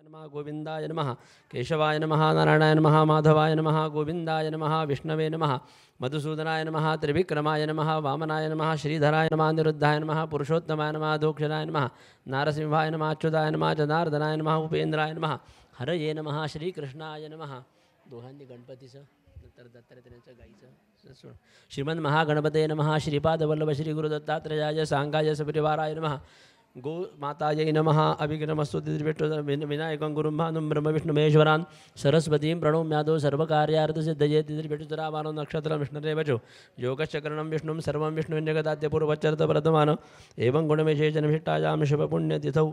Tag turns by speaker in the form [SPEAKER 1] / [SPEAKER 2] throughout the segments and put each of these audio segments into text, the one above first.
[SPEAKER 1] नमः गोविंदाय नमः केशवाय नमः नारायणाय नमः माधवाय नमः गोविंदाय नमः विष्णवे नमः मधुसूदनाय नमः त्रिविक्रमाय नमः वामनाय नमः श्रीधराय नमः अनिरुद्धाय नमः पुरुषोत्तमाय नमः दोक्षराय नमः नारसिंहाय नमः अच्युताय नमः जनार्दनाय नमः उपेंद्राय नमः हरये नमः श्रीकृष्णाय नमः दोहांनी गणपतीचं नंतर दत्तात्रेयाचं गाईचं श्रीमन् महागणपते नमः श्रीपादवल्लभ श्री गुरुदत्तात्रेयाय सांगाय सपरिवाराय नमः गो मातायै नमः अभिघ्नमस्तु विनायकं गुरुं भानुं ब्रह्म विष्णु महेश्वरान् सरस्वतीं प्रणोम्यादो सर्वकार्यार्थसिद्धये तिथिर्भेटुतरावानो नक्षत्रं विष्णुरेवचो योगश्चकरणं विष्णुं सर्वं विष्णुविन्यगताद्यपूर्वचरितप्रथमान् एवं गुणविशेषणविशिष्टायां शुभपुण्यतिथौ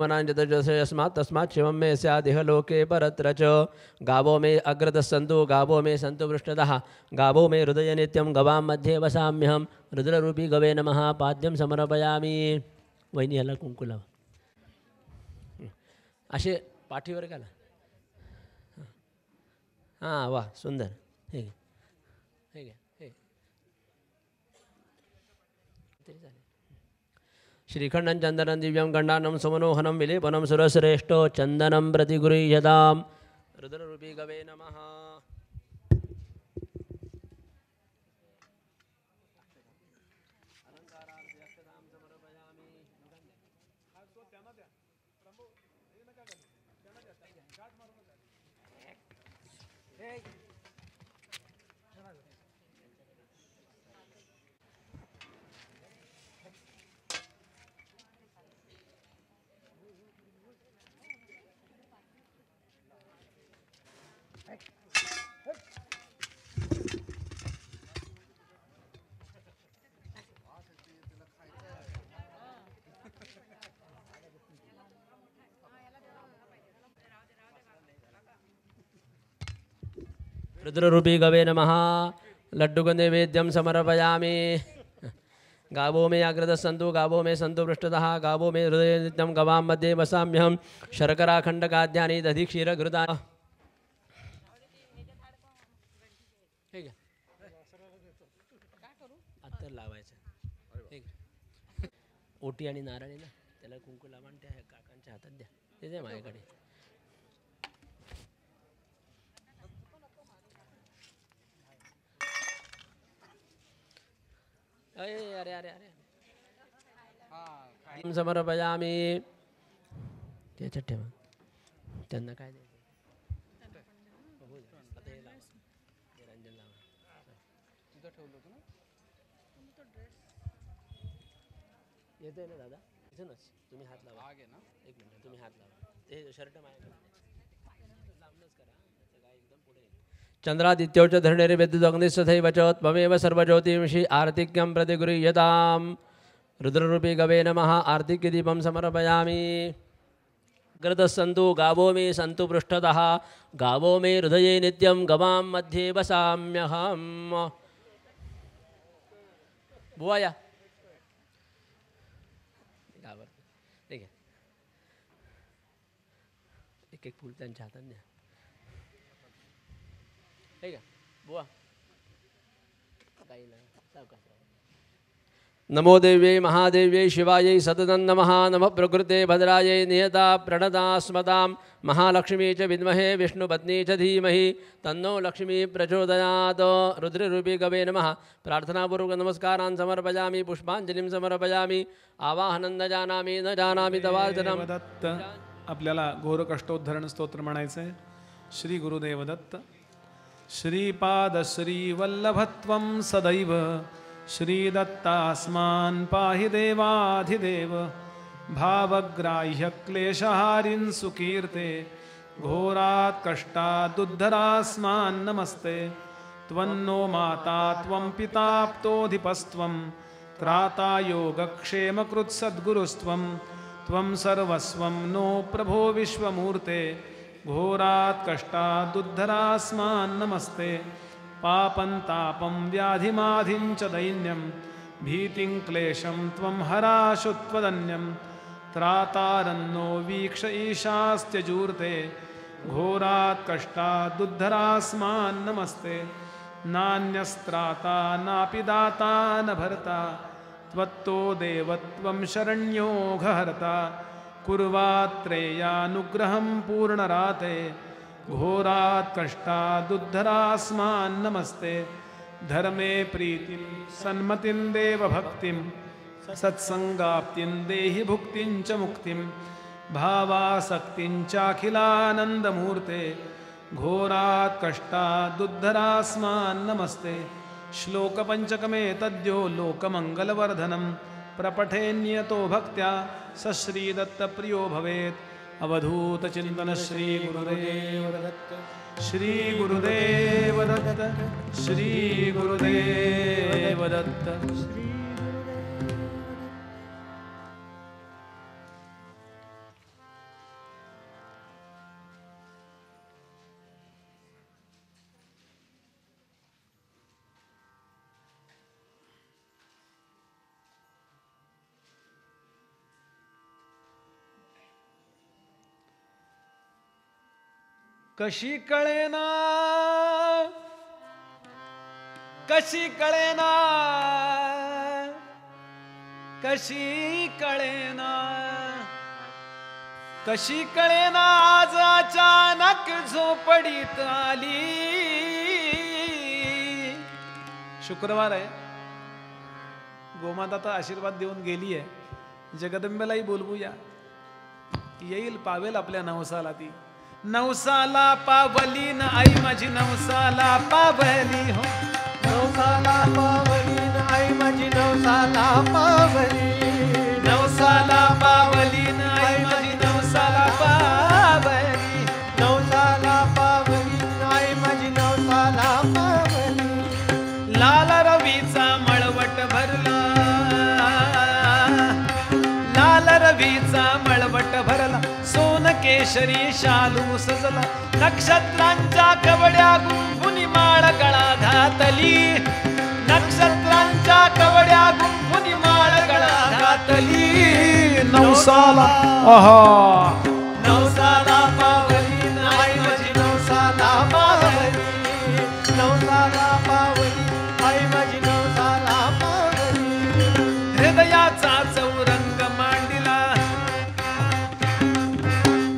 [SPEAKER 1] यस्मात् तस्मात् शिवं मे स्यादिह लोके परत्र च गावो मे अग्रतः सन्तु गावो मे सन्तु पृष्ठतः गावो मे हृदय नित्यं गवां मध्ये वसाम्यहं रुद्ररूपी गवे नमः पाद्यं समर्पयामि वहिनी ह्याला कुंकू लावा असे पाठीवर घाला हां वा सुंदर हे घ्या हे घ्या हे तरी चालेल श्रीखंडं चंदनं दिव्यं गंडानं सुमनोहनं विलेपनं सुरश्रेष्ठो चंदनं प्रतिगृह्यतां रुद्ररूपी गवे नमः रुद्ररूपी गवे नमः लड्डुकनैवेद्यं समर्पयामि गावो मे अग्रतः सन्तु गावो मे सन्तु पृष्ठतः गावो मे हृदये नित्यं गवां मध्ये वसाम्यहं शर्कराखण्डखाद्यानि दधि क्षीरघृता अत्तर लावायचं ओटी आणि नारळी ना त्याला कुंकू लावा आणि त्या काकांच्या हातात द्या ते द्या माझ्याकडे अरे अरे अरे अरे समर्पयामि त्याच्यात ठेवा त्यांना काय द्यायचं रंजन लावा तिथं ठेवलं होतं ना येतोय ना दादा इथूनच तुम्ही हात लावा आगे ना एक मिनिट तुम्ही हात लावा ते शर्ट माझ्याकडे लांबच करा त्याचं काय एकदम पुढे चंद्रादित्योच धरणेरे विद्युदग्निस्तथैव च त्वमेव सर्वज्योतिषि आर्तिक्यं प्रतिगृह्यतां रुद्ररूपी गवे नमः आर्तिक्यदीपं समर्पयामि अग्रतः सन्तु गावो मे सन्तु पृष्ठतः गावो मे हृदये नित्यं गवां मध्ये वसाम्यहम् बुवा या ठीक आहे एक एक फूल त्यांच्या हातात द्या ठीक आहे बुवा नमो देव्यै महादेव्यै शिवायै सततं नमः नमः प्रकृते भद्रायै नियता प्रणता स्मतां महालक्ष्मी च विद्महे विष्णुपत्नी च धीमहि तन्नो लक्ष्मी प्रचोदयात् रुद्ररूपी गवे नमः प्रार्थनापूर्वक नमस्कारान् समर्पयामि पुष्पांजलिं समर्पयामि आवाहनं न जानामि तवार्चनं
[SPEAKER 2] दत्त आपल्याला घोर कष्टोद्धरण स्तोत्र म्हणायचं आहे श्री गुरुदेव दत्त श्रीपाद श्रीवल्लभत्वं सदैव श्रीदत्तास्मान् पाहि देवाधिदेव भावग्राह्य क्लेशहारिन् सुकीर्ते घोरात् कष्टादुद्धरास्मान् नमस्ते त्वन्नो माता त्वं पिताप्तोऽधिपस्त्वं त्राता योगक्षेमकृत्सद्गुरुस्त्वं त्वं सर्वस्वं नो प्रभो विश्वमूर्ते घोरात् कष्टादुद्धरास्मान् नमस्ते पापन्तापं व्याधिमाधिं च दैन्यं भीतिं क्लेशं त्वं हराशु त्वदन्यं त्रातारन्नो वीक्ष ईशास्त्यजूर्ते घोरात् कष्टादुद्धरास्मान् नमस्ते नान्यस्त्राता नापि दाता न भर्ता त्वत्तो देवत्वं शरण्यो घहर्ता कुर्वात्रेयानुग्रहं पूर्णराते घोरात् कष्टादुद्धरास्मान् नमस्ते धर्मे प्रीतिं सन्मतिं देवभक्तिं सत्संगाप्तिं देहि भुक्तिं च मुक्तिं भावासक्तिं चाखिलानन्दमूर्ते घोरात् कष्टादुद्धरास्मान् नमस्ते श्लोकपञ्चकमे तद्यो लोकमङ्गलवर्धनं प्रपठेन्यतो भक्त्या स श्रीदत्तप्रियो भवेत् अवधूतचिन्तन श्री गुरुदेव दत्त श्री गुरुदेव दत्त श्री गुरुदेव दत्त कशी कळेना कशी कळेना कशी कळेना कशी कळेना आज अचानक झोपडीत आली शुक्रवार आहे गोमाता आशीर्वाद देऊन गेली आहे जगदंबेलाही बोलवूया येईल पावेल आपल्या नवसाला ती नवसाला पावली न आई माझी नवसाला पावली हो
[SPEAKER 3] नवसाला पावली न आई माझी नवसाला पावली
[SPEAKER 2] नवसाला पावली न आई माझी नवसाला पावली
[SPEAKER 3] नवसाला पावली न आई माझी नवसाला पावली
[SPEAKER 2] लाल रवीचा मळवट भरला लाल रवीचा मळवट भरला सोन केशरी शालू सजला नक्षत्रांच्या कवड्या गुंफुनी माळ गळा घातली नक्षत्रांच्या कवड्या गुंफुनी माळ गळा घातली नवसाला
[SPEAKER 3] नवसाला पावली न आई माझी नवसाला पावली नवसाला पावली आई माझी नवसाला पावली
[SPEAKER 2] हृदयाचा चौरंग मांडिला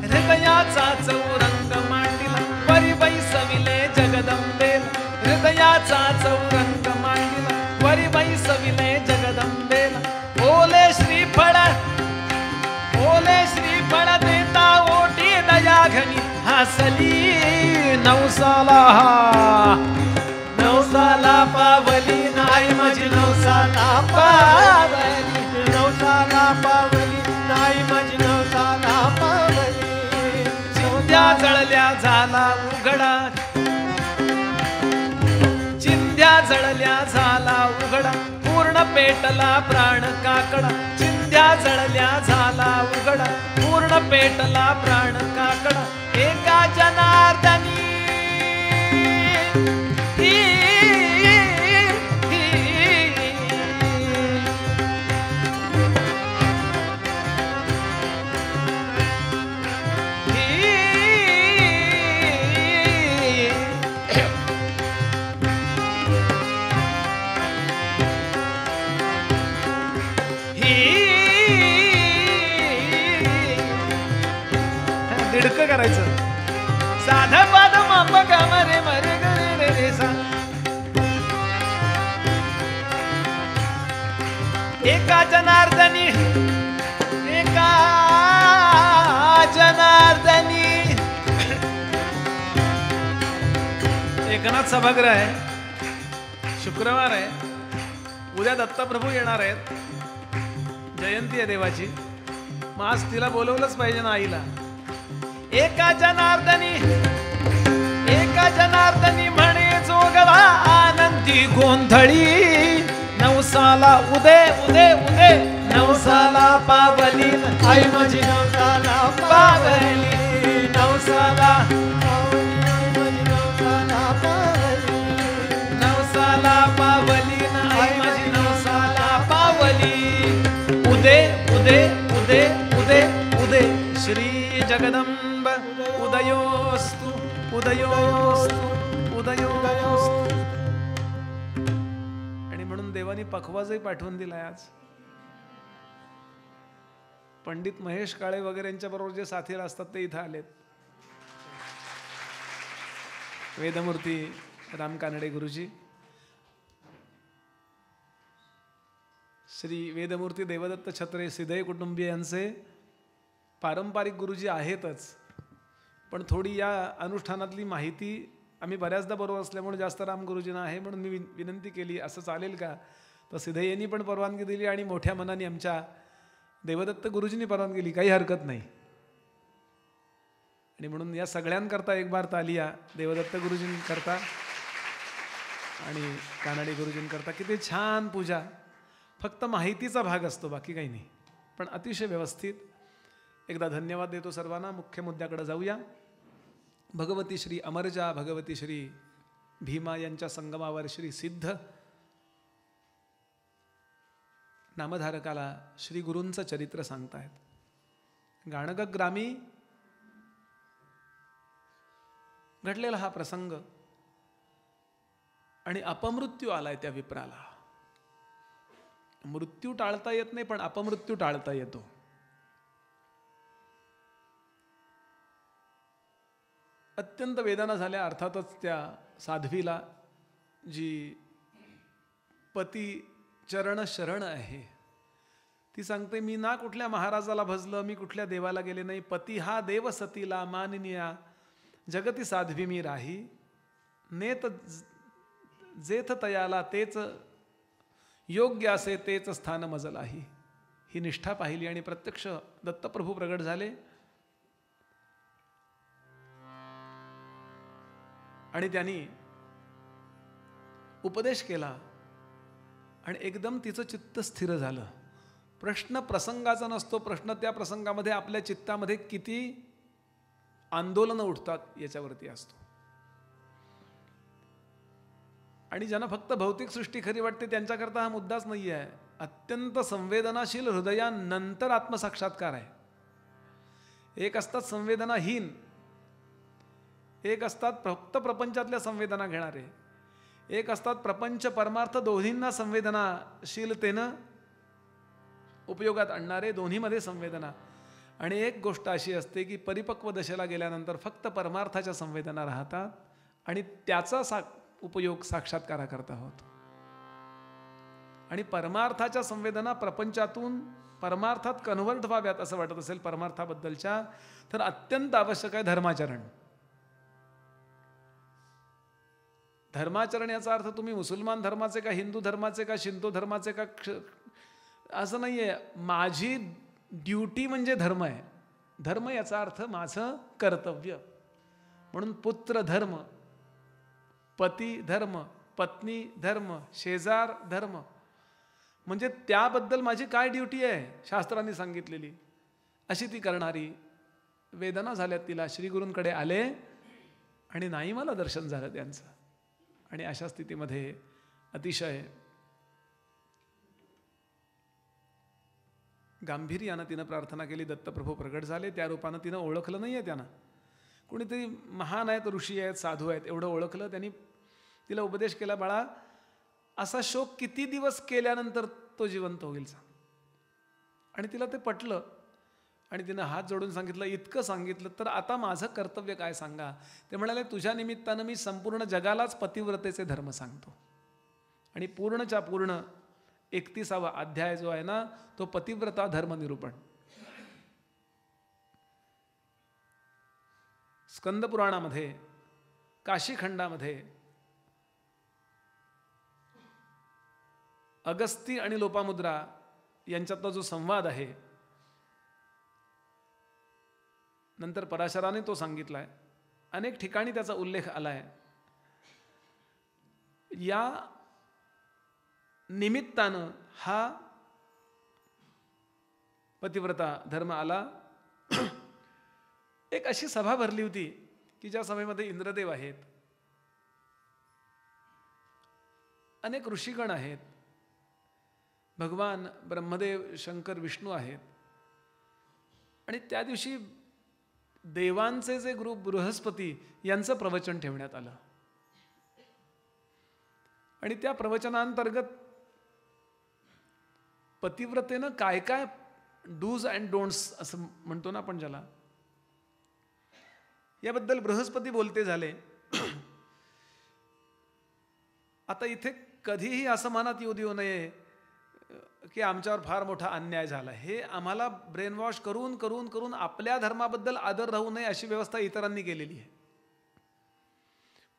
[SPEAKER 2] हृदयाचा चौरंग मांडिला परी बैसविले जगदंबेला हृदयाचा चौरंग मांडिला परी बैसविले जगदंबेला ओले श्रीफळ देता ओटी दया घनी हसली नवसाला
[SPEAKER 3] नवसाला पावली न आई माझी नवसाला पावली नवसाला पावली न आई माझी नवसाला पावली
[SPEAKER 2] चिंध्या जळल्या झाला उघडा चिंध्या जळल्या झाला उघडा पूर्ण पेटला प्राण काकडा चिंध्या जळल्या झाला उघडा पूर्ण पेटला प्राण काकडा एका जनार्दनी दिडकं करायचं साधा पाद माप मरे मरे गरे रे रे सा एका जनार्दनी एकनाथ सभागृह आहे शुक्रवार आहे उद्या दत्तप्रभू येणार आहेत जयंती आहे देवाची मग आज तिला बोलवलंच पाहिजे ना आईला एका जनार्दनी म्हणे जोगवा आनंदी गोंधळी नवसाला उदे उदे उदे नवसाला पावली
[SPEAKER 3] आई माझी नवसाला पावली नवसाला
[SPEAKER 2] नवसाला पावली आई माझी नवसाला पावली उदे उदे उदे उदे उदे श्री जगदंब उदयोस्तु उदयोस्तु उदयोस्तु देवानी पखवाजही पाठवून दिलाय आज. पंडित महेश काळे वगैरे यांच्याबरोबर जे साथीला असतात ते इथं आलेत. वेदमूर्ती राम कानडे गुरुजी, श्री वेदमूर्ती देवदत्त छत्रे सिद्धय कुटुंबीय यांचे पारंपरिक गुरुजी आहेतच, पण थोडी या अनुष्ठानातली माहिती आम्ही बऱ्याचदा बरोबर असल्यामुळे जास्त राम गुरुजींना आहे म्हणून मी विनंती केली, असं चालेल का? तर सिद्धय यांनी पण परवानगी दिली आणि मोठ्या मनाने आमच्या देवदत्त गुरुजींनी परवानगी दिली, काही हरकत नाही. आणि म्हणून या सगळ्यांकरता एक बार तालिया, देवदत्त गुरुजींकरता आणि कानडे गुरुजींकरता. किती छान पूजा, फक्त माहितीचा भाग असतो, बाकी काही नाही, पण अतिशय व्यवस्थित. एकदा धन्यवाद देतो सर्वांना. मुख्य मुद्द्याकडे जाऊया. भगवती श्री अमरजा, भगवती श्री भीमा यांच्या संगमावर श्री सिद्ध नामधारकाला श्री गुरूंचं चरित्र सांगतायत. गाणग ग्रामी घडलेला हा प्रसंग आणि अपमृत्यू आलाय त्या विप्राला. मृत्यू टाळता येत नाही, पण अपमृत्यू टाळता येतो. अत्यंत वेदना झाल्या. अर्थातच त्या साध्वीला, जी पती चरण शरण आहे, ती सांगते, मी ना कुठल्या महाराजाला भजलं, मी कुठल्या देवाला गेले नाही. पती हा देव सतीला माननीया, जगती साध्वी मी राही. नेत जेथ तयाला तेच योग्य असे तेच स्थान मजलाही. ही निष्ठा पाहिली आणि प्रत्यक्ष दत्तप्रभू प्रगट झाले आणि त्यांनी उपदेश केला आणि एकदम तिचं चित्त स्थिर झालं. प्रश्न प्रसंगाचा नसतो, प्रश्न त्या प्रसंगामध्ये आपल्या चित्तामध्ये किती आंदोलनं उठतात याच्यावरती असतो. आणि ज्यांना फक्त भौतिक सृष्टी खरी वाटते त्यांच्याकरता हा मुद्दाच नाही आहे. अत्यंत संवेदनाशील हृदयानंतर आत्मसाक्षात्कार आहे. एक असतात संवेदनाहीन, एक असतात फक्त प्रपंचातल्या संवेदना घेणारे, एक असतात प्रपंच परमार्थ दोन्हींना संवेदनाशीलतेनं उपयोगात आणणारे, दोन्हीमध्ये संवेदना. आणि एक गोष्ट अशी असते की परिपक्व दशेला गेल्यानंतर फक्त परमार्थाच्या संवेदना राहतात आणि त्याचा उपयोग साक्षात्काराकरता होतो. आणि परमार्थाच्या संवेदना प्रपंचातून परमार्थात कन्व्हर्ट व्हाव्यात असं वाटत असेल परमार्थाबद्दलच्या, तर अत्यंत आवश्यक आहे धर्माचरण. धर्माचरण याचा अर्थ तुम्ही मुसलमान धर्माचे का, हिंदू धर्माचे का, शिंतो धर्माचे का, असं नाही आहे. माझी ड्युटी म्हणजे धर्म आहे. धर्म याचा अर्थ माझं कर्तव्य. म्हणून पुत्र धर्म, पती धर्म, पत्नी धर्म, शेजार धर्म, म्हणजे त्याबद्दल माझी काय ड्युटी आहे शास्त्रांनी सांगितलेली, अशी ती करणारी. वेदना झाल्यात तिला. श्रीगुरूंकडे आले आणि नाही मला दर्शन झालं त्यांचं. आणि अशा स्थितीमध्ये अतिशय गांभीर्यानं तिनं प्रार्थना केली. दत्तप्रभू प्रगट झाले. त्या रूपानं तिनं ओळखलं नाही आहे त्यांना. कुणीतरी महान आहेत, ऋषी आहेत, साधू आहेत एवढं ओळखलं. त्यांनी तिला उपदेश केला, बाळा असा शोक किती दिवस केल्यानंतर तो जिवंत होईल सांग. आणि तिला ते पटलं आणि तिनं हात जोडून सांगितलं, इतकं सांगितलं तर आता माझं कर्तव्य काय सांगा. ते म्हणाले, तुझ्या निमित्तानं मी संपूर्ण जगालाच पतिव्रतेचे धर्म सांगतो. आणि पूर्णच्या पूर्ण 31वा अध्याय जो आहे ना, तो पतिव्रता धर्मनिरूपण. स्कंदपुराणामध्ये, काशीखंडामध्ये अगस्ती आणि लोपामुद्रा यांच्यातला जो संवाद आहे, नंतर पराशराने तो सांगितलाय. अनेक ठिकाणी त्याचा उल्लेख आलाय. या निमित्तानं हा पतिव्रता धर्म आला. एक अशी सभा भरली होती की ज्या सभेमध्ये इंद्रदेव आहेत, अनेक ऋषीगण आहेत, भगवान ब्रह्मदेव शंकर विष्णू आहेत. आणि त्या दिवशी देवांचे जे गुरु बृहस्पती यांचं प्रवचन ठेवण्यात आलं. आणि त्या प्रवचनांतर्गत पतिव्रतेनं काय काय डूज अँड डोंट्स असं म्हणतो ना आपण ज्याला, याबद्दल बृहस्पती बोलते झाले. आता इथे कधीही असं मनात येऊ देऊ नये की आमच्यावर फार मोठा अन्याय झाला. हे आम्हाला ब्रेन वॉश करून करून करून आपल्या धर्माबद्दल आदर राहू नये अशी व्यवस्था इतरांनी केलेली आहे.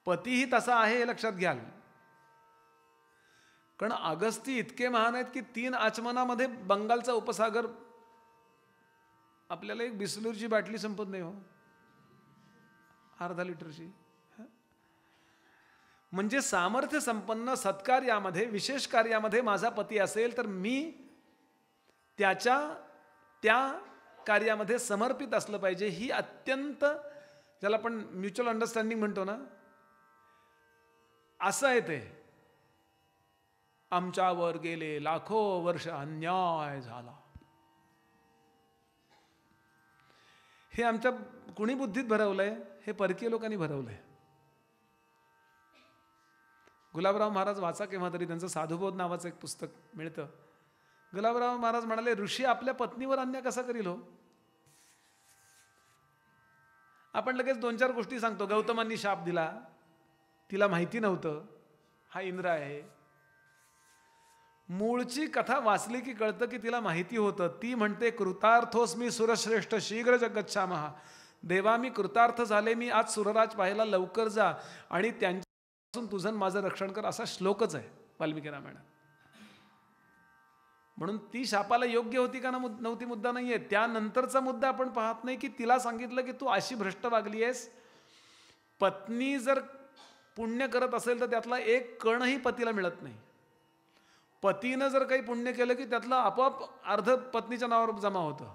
[SPEAKER 2] पतीही तसा आहे हे लक्षात घ्याल. कारण अगस्ती इतके महान आहेत की 3 आचमनामध्ये बंगालचा उपसागर, आपल्याला एक बिस्लरीची बाटली संपत नाही हो, अर्धा लिटरची. म्हणजे सामर्थ्य संपन्न सत्कार्यामध्ये, विशेष कार्यामध्ये माझा पती असेल तर मी त्या कार्यामध्ये समर्पित असलं पाहिजे. ही अत्यंत, ज्याला आपण म्युच्युअल अंडरस्टँडिंग म्हणतो ना, असं आहे ते. आमच्यावर गेले लाखो वर्ष अन्याय झाला, हे आमच्या कुणी बुद्धीत भरवलंय? हे परकीय लोकांनी भरवलंय. गुलाबराव महाराज वाचा केव्हा तरी, त्यांचं साधुबोध नावाचं एक पुस्तक मिळतं. गुलाबराव महाराज म्हणाले, ऋषी आपल्या पत्नीवर अन्याय कसा करील हो? आपण लगेच 2-4 गोष्टी सांगतो. गौतमांनी शाप दिला, तिला माहिती नव्हतं, हा इंद्र आहे. मूळची कथा वाचली की कळतं की तिला माहिती होतं. ती म्हणते, कृतार्थोस्मी सुरश्रेष्ठ शीघ्र जगच्छामहा. देवा मी कृतार्थ झाले, मी आज सुरराज पाहायला लवकर जा आणि त्यांच्यापासून तुझं माझं रक्षण कर, असा श्लोकच आहे वाल्मिकी रामायणात. म्हणून ती शापाला योग्य होती का नव्हती मुद्दा नाहीये. त्यानंतरचा मुद्दा आपण पाहत नाही की तिला सांगितलं की तू अशी भ्रष्ट वागली आहेस. पत्नी जर पुण्य करत असेल तर त्यातला एक कणही पतीला मिळत नाही. पतीनं जर काही पुण्य केलं की त्यातलं आपोआप अर्ध पत्नीच्या नावावर जमा होतं.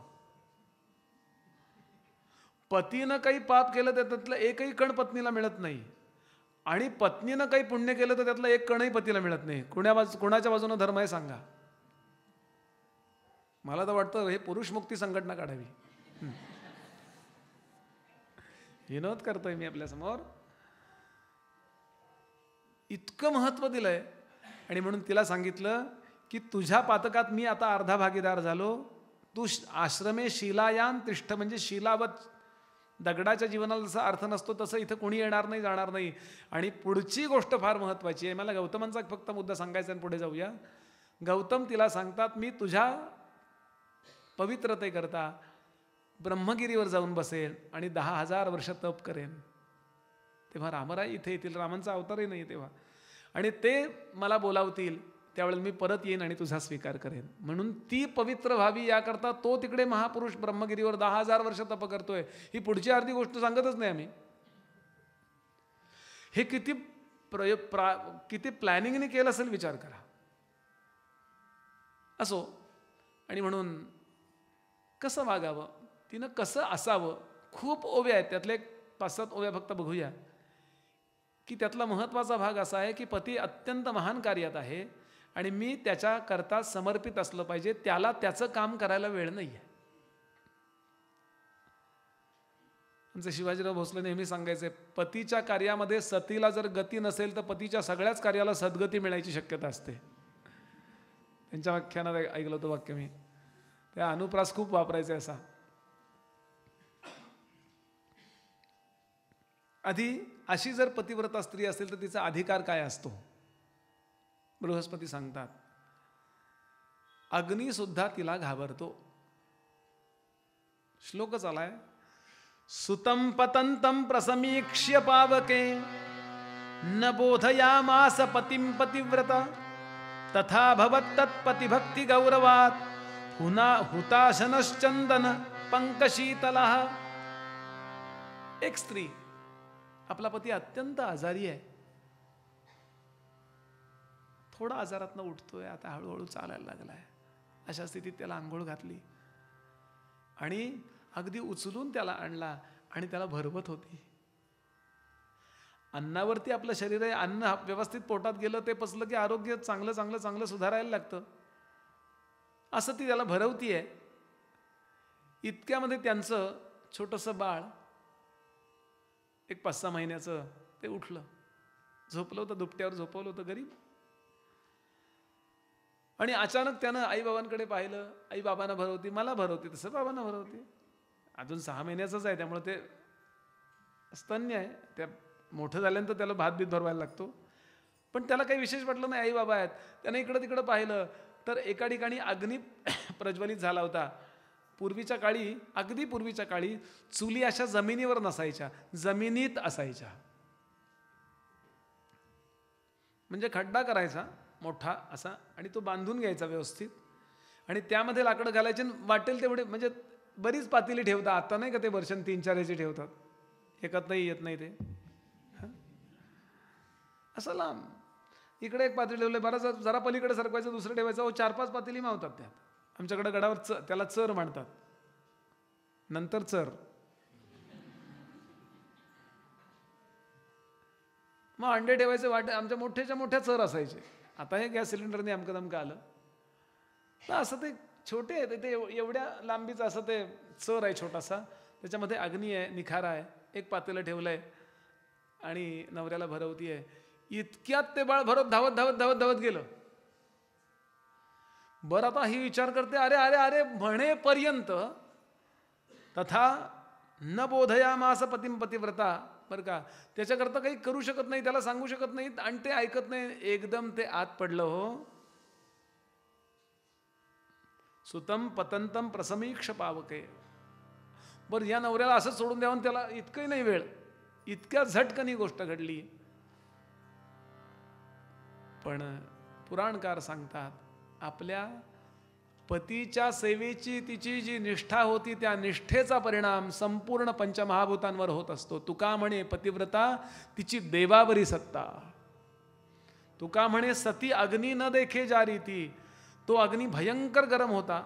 [SPEAKER 2] पतीनं काही पाप केलं तर त्यातलं एकही कण पत्नीला मिळत नाही, आणि पत्नीनं काही पुण्य केलं तर त्यातलं एक कणही पतीला मिळत नाही. कोणाच्या बाजूनं धर्म आहे सांगा? मला तर वाटतं हे पुरुष मुक्ती संघटना काढावी. विनोद करतोय मी आपल्यासमोर. इतकं महत्व दिलंय. आणि म्हणून तिला सांगितलं की तुझ्या पातकात मी आता अर्धा भागीदार झालो. तू आश्रमे शिलायान तिष्ठ, म्हणजे शिलावत दगडाच्या जीवनाला जसा अर्थ नसतो तसं इथं कोणी येणार नाही, जाणार नाही. आणि पुढची गोष्ट फार महत्त्वाची आहे. मला गौतमांचा फक्त मुद्दा सांगायचा आणि पुढे जाऊया. गौतम तिला सांगतात, मी तुझ्या पवित्रतेकरता ब्रह्मगिरीवर जाऊन बसेन आणि 10,000 वर्ष तप करेन. तेव्हा रामराय इथे येतील, रामांचा अवतारही नाही तेव्हा, आणि ते मला बोलावतील, त्यावेळेला मी परत येईन आणि तुझा स्वीकार करेन. म्हणून ती पवित्र व्हावी याकरता तो तिकडे महापुरुष ब्रह्मगिरीवर 10,000 वर्ष तप करतोय. ही पुढची अर्धी गोष्ट सांगतच नाही आम्ही. हे किती प्लॅनिंगने केलं असेल विचार करा. असो, आणि म्हणून कसं वागावं, तिनं कसं असावं, खूप ओव्या आहेत. त्यातले 5-7 ओव्या फक्त बघूया. की त्यातला महत्त्वाचा भाग असा आहे की पती अत्यंत महान कार्यात आहे आणि मी त्याच्याकरता समर्पित असलं पाहिजे. त्याला त्याचं काम करायला वेळ नाही आहे. आमचे शिवाजीराव भोसले नेहमी सांगायचे, पतीच्या कार्यामध्ये सतीला जर गती नसेल तर पतीच्या सगळ्याच कार्याला सद्गती मिळायची शक्यता असते. त्यांच्या व्याख्यानात ऐकलं होतं वाक्य मी. त्या अनुप्रास खूप वापरायचे. असा आधी अशी जर पतिव्रता स्त्री असेल तर तिचा अधिकार काय असतो बृहस्पती सांगतात. अग्नी सुद्धा तिला घाबरतो. श्लोकच आलाय, सुतं पतंतं प्रसमीक्ष्य पावके न बोधयामास पतिं पतिव्रता तथा भवत् तत्पतिभक्ति गौरवात् हुताशनश्चंदन पंकशीतलः. एक स्त्री, आपला पती अत्यंत आजारी आहे, थोडा आजारातनं उठतोय, आता हळूहळू चालायला लागलाय. अशा स्थितीत त्याला आंघोळ घातली आणि अगदी उचलून त्याला आणला आणि त्याला भरवत होती. अन्नावरती आपलं शरीर आहे, अन्न व्यवस्थित पोटात गेलं, ते पचलं की आरोग्य चांगलं चांगलं चांगलं सुधारायला लागतं. असं ती त्याला भरवतीये. इतक्यामध्ये त्यांचं छोटंसं बाळ, एक 5-6 महिन्याचं, ते उठलं. झोपलं होतं, दुपट्यावर झोपवलं होतं गरीब. आणि अचानक त्यानं आईबाबांकडे पाहिलं, आई बाबांना भरवती, मला भरवती, तसं बाबांना भरवती. अजून 6 महिन्याचंच आहे, त्यामुळे ते स्तन्य आहे, त्या मोठं झाल्यानंतर त्याला भात बीत भरवायला लागतो. पण त्याला काही विशेष वाटलं नाही, आई बाबा आहेत. त्यानं इकडं तिकडं पाहिलं तर एका ठिकाणी अग्नी प्रज्वलित झाला होता. पूर्वीच्या काळी, अगदी पूर्वीच्या काळी चुली अशा जमिनीवर नसायच्या, जमिनीत असायच्या. म्हणजे खड्डा करायचा मोठा असा आणि तो बांधून घ्यायचा व्यवस्थित आणि त्यामध्ये लाकडं घालायचे. वाटेल तेवढे, म्हणजे बरीच पातेली ठेवतात. आता नाही का ते वर्षन 3-4 याची ठेवतात, एकत नाही येत नाही ते, असं लांब. इकडे एक पातेली ठेवलं, बराच जरा पलीकडे सरकवायचं, दुसरं ठेवायचं. 4-5 पातेली मावतात त्यात. आमच्याकडे गडावर त्याला चर म्हणतात, नंतर चर. मग अंडे ठेवायचे वाटे, आमच्या मोठ्याच्या मोठ्या चर असायचे. आता हे गॅस सिलेंडरने अमकं दमकं आलं तर असं ते छोटे आहे, ते एवढ्या लांबीचं असं ते चर आहे छोटासा, त्याच्यामध्ये अग्नी आहे, निखारा आहे. एक पातेलं ठेवलं आहे आणि नवऱ्याला भरवती आहे. इतक्यात ते बाळ भरत धावत धावत धावत धावत गेलं. बरं, आता ही विचार करते, अरे अरे अरे म्हणेपर्यंत तथा न बोधयामास पतिम पतिव्रता. बरं का, त्याच्याकरता काही करू शकत नाही, त्याला सांगू शकत नाही आणि ते ऐकत नाही. एकदम ते आत पडलं. हो, सुतम पतंतम प्रसमीक्ष पावके. बरं, या नवऱ्याला असं सोडून द्यावं, त्याला इतकंही नाही वेळ, इतक्या झटकन ही गोष्ट घडली. पण पुराणकार सांगतात, आपल्या पतीच्या सेवेची तिची जी निष्ठा होती, त्या निष्ठेचा परिणाम संपूर्ण पंचमहाभूतांवर होत असतो. तुका म्हणे पतिव्रता तिची देवावरी सत्ता. तुका म्हणे सती अग्नी न देखे जा रीती. तो अग्नी भयंकर गरम होता,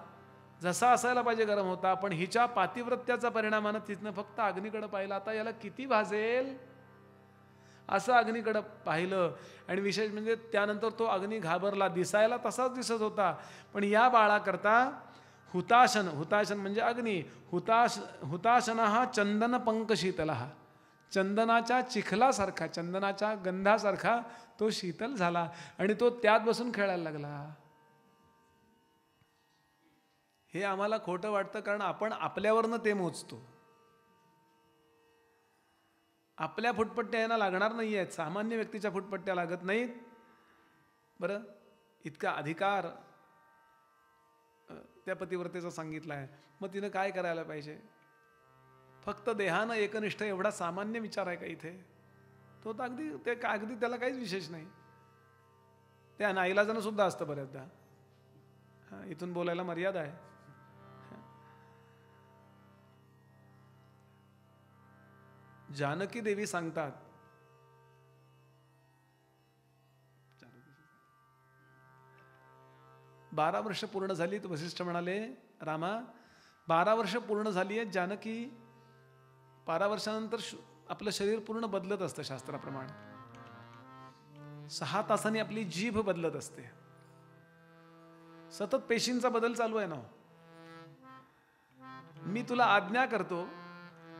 [SPEAKER 2] जसा असायला पाहिजे गरम होता, पण हिच्या पातिव्रत्याचा परिणामानं तिथनं फक्त अग्नीकडे पाहिलं. आता याला किती भाजेल असं अग्नीकडं पाहिलं. आणि विशेष म्हणजे त्यानंतर तो अग्नी घाबरला. दिसायला तसाच दिसत होता, पण या बाळाकरता हुताशन, हुताशन म्हणजे अग्नी, हुताशन हा चंदन पंक शीतल, हा चंदनाच्या चिखलासारखा, चंदनाच्या गंधासारखा तो शीतल झाला आणि तो त्यात बसून खेळायला लागला. हे आम्हाला खोटं वाटतं, कारण आपण आपल्यावरनं ते मोजतो. आपल्या फुटपट्ट्या यांना लागणार नाही आहेत, सामान्य व्यक्तीच्या फुटपट्ट्या लागत नाहीत. बरं, इतका अधिकार त्या पतिव्रतेचा सांगितला आहे. मग तिनं काय करायला पाहिजे? फक्त देहानं एकनिष्ठ एवढा सामान्य विचार आहे का इथे? तो तर अगदी त्याला काहीच विशेष नाही. त्या नाईलाजानं सुद्धा असतं बऱ्याचदा. इथून बोलायला मर्यादा आहे. जानकी देवी सांगतात, 12 वर्ष पूर्ण झाली. तर वसिष्ठ म्हणाले, रामा 12 वर्ष पूर्ण झाली आहेत जानकी. 12 वर्षानंतर आपलं शरीर पूर्ण बदलत असतं शास्त्राप्रमाणे. 6 तासांनी आपली जीभ बदलत असते. सतत पेशींचा बदल चालू आहे ना. मी तुला आज्ञा करतो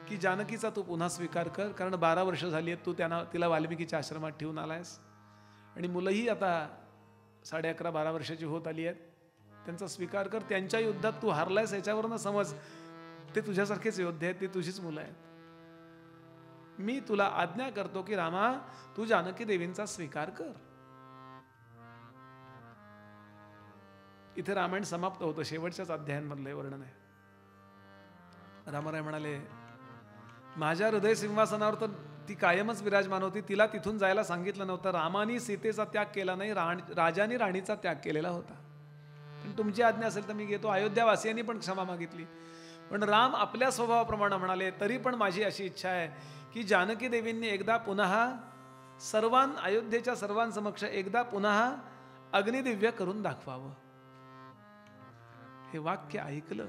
[SPEAKER 2] की जानकीचा तू पुन्हा स्वीकार कर, कारण 12 वर्ष झाली आहेत तू तिला वाल्मिकीच्या आश्रमात ठेवून आलायस आणि मुलंही आता 11.5-12 वर्षाची होत आली आहेत. त्यांचा स्वीकार कर. त्यांच्या युद्धात तू हारलायस याच्यावरनं समज ते तुझ्यासारखेच योद्धे आहेत, ते तुझीच मुलं आहेत. मी तुला आज्ञा करतो की रामा तू जानकी देवींचा स्वीकार कर. इथे रामायण समाप्त होतं. शेवटच्याच अध्यायांमधलं हे वर्णन आहे. रामराय म्हणाले, माझ्या हृदय सिंहासनावर तर ती कायमच विराजमान होती, तिला तिथून जायला सांगितलं नव्हतं. रामानी सीतेचा त्याग केला नाही, राजानी राणीचा त्याग केलेला होता. पण तुमची आज्ञा असेल तर मी घेतो. अयोध्यावासियांनी पण क्षमा मागितली, पण राम आपल्या स्वभावाप्रमाणे म्हणाले, तरी पण माझी अशी इच्छा आहे की जानकी देवींनी एकदा पुन्हा अयोध्येच्या सर्वांसमक्ष एकदा पुन्हा अग्निदिव्य करून दाखवावं. हे वाक्य ऐकलं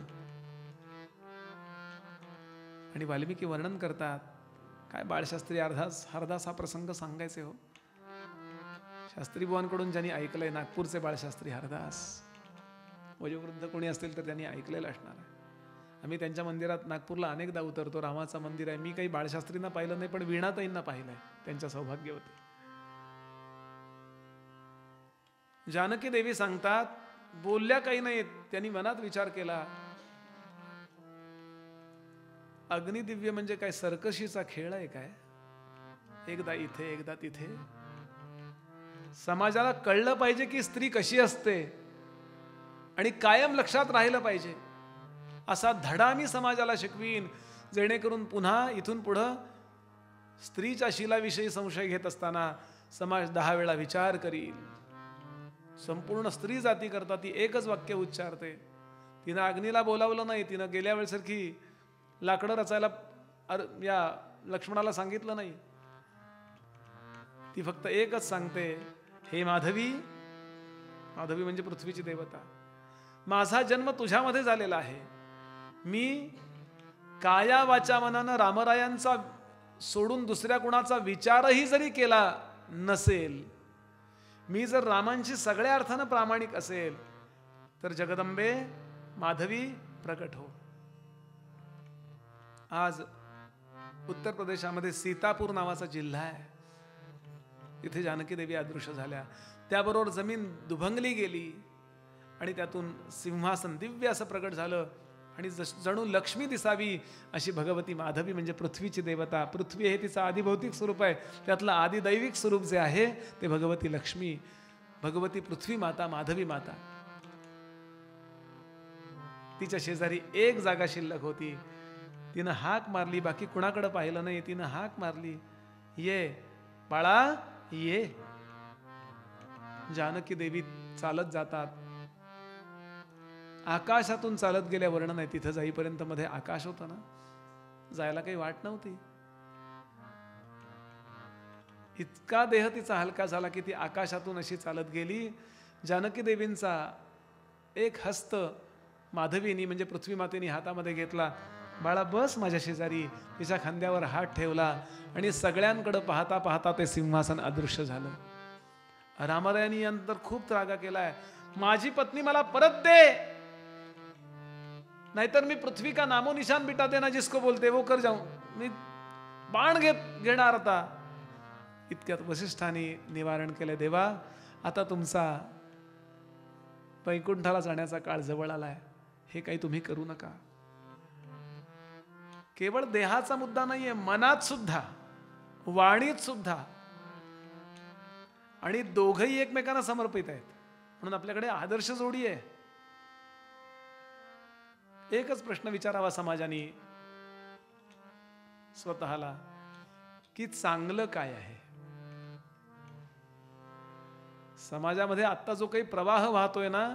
[SPEAKER 2] आणि वाल्मिकी वर्णन करतात. काय बाळशास्त्री हरदास हा प्रसंग सांगायचे हो. शास्त्री बुवांकडून ज्यांनी ऐकलंय, नागपूरचे बाळशास्त्री हरदास, वयोवृद्ध कोणी असतील तर त्यांनी ऐकलेलं असणार आहे. आम्ही त्यांच्या मंदिरात नागपूरला अनेकदा उतरतो. रामाचं मंदिर आहे. मी काही बाळशास्त्रींना पाहिलं नाही, पण वीणाताईंना पाहिलंय. त्यांच्या सौभाग्यवती. जानकी देवी सांगतात, बोलल्या काही नाही. त्यांनी मनात विचार केला, अग्निदिव्य म्हणजे काय सर्कशीचा खेळ आहे काय? एकदा इथे एकदा तिथे. समाजाला कळलं पाहिजे की स्त्री कशी असते आणि कायम लक्षात राहिलं पाहिजे. असा धडा मी समाजाला शिकवीन, जेणेकरून पुन्हा इथून पुढं स्त्रीच्या शिलाविषयी संशय घेत असताना समाज 10 वेळा विचार करील. संपूर्ण स्त्री जाती करता ती एकच वाक्य उच्चारते. तिनं अग्नीला बोलावलं नाही, तिनं गेल्या वेळेसारखी लाकडं रचायला या लक्ष्मणाला सांगितलं नाही. ती फक्त एकच सांगते, हे माधवी. माधवी म्हणजे पृथ्वीची देवता. माझा जन्म तुझ्यामध्ये झालेला आहे. मी काया वाचा मनानं रामरायांचा सोडून दुसऱ्या कुणाचा विचारही जरी केला नसेल, मी जर रामांची सगळ्या अर्थानं प्रामाणिक असेल, तर जगदंबे माधवी प्रकट हो. आज उत्तर प्रदेशामध्ये सीतापूर नावाचा जिल्हा आहे. तिथे जानकी देवी अदृश्य झाल्या. त्याबरोबर जमीन दुभंगली गेली आणि त्यातून सिंहासन दिव्य असं प्रकट झालं आणि जणू लक्ष्मी दिसावी अशी भगवती माधवी म्हणजे पृथ्वीची देवता. पृथ्वी हे तिचं आदिभौतिक स्वरूप आहे. त्यातलं आदिदैविक स्वरूप जे आहे ते भगवती लक्ष्मी, भगवती पृथ्वी माता, माधवी माता. तिच्या शेजारी एक जागा शिल्लक होती. तिनं हाक मारली, बाकी कुणाकडे पाहिलं नाही. तिनं हाक मारली, ये बाळा ये. जानकी देवी चालत जातात. आकाशातून चालत गेल्या वर्णन आहे. तिथं जाईपर्यंत मध्ये आकाश होतं ना, जायला काही वाट नव्हती. इतका देह तिचा हलका झाला की ती आकाशातून अशी चालत गेली. जानकी देवींचा एक हस्त माधवीनी म्हणजे पृथ्वी मातेनी हातामध्ये घेतला. बाळा बस माझ्या शेजारी. तिच्या खांद्यावर हात ठेवला आणि सगळ्यांकडे पाहता पाहता ते सिंहासन अदृश्य झालं. रामरायांनी यानंतर खूप त्रागा केलाय, माझी पत्नी मला परत दे, नाहीतर मी पृथ्वी का नामो निशान मिटा देना जिसको बोलते वो कर जाऊं. मी बाण घेणार आता. इतक्यात वसिष्ठांनी निवारण केले, देवा आता तुमचा वैकुंठाला जाण्याचा काळ जवळ आलाय, हे काही तुम्ही करू नका. केवळ देहाचा मुद्दा नाहीये, मनात सुद्धा, वाणीत सुद्धा. आणि दोघही एकमेकांना समर्पित आहेत. म्हणून आपल्याकडे आदर्श जोडी आहे. एकच प्रश्न विचारावा समाजाने स्वतःला की चांगलं काय आहे. समाजामध्ये आता जो काही प्रवाह वाहतोय ना,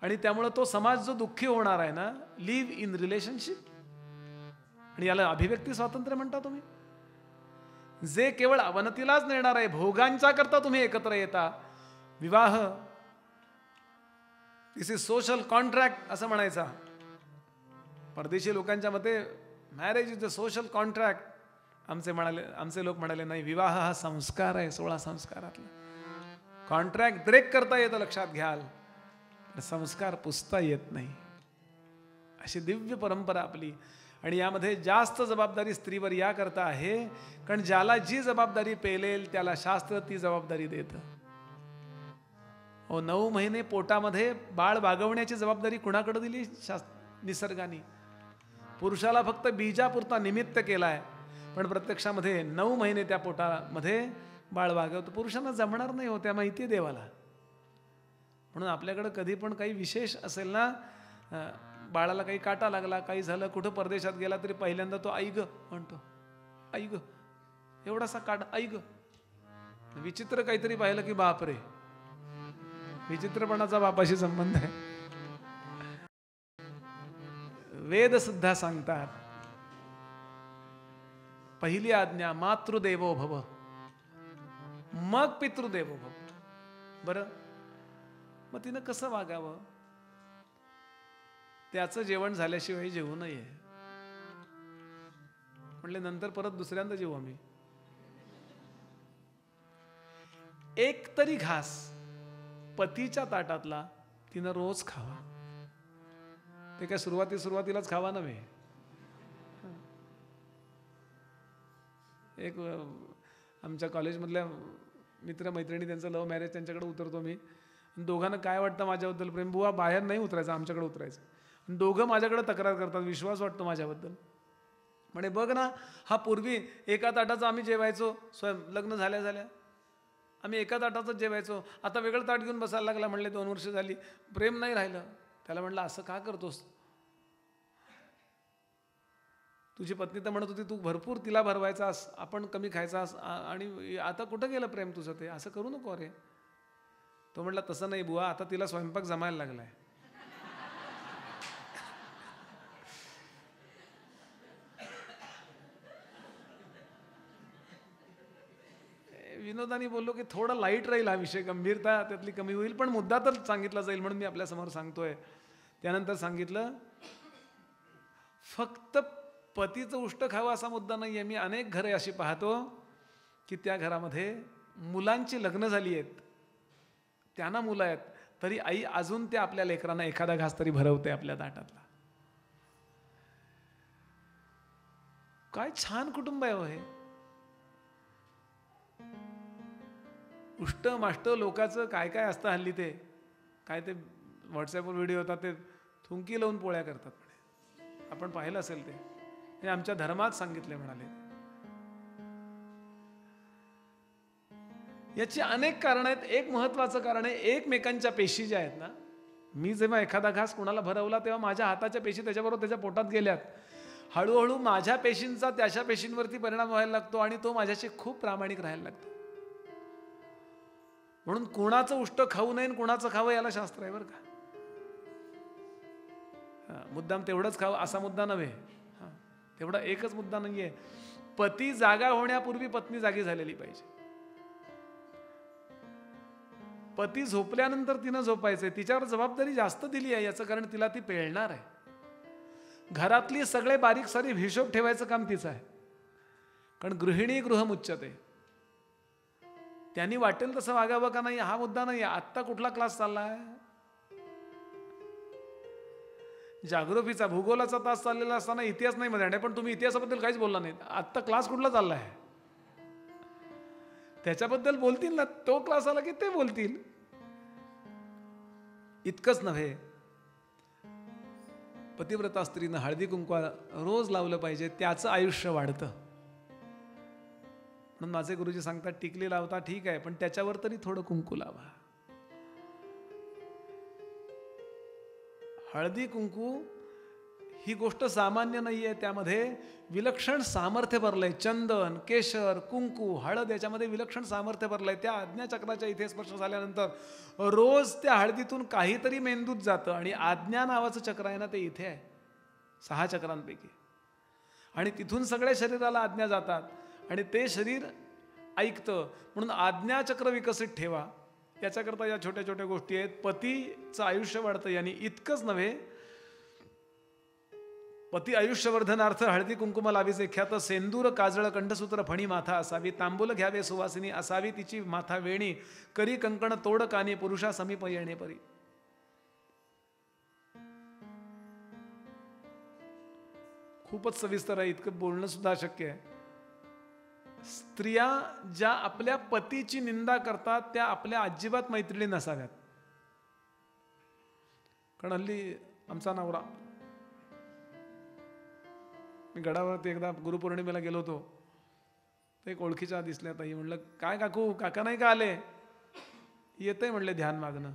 [SPEAKER 2] आणि त्यामुळे तो समाज जो दुःखी होणार आहे ना, लिव्ह इन रिलेशनशिप, आणि याला अभिव्यक्ती स्वातंत्र्य म्हणता तुम्ही, जे केवळ अवनतीलाच नेणार आहे. भोगांच्या करता तुम्ही एकत्र येता. विवाह दिस इज सोशल कॉन्ट्रॅक्ट असं म्हणायचा. परदेशी लोकांच्या मते marriage is a social contract. आमचे लोक म्हणाले नाही, विवाह हा संस्कार आहे, 16 संस्कारातला. कॉन्ट्रॅक्ट ब्रेक करता येतं लक्षात घ्याल, संस्कार पुसता येत नाही. अशी दिव्य परंपरा आपली. आणि यामध्ये जास्त जबाबदारी स्त्रीवर या करता आहे कारण ज्याला जी जबाबदारी पेलेल त्याला शास्त्र ती जबाबदारी देतं. 9 महिने पोटामध्ये बाळ वागवण्याची जबाबदारी कुणाकडे दिली? निसर्गाने. पुरुषाला फक्त बीजापुरता निमित्त केलाय, पण प्रत्यक्षामध्ये 9 महिने त्या पोटामध्ये बाळ वागवतं. पुरुषांना जमणार नाही हो, त्या माहिती आहे देवाला. म्हणून आपल्याकडं कधी पण काही विशेष असेल ना, बाळाला काही काटा लागला, काही झालं, कुठं परदेशात गेला तरी पहिल्यांदा तो आई ग म्हणतो. आई ग, एवढासा काटा, आई ग. विचित्र काहीतरी पाहिलं की बापरे, विचित्रपणाचा बापाशी संबंध आहे. वेद सुद्धा सांगतात, पहिली आज्ञा मातृदेवो भव, मग पितृदेवो भव. बरं, मग तिनं कसं वागावं? त्याचं जेवण झाल्याशिवाय जेवू नये म्हणले. नंतर परत दुसऱ्यांदा जेवू आम्ही. एक तरी घास पतीच्या ताटातला तिनं रोज खावा. ते काय सुरुवातीलाच खावा नव्हे. एक आमच्या कॉलेजमधल्या मित्रमैत्रिणी, त्यांचं लव्ह मॅरेज, त्यांच्याकडे उतरतो मी. दोघांना काय वाटतं माझ्याबद्दल प्रेम? बुवा बाहेर नाही उतरायचं, आमच्याकडे उतरायचं. दोघं माझ्याकडे तक्रार करतात, विश्वास वाटतो माझ्याबद्दल. म्हणे बघ ना, हा पूर्वी एका ताटाचं आम्ही जेवायचो, लग्न झाल्या आम्ही एका ताटाचंच जेवायचो, आता वेगळं ताट घेऊन बसायला लागला. म्हणले 2 वर्ष झाली, प्रेम नाही राहिलं. त्याला म्हणलं असं का करतोस? तुझी पत्नी तर म्हणत होती तू भरपूर तिला भरवायचास, आपण कमी खायचास, आणि आता कुठं गेलं प्रेम तुझं? ते असं करू नको रे. तो म्हटला तसं नाही बुवा, आता तिला स्वयंपाक जमायला लागलाय. विनोदानी बोललो की थोडा लाईट राहील हा विषय, गंभीरता त्यातली कमी होईल, पण मुद्दा तर सांगितला जाईल म्हणून मी आपल्यासमोर सांगतोय. त्यानंतर सांगितलं फक्त पतीचं उष्ट खावं असा मुद्दा नाही आहे. मी अनेक घरे अशी पाहतो की त्या घरामध्ये मुलांची लग्न झाली आहेत, त्यांना मुलं आहेत, तरी आई अजून ते आपल्या लेकरांना एखादा घास तरी भरवते आपल्या ताटातला. काय छान कुटुंब आहे हो हे. उष्ट माष्ट लोकांचं काय काय असतं हल्ली. ते काय ते व्हॉट्सॲपवर व्हिडिओ होतात, ते थुंकी लावून पोळ्या करतात म्हणे. आपण पाहिलं असेल ते. हे आमच्या धर्मात सांगितले म्हणाले. याची अनेक कारणं आहेत. एक महत्त्वाचं कारण आहे, एकमेकांच्या पेशी ज्या आहेत ना, मी जेव्हा एखादा घास कुणाला भरवला तेव्हा माझ्या हाताच्या पेशी त्याच्याबरोबर त्याच्या पोटात गेल्यात. हळूहळू माझ्या पेशींचा त्याच्या पेशींवरती परिणाम व्हायला लागतो आणि तो माझ्याशी खूप प्रामाणिक राहायला लागतो. म्हणून कुणाचं उष्ट खाऊ नये, कुणाचं खावं याला शास्त्र आहे बरं का. मुद्दाम तेवढंच खावं असा मुद्दा नव्हे. तेवढा एकच मुद्दा नाहीये. पती जागा होण्यापूर्वी पत्नी जागी झालेली पाहिजे. पती झोपल्यानंतर तिनं झोपायचंय. तिच्यावर जबाबदारी जास्त दिली आहे याचं कारण तिला ती पेळणार आहे. घरातली सगळे बारीक सारीक हिशोब ठेवायचं काम तिचं आहे. कारण गृहिणी गृहमुच्यते. त्यांनी वाटेल तसं वागावं का नाही हा मुद्दा नाही. आत्ता कुठला क्लास चाललाय? जागृतीचा भूगोलाचा तास चाललेला असताना इतिहास नाही मध्ये, पण तुम्ही इतिहासाबद्दल काहीच बोलला नाही. आत्ता क्लास कुठला चाललाय? त्याच्याबद्दल बोलतील ना, तो क्लास आला की ते बोलतील. इतकंच नव्हे, पतिव्रता स्त्रीनं हळदी कुंकू रोज लावलं पाहिजे, त्याचं आयुष्य वाढतं. म्हणून माझे गुरुजी सांगतात टिकली लावता ठीक आहे, पण त्याच्यावर तरी थोडं कुंकू लावा. हळदी कुंकू ही गोष्ट सामान्य नाहीये. त्यामध्ये विलक्षण सामर्थ्य भरलंय. चंदन, केशर, कुंकू, हळद याच्यामध्ये विलक्षण सामर्थ्य भरलंय. त्या आज्ञाचक्राच्या इथे स्पर्श झाल्यानंतर रोज त्या हळदीतून काहीतरी मेंदूत जातं आणि आज्ञा नावाचं चक्र आहे ना, ते इथे आहे 6 चक्रांपैकी. आणि तिथून सगळ्या शरीराला आज्ञा जातात आणि ते शरीर ऐकतं. म्हणून आज्ञाचक्र विकसित ठेवा. याच्याकरता या छोट्या छोट्या गोष्टी आहेत. पतीचं आयुष्य वाढतं. यांनी इतकंच नव्हे, पती आयुष्यवर्धनार्थ हळदी कुंकुम लावीचे ख्यात. सेंदूर काजळ कंठसूत्र फणी माथा असावी. तांबूल घ्यावे सुवासिनी असावी तिची माथा वेणी. करी कंकण तोड कानी पुरुषा समीप येणे परी. खूपच सविस्तर आहे, इतकं बोलणं सुद्धा अशक्य आहे. स्त्रिया ज्या आपल्या पतीची निंदा करतात त्या आपल्या अजिबात मैत्रिणी नसाव्यात. कारण हल्ली आमचा नवरा, मी गडावरती एकदा गुरुपौर्णिमेला गेलो होतो, तर एक ओळखीच्या दिसल्या ताई. म्हणलं काय काकू, काका नाही का आले? येतंय म्हणले ध्यान मागणं.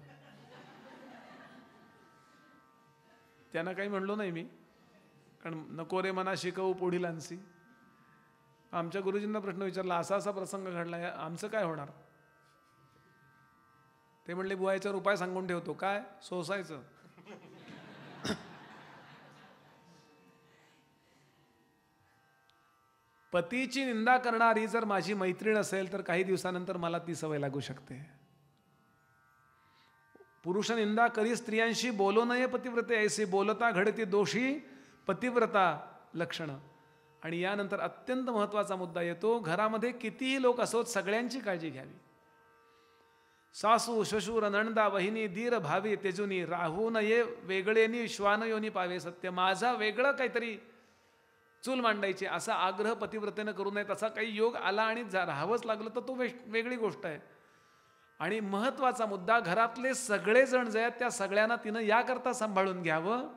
[SPEAKER 2] त्यांना काही म्हणलो नाही मी, कारण नको रे मना शिकवू पुढील अंशी. आमच्या गुरुजींना प्रश्न विचारला, असा असा प्रसंग घडला, आमचं काय होणार? ते म्हणले बुवा याच्यावर उपाय सांगून ठेवतो. काय? सोसायचं. पतीची निंदा करणारी जर माझी मैत्रीण असेल तर काही दिवसानंतर मला ती सवय लागू शकते. पुरुष निंदा करी स्त्रियांशी बोलो नये पतिव्रते ऐसे. बोलता घडती दोषी पतिव्रता लक्षणं. आणि यानंतर अत्यंत महत्त्वाचा मुद्दा येतो. घरामध्ये कितीही लोक असोत, सगळ्यांची काळजी घ्यावी. सासू श्वशूर नणदा वहिनी धीर भावी तेजुनी. राहू नये वेगळेनी श्वान योनी पावे सत्य. माझा वेगळं काहीतरी चूल मांडायची असा आग्रह पतिव्रतेनं करू नये. तसा काही योग आला आणि राहावंच लागलं तर तो वेगळी गोष्ट आहे. आणि महत्वाचा मुद्दा, घरातले सगळेजण जे आहेत त्या सगळ्यांना तिनं याकरता सांभाळून घ्यावं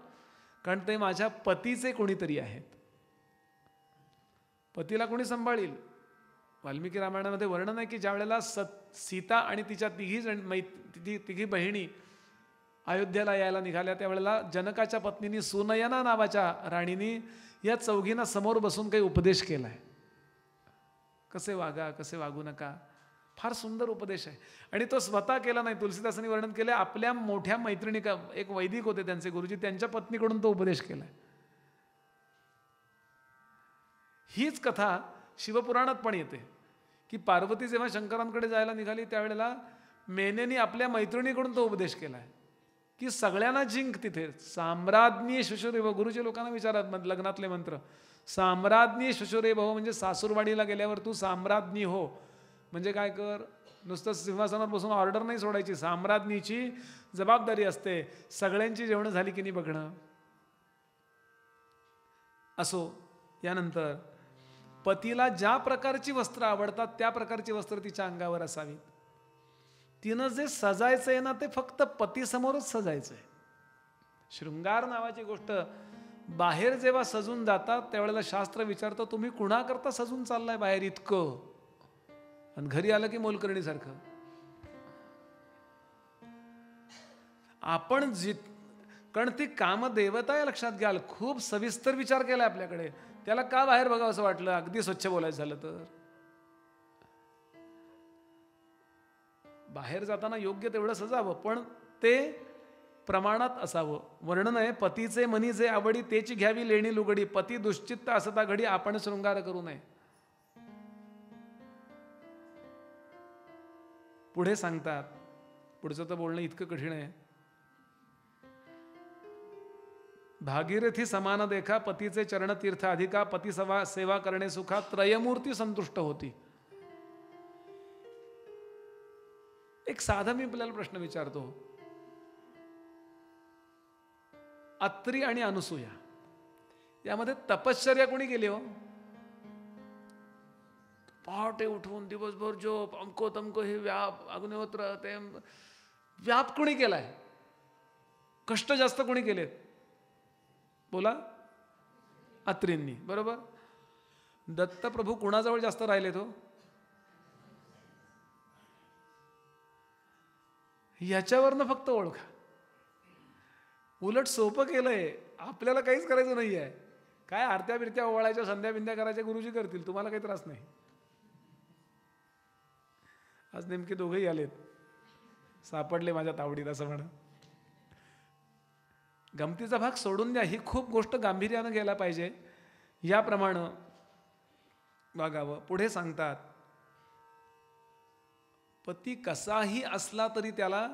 [SPEAKER 2] कारण ते माझ्या पतीचे कोणीतरी आहेत. पतीला कोणी सांभाळील? वाल्मिकी रामायणामध्ये वर्णन आहे की ज्या वेळेला सीता आणि तिच्या तिघी बहिणी अयोध्येला यायला निघाल्या त्यावेळेला जनकाच्या पत्नीने सुनयना नावाच्या राणीने या चौघींना समोर बसून काही उपदेश केलाय. कसे वागा, कसे वागू नका, फार सुंदर उपदेश आहे. आणि तो स्वतः केला नाही, तुलसीदासांनी वर्णन केले आपल्या मोठ्या मैत्रिणी, एक वैदिक होते त्यांचे गुरुजी, त्यांच्या पत्नीकडून तो उपदेश केलाय. हीच कथा शिवपुराणात पण येते की पार्वती जेव्हा शंकरांकडे जायला निघाली त्यावेळेला मेनेनी आपल्या मैत्रिणीकडून तो उपदेश केलाय की सगळ्यांना जिंक तिथे. साम्राज्ञी शुशुरे भव, गुरुजी लोकांना विचारत लग्नातले मंत्र, साम्राज्ञी शुशुरे भव म्हणजे सासूरवाडीला गेल्यावर तू साम्राज्ञी हो. म्हणजे काय कर, नुसतं सिंहासनावर बसून ऑर्डर नाही सोडायची, साम्राज्ञीची जबाबदारी असते. सगळ्यांची जेवणं झाली की नाही बघणं. असो. यानंतर पतीला ज्या प्रकारची वस्त्र आवडतात त्या प्रकारची वस्त्र तिच्या अंगावर असावीत. तिनं जे सजायचंय ना ते फक्त पतीसमोरच सजायचंय. शृंगार नावाची गोष्ट बाहेर जेव्हा सजून जातात त्यावेळेला शास्त्र विचारतं तुम्ही कुणाकरता सजून चाललाय बाहेर इतकं, आणि घरी आलं की मोलकरणीसारखं. आपण कारण ती कामदेवता आहे, लक्षात घ्याल. खूप सविस्तर विचार केलाय आपल्याकडे. त्याला का बाहेर बघावं असं वाटलं? अगदी स्वच्छ बोलायचं झालं तर बाहेर जाताना योग्य तेवढं सजावं, पण ते प्रमाणात असावं. वर्णन आहे, पतीचे मनी जे आवडी तेची घ्यावी लेणी लुगडी, पती दुश्चित्त असता घडी आपण शृंगार करू नये. पुढे सांगतात, पुढचं तर बोलणं इतकं कठीण आहे. भागीरथी समान देखा पतीचे चरण तीर्थ अधिका, पती सेवा करणे सुखा, त्रयमूर्ती संतुष्ट होती. एक साधा मी आपल्याला प्रश्न विचारतो. अत्री आणि अनुसूया यामध्ये तपश्चर्या कोणी केली हो? पहाटे उठून दिवसभर झोप, अमको तमको हे व्याप, अग्निहोत्र ते व्याप कोणी केलाय? कष्ट जास्त कोणी केलेत? बोला. अत्रींनी. बरोबर. दत्तप्रभू कुणाजवळ जास्त राहिले तो? याच्यावरनं फक्त ओळखा. उलट सोपं केलंय, आपल्याला काहीच करायचं नाही आहे. काय आरत्या बिरत्या ओवाळायच्या, संध्या बिंध्या करायच्या गुरुजी करतील, तुम्हाला काही त्रास नाही. आज नेमके दोघेही आलेत, सापडले माझ्या तावडीत असं म्हणा. गमतीचा भाग सोडून द्या, ही खूप गोष्ट गांभीर्यानं घ्यायला पाहिजे. याप्रमाणे वागावं. पुढे सांगतात, पती कसाही असला तरी त्याला,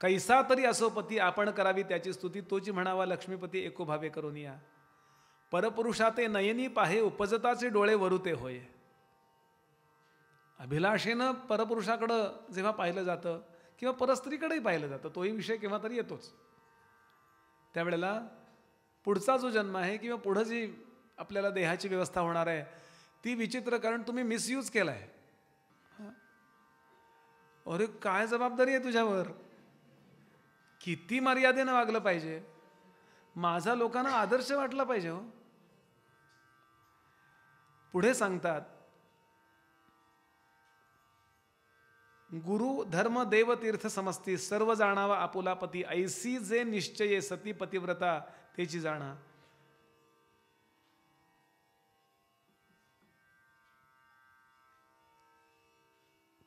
[SPEAKER 2] कैसा तरी असो पती आपण करावी त्याची स्तुती, तोची म्हणावा लक्ष्मीपती एको भावे करून या. परपुरुषाते नयनी पाहे उपजताचे डोळे वरुते होय. अभिलाषेनं परपुरुषाकडं जेव्हा पाहिलं जातं किंवा परस्त्रीकडेही पाहिलं जातं, तोही विषय केव्हा तरी येतोच. त्यावेळेला पुढचा जो जन्म आहे किंवा पुढं जी आपल्याला देहाची व्यवस्था होणार आहे ती विचित्र, कारण तुम्ही मिसयूज केलाय. अरे काय जबाबदारी आहे तुझ्यावर, किती मर्यादेनं वागलं पाहिजे, माझा लोकांना आदर्श वाटला पाहिजे हो. पुढे सांगतात, गुरु धर्म देव तीर्थ समस्ती, सर्व जाणावा आपुला पती, ऐसी जे निश्चये सती पतिव्रता तेची जाणा.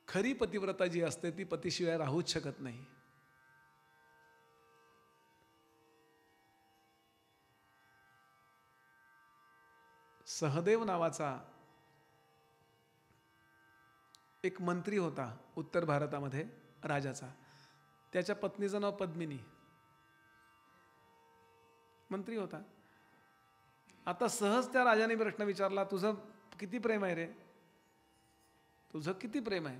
[SPEAKER 2] खरी पतिव्रता जी असते ती पतीशिवाय राहूच शकत नाही. सहदेव नावाचा एक मंत्री होता उत्तर भारतामध्ये राजाचा. त्याच्या पत्नीचं नाव पद्मिनी. मंत्री होता. आता सहज त्या राजाने प्रश्न विचारला, तुझं किती प्रेम आहे रे, तुझं किती प्रेम आहे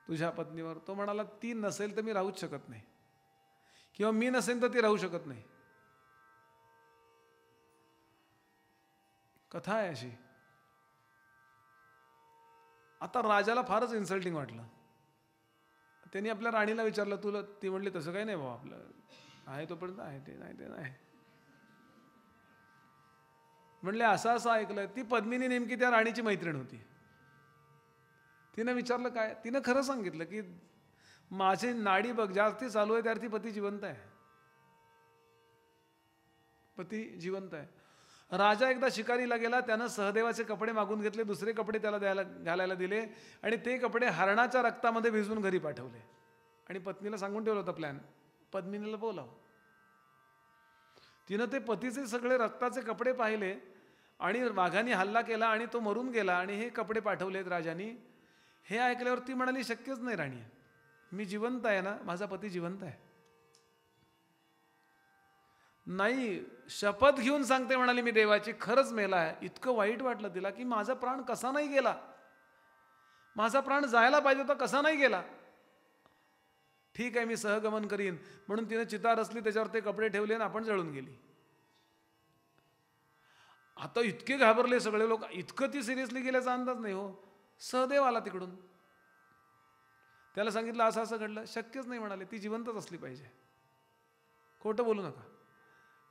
[SPEAKER 2] तुझ्या पत्नीवर? तो म्हणाला, ती नसेल तर मी राहूच शकत नाही, किंवा मी नसेल तर ती राहू शकत नाही. कथा आहे अशी. आता राजाला फारच इन्सल्टिंग वाटलं. त्यांनी आपल्या राणीला विचारलं, तुला? ती म्हणली, तसं काही नाही भाऊ, आपलं आहे तोपर्यंत आहे, ते नाही ते नाही. म्हणले असं असं ऐकलं. ती पद्मिनी नेमकी त्या राणीची मैत्रीण होती. तिनं विचारलं काय? तिनं खरं सांगितलं की माझी नाडी बघ, जास्ती चालू आहे त्यार्थी पती जिवंत आहे, पती जिवंत आहे. राजा एकदा शिकारीला गेला, त्यानं सहदेवाचे कपडे मागून घेतले, दुसरे कपडे त्याला घालायला दिले आणि ते कपडे हरणाच्या रक्तामध्ये भिजवून घरी पाठवले आणि पत्नीला सांगून ठेवलं होतं प्लॅन, पद्मिनीला बोलाव. तिनं ते पतीचे सगळे रक्ताचे कपडे पाहिले आणि वाघाने हल्ला केला आणि तो मरून गेला आणि हे कपडे पाठवलेत राजानी. हे ऐकल्यावर ती म्हणाली, शक्यच नाही राणी, मी जिवंत आहे ना, माझा पती जिवंत आहे. नाही, शपथ घेऊन सांगते म्हणाली मी देवाची, खरंच मेला आहे. इतकं वाईट वाटलं तिला की माझा प्राण कसा नाही गेला, माझा प्राण जायला पाहिजे होता, कसा नाही गेला. ठीक आहे, मी सहगमन करीन म्हणून तिने चिता रचली, त्याच्यावर ते कपडे ठेवले आणि आपण जळून गेली. आता इतके घाबरले सगळे लोक, इतकं ती सिरियसली गेल्याचा अंदाज नाही हो. सहदेव आला तिकडून, त्याला सांगितलं असं असं घडलं. शक्यच नाही म्हणाले, ती जिवंतच असली पाहिजे, खोटं बोलू नका.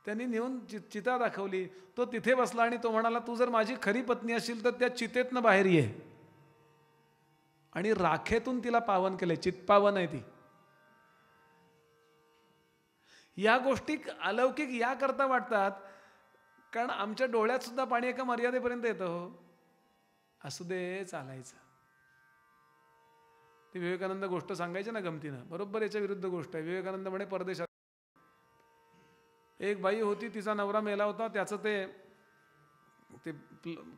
[SPEAKER 2] त्यांनी नेऊन चिता दाखवली, तो तिथे बसला आणि तो म्हणाला, तू जर माझी खरी पत्नी असेल तर त्या चितेतनं बाहेर ये. आणि राखेतून तिला पावन केले, चितपावन आहे ती. या गोष्टी अलौकिक याकरता वाटतात कारण आमच्या डोळ्यात सुद्धा पाणी एका मर्यादेपर्यंत येतं हो. असू दे, चालायचं. ती विवेकानंद गोष्ट सांगायची ना गमतीनं, बरोबर याच्या विरुद्ध गोष्ट आहे. विवेकानंद म्हणे, परदेशात एक बाई होती, तिचा नवरा मेला होता, त्याचं ते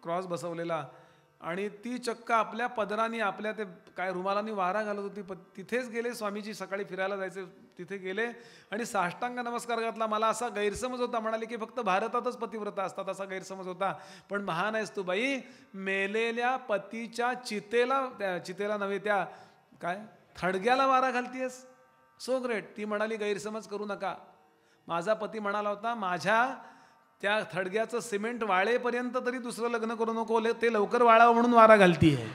[SPEAKER 2] क्रॉस बसवलेला आणि ती चक्क आपल्या पदराने, आपल्या ते काय रुमालानी वारा घालत होती. तिथेच गेले स्वामीजी, सकाळी फिरायला जायचे, तिथे गेले आणि साष्टांग नमस्कार घातला. मला असा गैरसमज होता, म्हणाले की फक्त भारतातच पतिव्रता असतात, असा गैरसमज होता. पण महान आहेस तू बाई, मेलेल्या पतीच्या चितेला नव्हे, त्या काय थडग्याला वारा घालतीयस, सो ग्रेट. ती म्हणाली, गैरसमज करू नका, माझा पती म्हणाला होता, माझ्या त्या थडग्याचं सिमेंट वाळेपर्यंत तरी दुसरं लग्न करू नको, ते लवकर वाळावं म्हणून वारा घालतीये.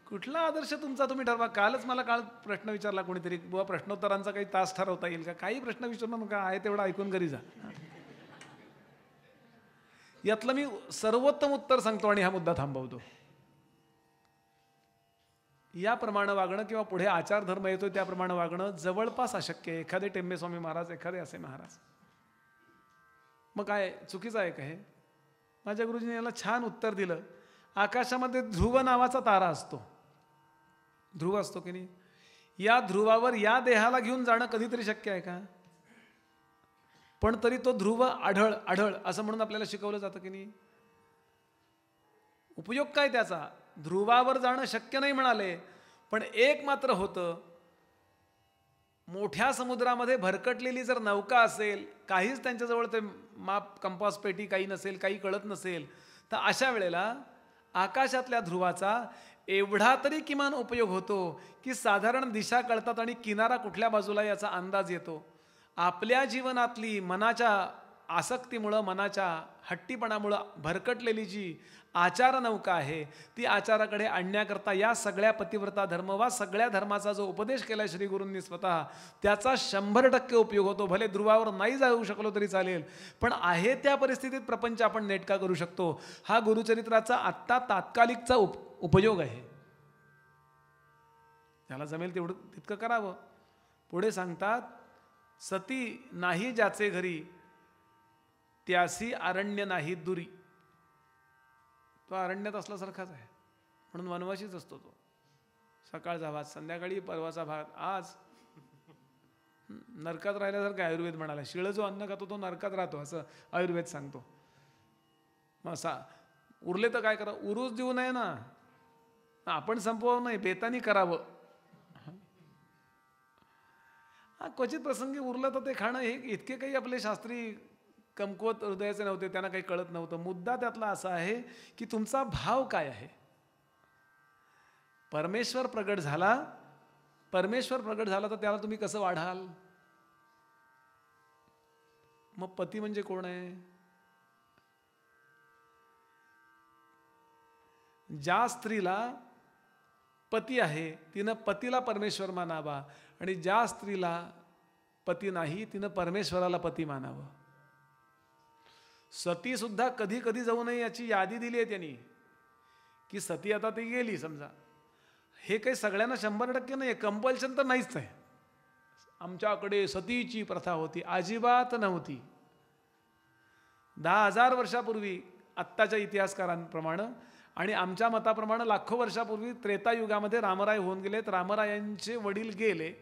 [SPEAKER 2] कुठला आदर्श तुमचा तुम्ही ठरवा. कालच मला प्रश्न विचारला कोणीतरी, बुवा प्रश्नोत्तरांचा काही तास ठरवता येईल का? काही प्रश्न विचारू नका, आहे तेवढा ऐकून घरी जा. यातलं मी सर्वोत्तम उत्तर सांगतो आणि हा मुद्दा थांबवतो. याप्रमाणे वागणं किंवा पुढे आचार धर्म येतो त्याप्रमाणे वागणं जवळपास अशक्य आहे. एखादे टेंबेस्वामी महाराज, एखादे असे महाराज, मग काय चुकीचं आहे का हे? माझ्या गुरुजीने याला छान उत्तर दिलं. आकाशामध्ये ध्रुव नावाचा तारा असतो, ध्रुव असतो की नाही, या ध्रुवावर या देहाला घेऊन जाणं कधीतरी शक्य आहे का? पण तरी तो ध्रुव आढळ आढळ असं म्हणून आपल्याला शिकवलं जातं की नाही. उपयोग काय त्याचा? ध्रुवावर जाणं शक्य नाही म्हणाले, पण एक मात्र होतं, मोठ्या समुद्रामध्ये भरकटलेली जर नौका असेल, काहीच त्यांच्याजवळ ते माप कंपास पेटी काही नसेल, काही कळत नसेल, तर अशा वेळेला आकाशातल्या ध्रुवाचा एवढा तरी किमान उपयोग होतो की साधारण दिशा कळतात आणि किनारा कुठल्या बाजूला याचा अंदाज येतो. आपल्या जीवनातली मनाच्या आसक्तीमुळं, मनाच्या हट्टीपणामुळं भरकटलेली जी आचार नौका आहे, ती आचाराकडे आणण्याकरता या सगळ्या पतिव्रता धर्म वा सगळ्या धर्माचा जो उपदेश केला श्री गुरूंनी स्वतः, त्याचा 100% उपयोग होतो. भले ध्रुवावर नाही जाऊ शकलो तरी चालेल, पण आहे त्या परिस्थितीत प्रपंच आपण नेटका करू शकतो. हा गुरुचरित्राचा आत्ता तात्कालिकचा उपयोग आहे. त्याला जमेल तेवढं तितकं करावं. पुढे सांगतात, सती नाही ज्याचे घरी, त्यासी अरण्य नाही दुरी. तो अरण्यात असल्यासारखाच आहे, म्हणून वनवासीच असतो तो. सकाळचा भात, संध्याकाळी परवाचा भात. आज नरकात राहिल्यासारखं आयुर्वेद म्हणाला. शिळ जो अन्न खातो तो नरकात राहतो असं आयुर्वेद सांगतो. मग उरले तर काय करा, उरूच देऊ नये ना, आपण संपवावं नाही, बेतानी करावं. क्वचित प्रसंगी उरलं तर ते खाणं हे इतके काही आपले शास्त्री कमकुवत हृदयाचे नव्हते, त्यांना काही कळत नव्हतं. मुद्दा त्यातला असा आहे की तुमचा भाव काय आहे. परमेश्वर प्रगट झाला तर त्याला तुम्ही कसं वाढाल. मग पती म्हणजे कोण आहे? ज्या स्त्रीला पती आहे तिनं पतीला परमेश्वर मानावा आणि ज्या स्त्रीला पती नाही तिनं परमेश्वराला पती मानावं. सती सुद्धा कधी कधी जाऊ नये याची यादी दिली आहे त्यांनी, की सती आता ती गेली समजा, हे काही सगळ्यांना 100% नाही, कंपल्शन तर नाहीच आहे. आमच्याकडे सतीची प्रथा होती, अजिबात नव्हती. 10,000 वर्षापूर्वी आत्ताच्या इतिहासकारांप्रमाणे आणि आमच्या मताप्रमाणे लाखो वर्षापूर्वी त्रेतायुगामध्ये रामराय होऊन गेलेत. रामरायांचे वडील गेले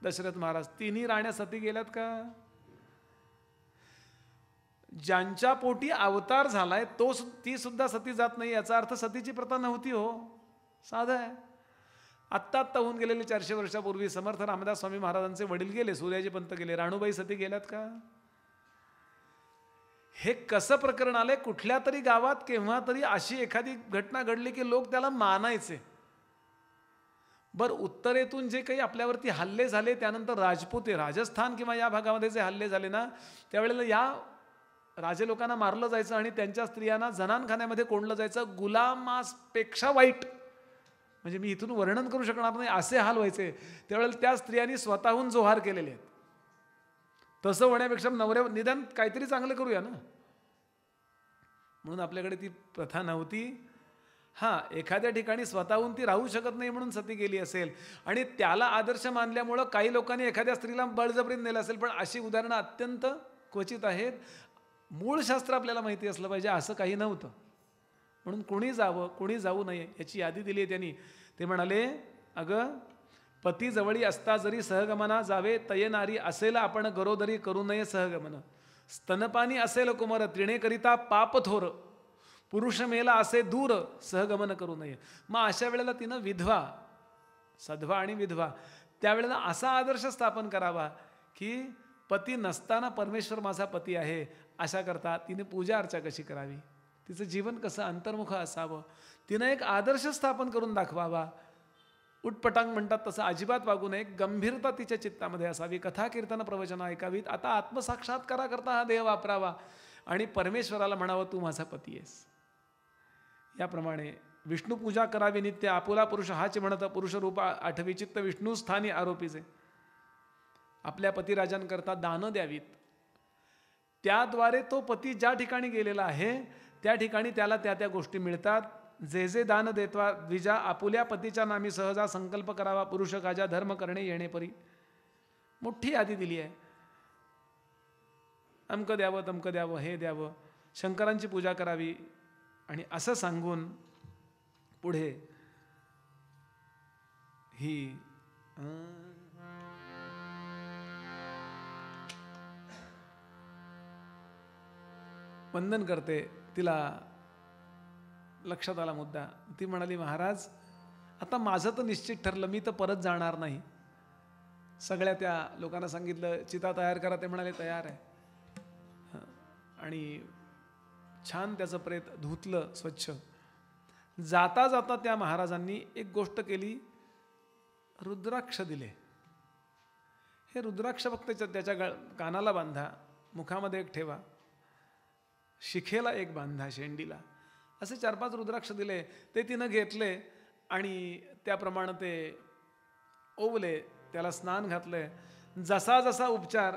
[SPEAKER 2] दशरथ महाराज, तिन्ही राण्या सती गेल्यात का? ज्यांच्या पोटी अवतार झालाय ती सुद्धा सती जात नाही, याचा अर्थ सतीची प्रथा नव्हती. हो, साधं आहे. आत्ता होऊन गेलेले 400 वर्षापूर्वी समर्थ रामदास स्वामी महाराजांचे वडील गेले, सूर्याजी पंत गेले, राणूबाई सती गेल्यात का? हे कसं प्रकरण आलंय? कुठल्या तरी गावात केव्हा तरी अशी एखादी घटना घडली की लोक त्याला मानायचे. बरं, उत्तरेतून जे काही आपल्यावरती हल्ले झाले, त्यानंतर राजपूत राजस्थान किंवा या भागामध्ये जे हल्ले झाले ना, त्यावेळेला या राजे लोकांना मारलं जायचं आणि त्यांच्या स्त्रियांना जनानखान्यामध्ये कोंडलं जायचं. गुलामासपेक्षा वाईट, म्हणजे मी इथून वर्णन करू शकणार नाही, असे हाल व्हायचे. त्यावेळेला त्या स्त्रियांनी स्वतःहून जोहार केलेले आहेत. तसं होण्यापेक्षा नवऱ्या निदान काहीतरी चांगलं करूया ना, म्हणून आपल्याकडे ती प्रथा नव्हती. हां, एखाद्या ठिकाणी स्वतःहून ती राहू शकत नाही म्हणून सती गेली असेल आणि त्याला आदर्श मानल्यामुळं काही लोकांनी एखाद्या स्त्रीला बळजबरीने नेलं असेल, पण अशी उदाहरणं अत्यंत क्वचित आहेत. मूळ शास्त्र आपल्याला माहिती असलं पाहिजे, असं काही नव्हतं. म्हणून कोणी जावं कोणी जाऊ नये याची यादी दिली आहे त्यांनी. ते म्हणाले, अगं पती जवळी असता जरी सहगमना जावे, तयनारी असेल आपण गरोदरी करू नये सहगमन. स्तनपानी असेल कुमार त्रिणेकरिता पाप थोर, पुरुष मेला असे दूर सहगमन करू नये. मग अशा वेळेला तिनं विधवा, सधवा आणि विधवा, त्यावेळेला असा आदर्श स्थापन करावा की पती नसताना परमेश्वर माझा पती आहे, अशा करता तिने पूजा अर्चा कशी करावी, तिचं जीवन कसं अंतर्मुख असावं, तिनं एक आदर्श स्थापन करून दाखवावा. उटपटांग म्हणतात तसं अजिबात वागू नये. गंभीरता तिच्या चित्तामध्ये असावी. कथा कीर्तन प्रवचन ऐकावीत. आता आत्मसाक्षात्काराकरता हा देह वापरावा आणि परमेश्वराला म्हणावं, तू माझा पती आहेस. याप्रमाणे विष्णू पूजा करावी नित्य. आपुला पुरुष हाच म्हणत पुरुष रूपा आठवी, चित्त विष्णू स्थानी आरोपीचे. आपल्या पतिराजांकरता दानं द्यावीत. त्याद्वारे तो पती ज्या ठिकाणी गेलेला आहे त्या ठिकाणी त्याला त्या त्या गोष्टी मिळतात. जे जे दान देत्वा द्विजा, आपुल्या पतीच्या नामी सहजा संकल्प करावा, पुरुष काजा धर्म करणे येणे परी. मोठी यादी दिली आहे. अमकं द्यावं, तमकं द्यावं, हे द्यावं, शंकरांची पूजा करावी. आणि असं सांगून पुढे ही वंदन करते. तिला लक्षात आला मुद्दा. ती म्हणाली, महाराज आता माझं तर निश्चित ठरलं, मी तर परत जाणार नाही. सगळ्या त्या लोकांना सांगितलं चिता तयार करा, ते म्हणाले तयार आहे. आणि छान त्याचं प्रेत धुतलं स्वच्छ. जाता जाता त्या महाराजांनी एक गोष्ट केली, रुद्राक्ष दिले. हे रुद्राक्ष फक्त त्याच्या कानाला बांधा, मुखामध्ये एक ठेवा, शिखेला एक बांधा, शेंडीला, असे 4-5 रुद्राक्ष दिले. ते तिनं घेतले आणि त्याप्रमाणे ते ओवले, त्याला स्नान घातले. जसा जसा उपचार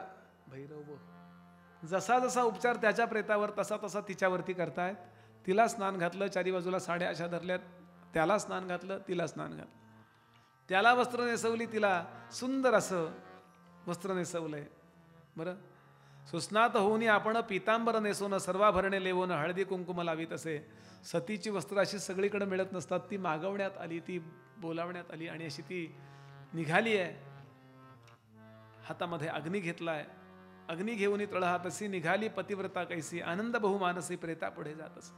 [SPEAKER 2] जसा जसा उपचार त्याच्या प्रेतावर तसा तसा तिच्यावरती करतायत. तिला स्नान घातलं, चारी बाजूला साड्या अशा धरल्यात, त्याला स्नान घातलं, तिला स्नान घातलं, त्याला वस्त्र नेसवली, तिला सुंदर असं वस्त्र नेसवलंय. बरं, सुस्नात होऊनी आपण पितांबर नेसवणं, सर्वाभरणे लेवणं, हळदी कुंकुम लावीत असे. सतीची वस्त्र अशी सगळीकडे मिळत नसतात. ती मागवण्यात आली, ती बोलावण्यात आली आणि अशी ती निघाली आहे. हातामध्ये अग्नी घेतलाय, अग्नी घेऊन तळहा तशी निघाली पतिव्रता कैसी, आनंद बहुमानसी प्रेता पुढे जातस.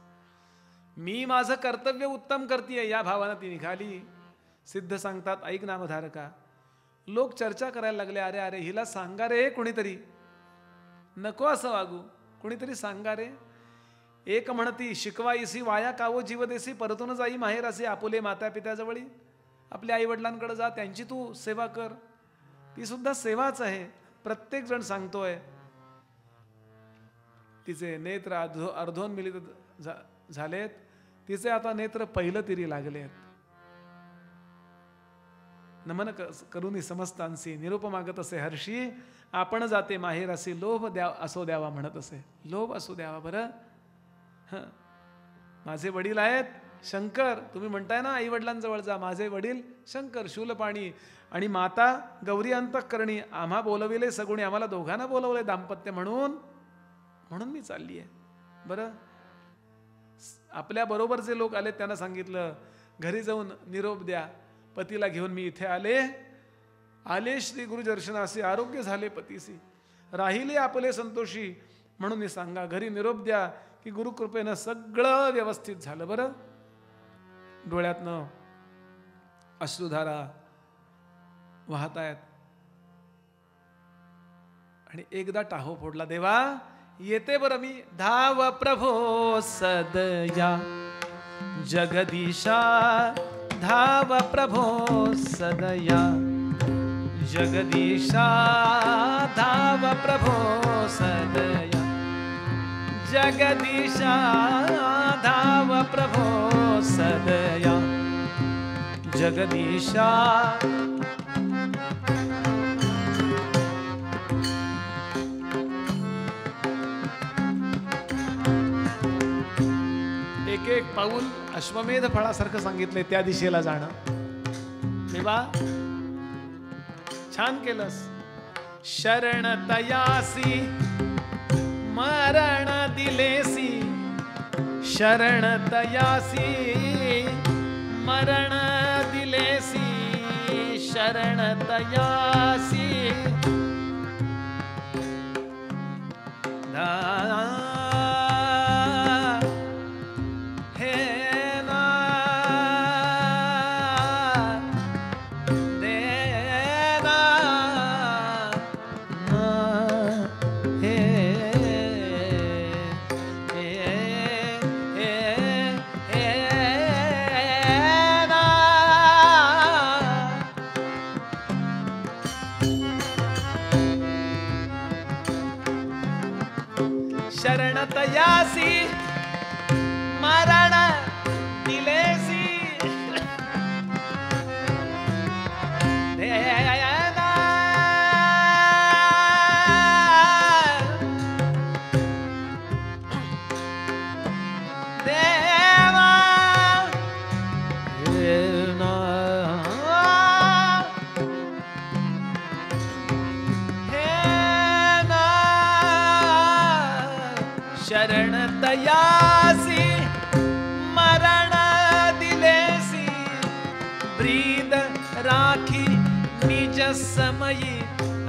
[SPEAKER 2] मी माझं कर्तव्य उत्तम करतीये या भावानं ती निघाली. सिद्ध सांगतात, ऐक नामधारका. लोक चर्चा करायला लागले, अरे अरे हिला सांगा रे कोणीतरी, नको असं वागू, कोणीतरी सांगा रे. एक म्हणती शिकवाईसी वाया कावो जीवदेसी, परतून जाई माहेरासी, आपुले माता पित्याजवळी. आपल्या आईवडिलांकडे जा, त्यांची तू सेवा कर. ती सुद्धा सेवाच आहे. प्रत्येक जण सांगतोय. तिचे नेत्र अर्धोन्मिलित झालेत. तिचे आता नेत्र पहिलं तिरी लागले आहेत. नमन करुनी समस्तांसी निरोप मागत असे हर्षी, आपण जाते माहेर असे लोभ असो द्यावा म्हणत असे. लोभ असो द्यावा बरं. माझे वडील आहेत शंकर, तुम्ही म्हणताय ना आई वडिलांजवळ जा. माझे वडील शंकर शूलपाणी आणि माता गौरी अंतःकरणी. आम्हा बोलविले सगुणी, आम्हाला दोघांना बोलवले दाम्पत्य म्हणून मी चालली आहे. बरं, आपल्या बरोबर जे लोक आले त्यांना सांगितलं घरी जाऊन निरोप द्या, पतीला घेऊन मी इथे आले श्री गुरुदर्शनासी, आरोग्य झाले पतीसी, राहिले आपले संतोषी म्हणून सांगा. घरी निरोप द्या की गुरुकृपेनं सगळं व्यवस्थित झालं. बरं, डोळ्यातनं अश्रुधारा वाहत आहेत आणि एकदा टाहो फोडला. देवा येते बरं मी. धाव प्रभो सदया जगदीशा, धाव प्रभो सदया जगदीशा, धाव प्रभो सदया जगदीशा, धाव प्रभो सदया जगदीशा. एक एक पाऊल अश्वमेध फळासारखं सांगितलंय त्या दिशेला जाणं. देवा छान केलंस. शरण तयासी मरण दिलेसी, शरण तयासी मरण दिलेसी, शरण तयासी शरणतयासी मरण दिलेसी, देना देवा देना शरण तयासी मरण दिलेसी, ब्रीद राखी निज समयी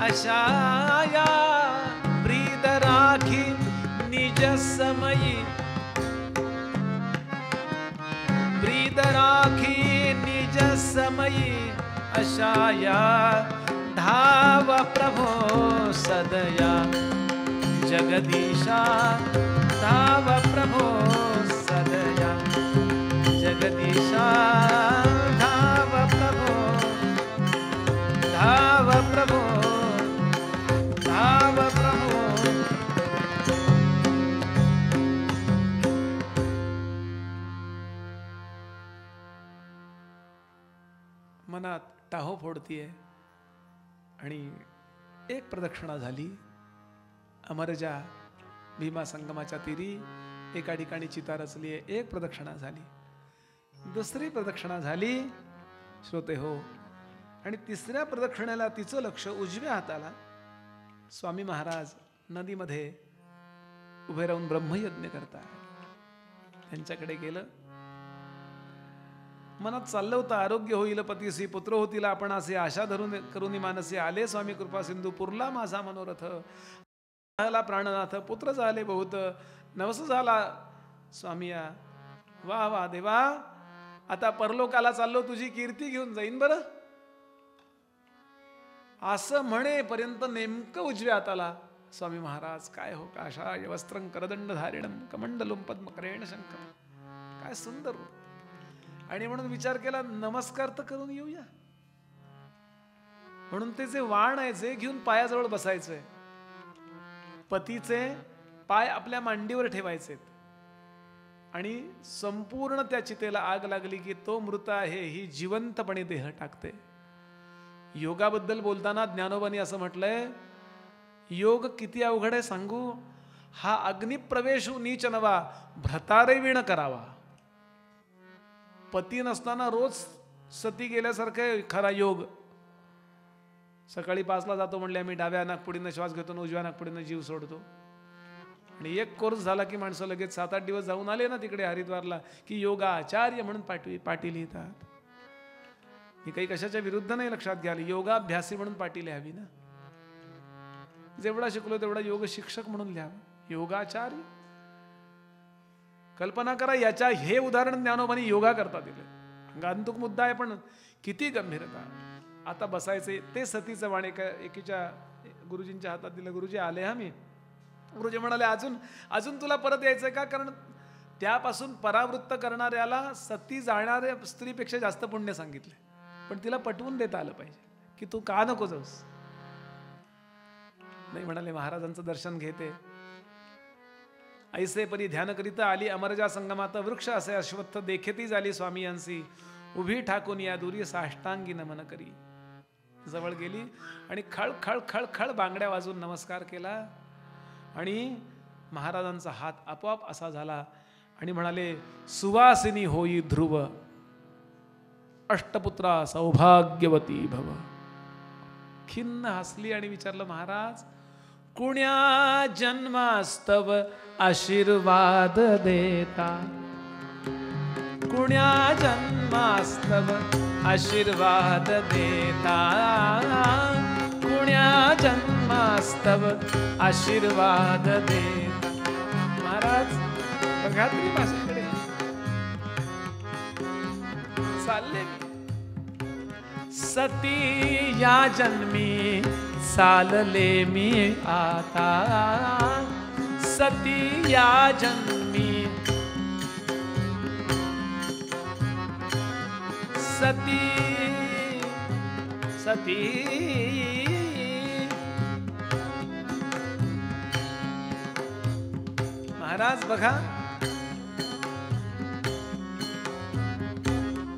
[SPEAKER 2] अशाया, ब्रीद राखी निज समयी, ब्रीद राखी निज समयी अशाया, धाव प्रभो सदया जगदीशा, धाव प्रभो सदया जगदीशा, धाव प्रभो, धाव प्रभो, धाव प्रभो. मनात टाहो फोडतीये आणि एक प्रदक्षिणा झाली. अमरजा भीमा संगमाच्या तीरी एका ठिकाणी चिता रचली आहे. एक प्रदक्षिणा झाली, दुसरी प्रदक्षिणा झाली श्रोते हो, आणि तिसऱ्या प्रदक्षिणेला तिचं लक्ष उजव्या हाताला स्वामी महाराज नदीमध्ये उभे राहून ब्रह्मयज्ञ करतात. त्यांच्याकडे गेलं. मनात चाललं होतं आरोग्य होईल पतीसी, पुत्र होतील आपण असे, आशा धरून करुणी मानसी, आले स्वामी कृपा सिंधू, पुरला माझा मनोरथ, प्राणनाथ, पुत्र झाले बहुत, नवस झाला स्वामिया. वा वा देवा, आता परलोकाला चाललो, तुझी कीर्ती घेऊन जाईन बरं. असं म्हणेपर्यंत नेमकं उजव्या हाताला स्वामी महाराज, काय हो काशाय वस्त्रं करदंड धारिणं कमंडलुं पद्मकरेण शंखं, काय सुंदर. आणि म्हणून विचार केला नमस्कार तर करून येऊया. म्हणून ते जे वाण आहे जे घेऊन पायाजवळ बसायचंय, पतीचे पाय आपल्या मांडीवर ठेवायचे आणि संपूर्ण त्या चितेला आग लागली की तो मृत आहे ही जिवंतपणे देह टाकते. योगाबद्दल बोलताना ज्ञानोबांनी असं म्हटलंय, योग किती अवघड आहे सांगू. हा अग्निप्रवेशू नीच नवा, भ्रतारे विण करावा. पती नसताना रोज सती गेल्यासारखं खरा योग. सकाळी 5ला जातो म्हणले आम्ही, डाव्या नाकपुडीनं श्वास घेतो, उजव्या नाकपुडीनं जीव सोडतो. आणि एक कोर्स झाला की माणसं लगेच 7-8 दिवस जाऊन आले ना तिकडे हरिद्वारला की योगाचार्य म्हणून पाटी लिहितात. ही काही कशाच्या विरुद्ध नाही, लक्षात घ्या. योगाभ्यासी म्हणून पाटी लिहावी ना. जेवढा शिकलो तेवढा योग शिक्षक म्हणून लिहावं. योगाचार्य. कल्पना करा, याच्या हे उदाहरण ज्ञानोबांनी योगा करता दिले. गांतुक मुद्दा आहे पण किती गंभीरता. आता बसायचे ते सतीचं वाण एकीच्या गुरुजींच्या हातात दिलं. गुरुजी आले हा मी. गुरुजी म्हणाले अजून तुला परत यायचंय का, कारण त्यापासून परावृत्त करणाऱ्याला सती जाणाऱ्या स्त्रीपेक्षा जास्त पुण्य सांगितले, पण तिला पटवून देता आलं पाहिजे की तू का नको जाऊस. नाही म्हणाले, महाराजांचं दर्शन घेते. ऐसे परी ध्यान करीता आली अमरजा संगमात, वृक्ष असे अश्वत्थ देखेती झाली स्वामी यांसी, उभी ठाकून या दुरी साष्टांगी नमन करी. जवळ गेली आणि खळ खळ खळ खळ बांगड्या वाजून नमस्कार केला आणि महाराजांचा हात आपोआप असा झाला आणि म्हणाले, सुवासिनी होई ध्रुव, अष्टपुत्रा सौभाग्यवती भव. खिन्न हसली आणि विचारलं, महाराज कुण्या जन्मास्तव आशीर्वाद देता, कुण्या जन्मास्तव आशीर्वाद देता, कुण्या जन्मास्तव आशीर्वाद देता. महाराज बघा तरी माझ्याकडे चालले मी. सती या जन्मी चालले मी आता, सती या जन्मी, सती सती. महाराज बघा,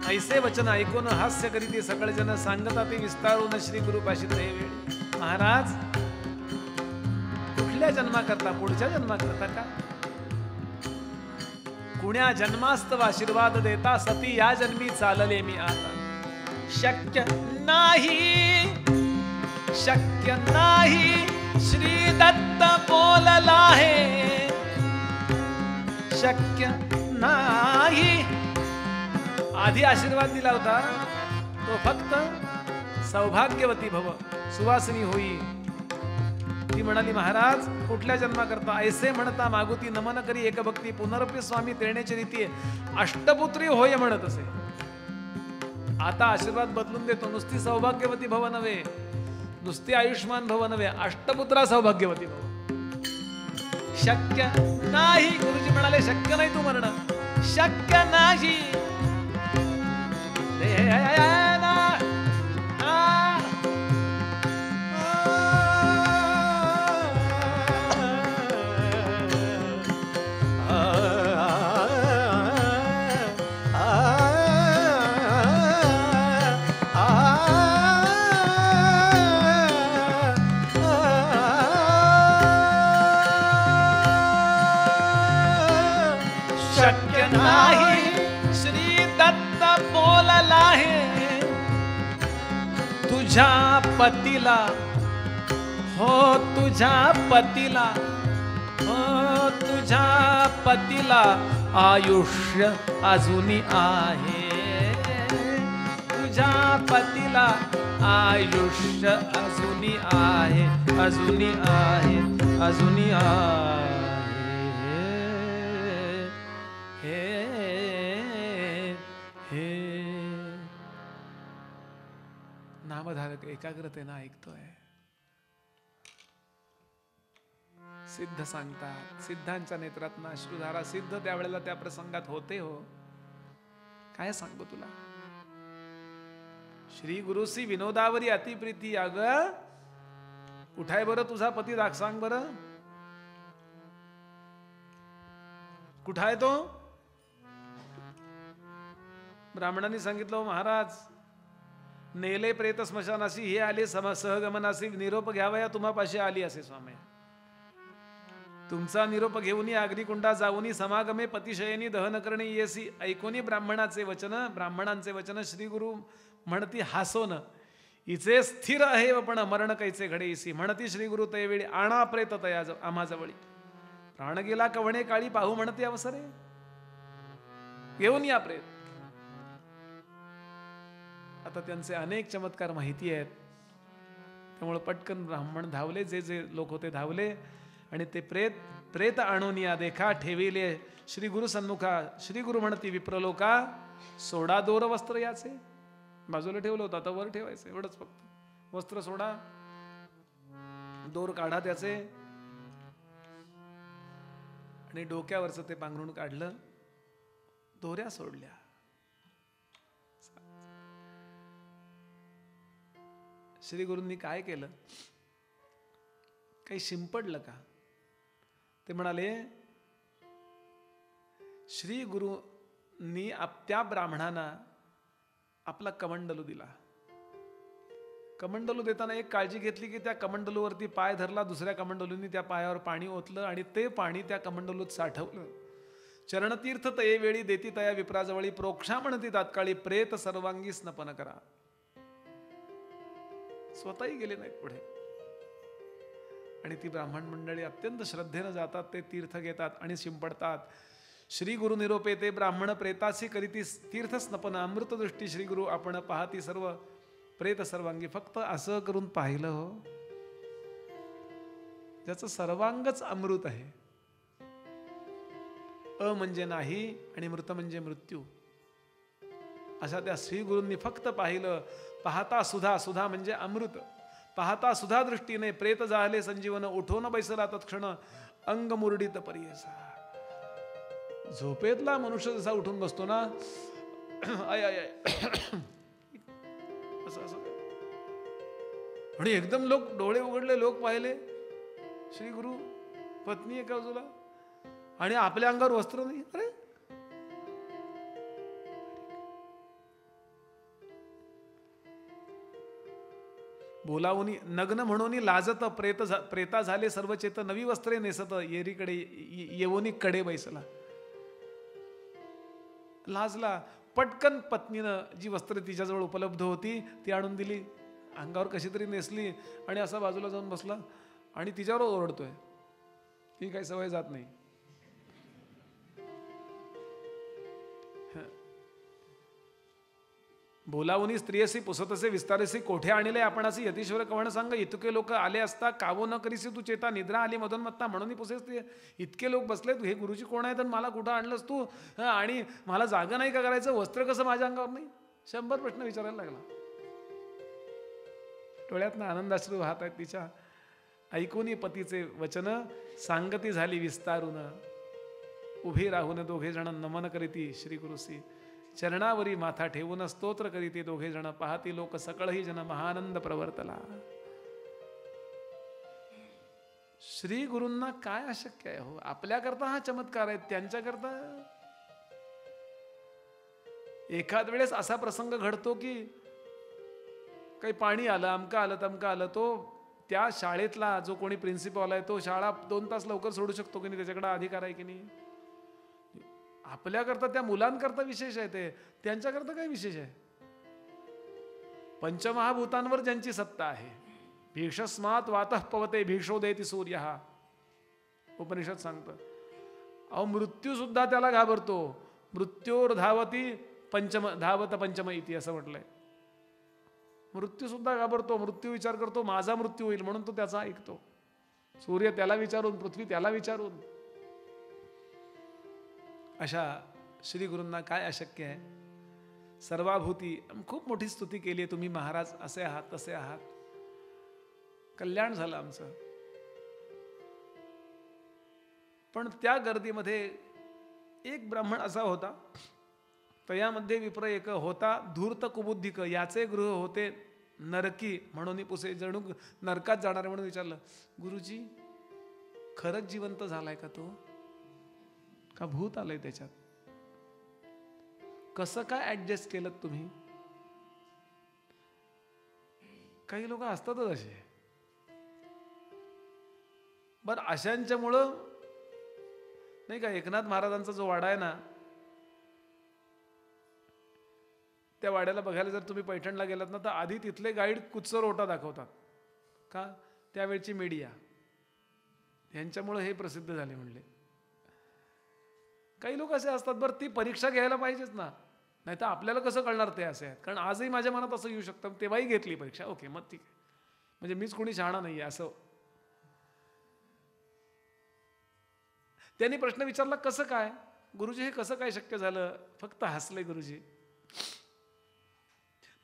[SPEAKER 2] ऐसे वचन ऐकून हास्य करीती सकळ जन, सांगता ते विस्तारून श्री गुरुपाशी ते वेळी. महाराज कुठल्या जन्मा करता, पुढच्या जन्मा करता का. कुण्या जन्मास्तव आशीर्वाद देता, सती या जन्मी चालले मी आता. शक्य नाही, शक्य नाही, श्री दत्त बोलला आहे, शक्य नाही. आधी आशीर्वाद दिला होता तो फक्त सौभाग्यवती भव, सुवासिनी होई. ती म्हणाली, महाराज कुठल्या जन्मा करता, ऐसे म्हणता मागुती नमन करी एक भक्ती, पुनरपी स्वामी तेण्याची रीती, अष्टपुत्री होय म्हणत असे. आता आशीर्वाद बदलून देतो, नुसती सौभाग्यवती भव नव्हे, नुसती आयुष्मान भव नव्हे, अष्टपुत्रा सौभाग्यवती भव. शक्य नाही. गुरुजी म्हणाले, शक्य नाही तू म्हणणं, शक्य नाही. शक्य नाही, श्री दत्त बोलला आहे, तुझ्या पतीला, हो तुझ्या पतीला, हो तुझ्या पतीला आयुष्य अजूनी आहे, तुझ्या पतीला आयुष्य अजूनी आहे, अजूनी आहे, अजूनी आहे. नामधारक एकाग्रतेनं ऐकतोय. सिद्ध सांगतात, सिद्धांच्या नेत्रातनं अश्रुधारा. सिद्ध त्यावेळेला त्या प्रसंगात होते. हो काय सांगू तुला. श्री गुरुसी विनोदावरी अतिप्रीती. अग कुठाय बरं तुझा पती, सांग बरं कुठाय तो. ब्राह्मणांनी सांगितलं, "हो महाराज, नेले प्रेत स्मशानासी, हे आले सहगमनासी, निरोप घ्यावया तुम्हापाशी आली असे स्वामी. तुमचा निरोप घेऊनी अग्निकुंडा जाऊनी समागमे पतिशयनी दहन करणे येसी." ऐकोनी ब्राह्मणांचे वचन श्री गुरु म्हणती हासोन, "इचे स्थिर आहे पण मरण कैचे घडे इसी." म्हणती श्री गुरु तयवेळी, "आणा प्रेत तया आम्हाजवळी, प्राण गेला कवणे काळी, पाहू म्हणते अवसरे, घेऊन या प्रेत." आता त्यांचे अनेक चमत्कार माहिती आहेत, त्यामुळे पटकन ब्राह्मण धावले, जे लोक होते धावले, आणि ते प्रेत आणून या देखा ठेविले श्री गुरु सन्मुखा. श्री गुरु म्हणती, "विप्रलोका, सोडा दोर वस्त्र याचे." बाजूला ठेवलं होतं, आता वर ठेवायचं, एवढंच फक्त. वस्त्र सोडा, दोर काढा त्याचे, आणि डोक्यावरचं ते पांघरून काढलं, दोऱ्या सोडल्या. श्री गुरूंनी काय केलं? काही शिंपडलं का? ते म्हणाले, श्री गुरूंनी त्या ब्राह्मणांना आपला कमंडलू दिला. कमंडलू देताना एक काळजी घेतली की त्या कमंडलूवरती पाय धरला, दुसऱ्या कमंडलूंनी त्या पायावर पाणी ओतलं आणि ते पाणी त्या कमंडलूत साठवलं. चरणतीर्थ तये वेळी देती तया विप्राजवळी, प्रोक्षा म्हणती तात्काळी, प्रेत सर्वांगी स्नपन करा. स्वतःही गेले नाहीत पुढे, आणि ती ब्राह्मण मंडळी अत्यंत श्रद्धेनं जातात, ते तीर्थ घेतात आणि शिंपडतात. श्री गुरु निरोपे ते ब्राह्मण प्रेतासी करीती तीर्थ स्नपन, अमृतदृष्टी श्री गुरु आपण पाहती सर्व प्रेत सर्वांगी. फक्त असं करून पाहिलं हो, ज्याचं सर्वांगच अमृत आहे. अ म्हणजे नाही आणि मृत म्हणजे मृत्यू, अशा त्या श्री गुरूंनी फक्त पाहिलं. पाहता सुधा म्हणजे अमृत, पाहता सुधा दृष्टीने प्रेत जाहले संजीवन, उठून बैसला तत्क्षण अंग मुरडीत परियसा. झोपेतला मनुष्य जसा उठून बसतो ना, आय आय असं आणि एकदम लोक डोळे उघडले, लोक पाहिले श्री गुरु, पत्नी एका बाजूला आणि आपल्या अंगावर वस्त्र नाही. अरे बोलावूनी नग्न म्हणून लाजत प्रेता झाले सर्व चेत, नवी वस्त्रे नेसत येरीकडे येवोनी कडे बैसला. लाजला. पटकन पत्नीनं जी वस्त्रे तिच्याजवळ उपलब्ध होती ती आणून दिली, अंगावर कशी तरी नेसली आणि असा बाजूला जाऊन बसला आणि तिच्यावर ओरडतोय. ही काही सवय जात नाही. बोलावूनी स्त्रियसी पुसतसे विस्तारसी, कोठे आणले आपण असे यतीश्वर कवण सांग. इतके लोक आले असता कावो न करीसी तू चेता, निद्रा आली मधोन्मत्ता म्हणून पुसेस. इतके लोक बसले, तू हे गुरुजी कोण आहेत आणि मला कुठं आणलंस तू, आणि मला जागा नाही का करायचं, वस्त्र कसं माझ्या अंगावर नाही, 100 प्रश्न विचारायला लागला. डोळ्यातनं आनंदाश्रू वाहत आहेत तिच्या. ऐकूनी पतीचे वचन सांगती झाली विस्तारून, उभी राहून दोघे जण नमन करीती श्री गुरुसी. चरणावरी माथा ठेवून स्तोत्र करीती दोघे जण, पाहती लोक सकळही जन महानंद प्रवर्तला. श्री गुरूंना काय अशक्य आहे हो? आपल्याकरता हा चमत्कार आहे, त्यांच्याकरता एखाद वेळेस असा प्रसंग घडतो की काही पाणी आलं, अमका आलं तमका आलं, तो त्या शाळेतला जो कोणी प्रिन्सिपॉल आहे तो शाळा 2 तास लवकर सोडू शकतो की नाही, त्याच्याकडे अधिकार आहे की नाही. आपल्याकरता त्या मुलांकरता विशेष आहे, ते त्यांच्याकरता काय विशेष आहे? पंचमहाभूतांवर ज्यांची सत्ता आहे. भीषस्मात वातः पवते भीषोदयति सूर्य, हा उपनिषद सांगतं. अहो मृत्यू सुद्धा त्याला घाबरतो. मृत्योर धावती धावत पंचम इति असं म्हटलंय. मृत्यू सुद्धा घाबरतो, मृत्यू विचार करतो माझा मृत्यू होईल म्हणून तो त्याचा ऐकतो. सूर्य त्याला विचारून, पृथ्वी त्याला विचारून. अशा श्री गुरूंना काय अशक्य आहे? सर्वाभूती. खूप मोठी स्तुती केली आहे, तुम्ही महाराज असे आहात तसे आहात, कल्याण झालं आमचं. पण त्या गर्दीमध्ये एक ब्राह्मण असा होता, तयामध्ये विप्र एक होता धूर्त कुबुद्धिक, याचे गृह होते नरकी म्हणून पुसे. जणू नरकात जाणारे म्हणून विचारलं, गुरुजी खरंच जिवंत झालाय का तो, का भूत आलंय त्याच्यात? कसं काय ॲडजस्ट केलं तुम्ही? काही लोक असतातच असे. बरं, अशांच्यामुळं नाही का, एकनाथ महाराजांचा जो वाडा आहे ना, त्या वाड्याला बघायला जर तुम्ही पैठणला गेलात ना, तर आधी तिथले गाईड कुच्चर ओटा दाखवतात. का? त्यावेळची मीडिया यांच्यामुळं हे प्रसिद्ध झाले म्हणले. काही लोक असे असतात. बरं, ती परीक्षा घ्यायला पाहिजेच ना, नाही तर आपल्याला कसं कळणार ते असे आहेत? कारण आजही माझ्या मनात असं येऊ शकतं, तेव्हाही घेतली परीक्षा, ओके मग ठीक आहे, म्हणजे मीच कोणी शहाणा नाही आहे असं. त्यांनी प्रश्न विचारला, कसं काय गुरुजी, हे कसं काय शक्य झालं? फक्त हसले गुरुजी.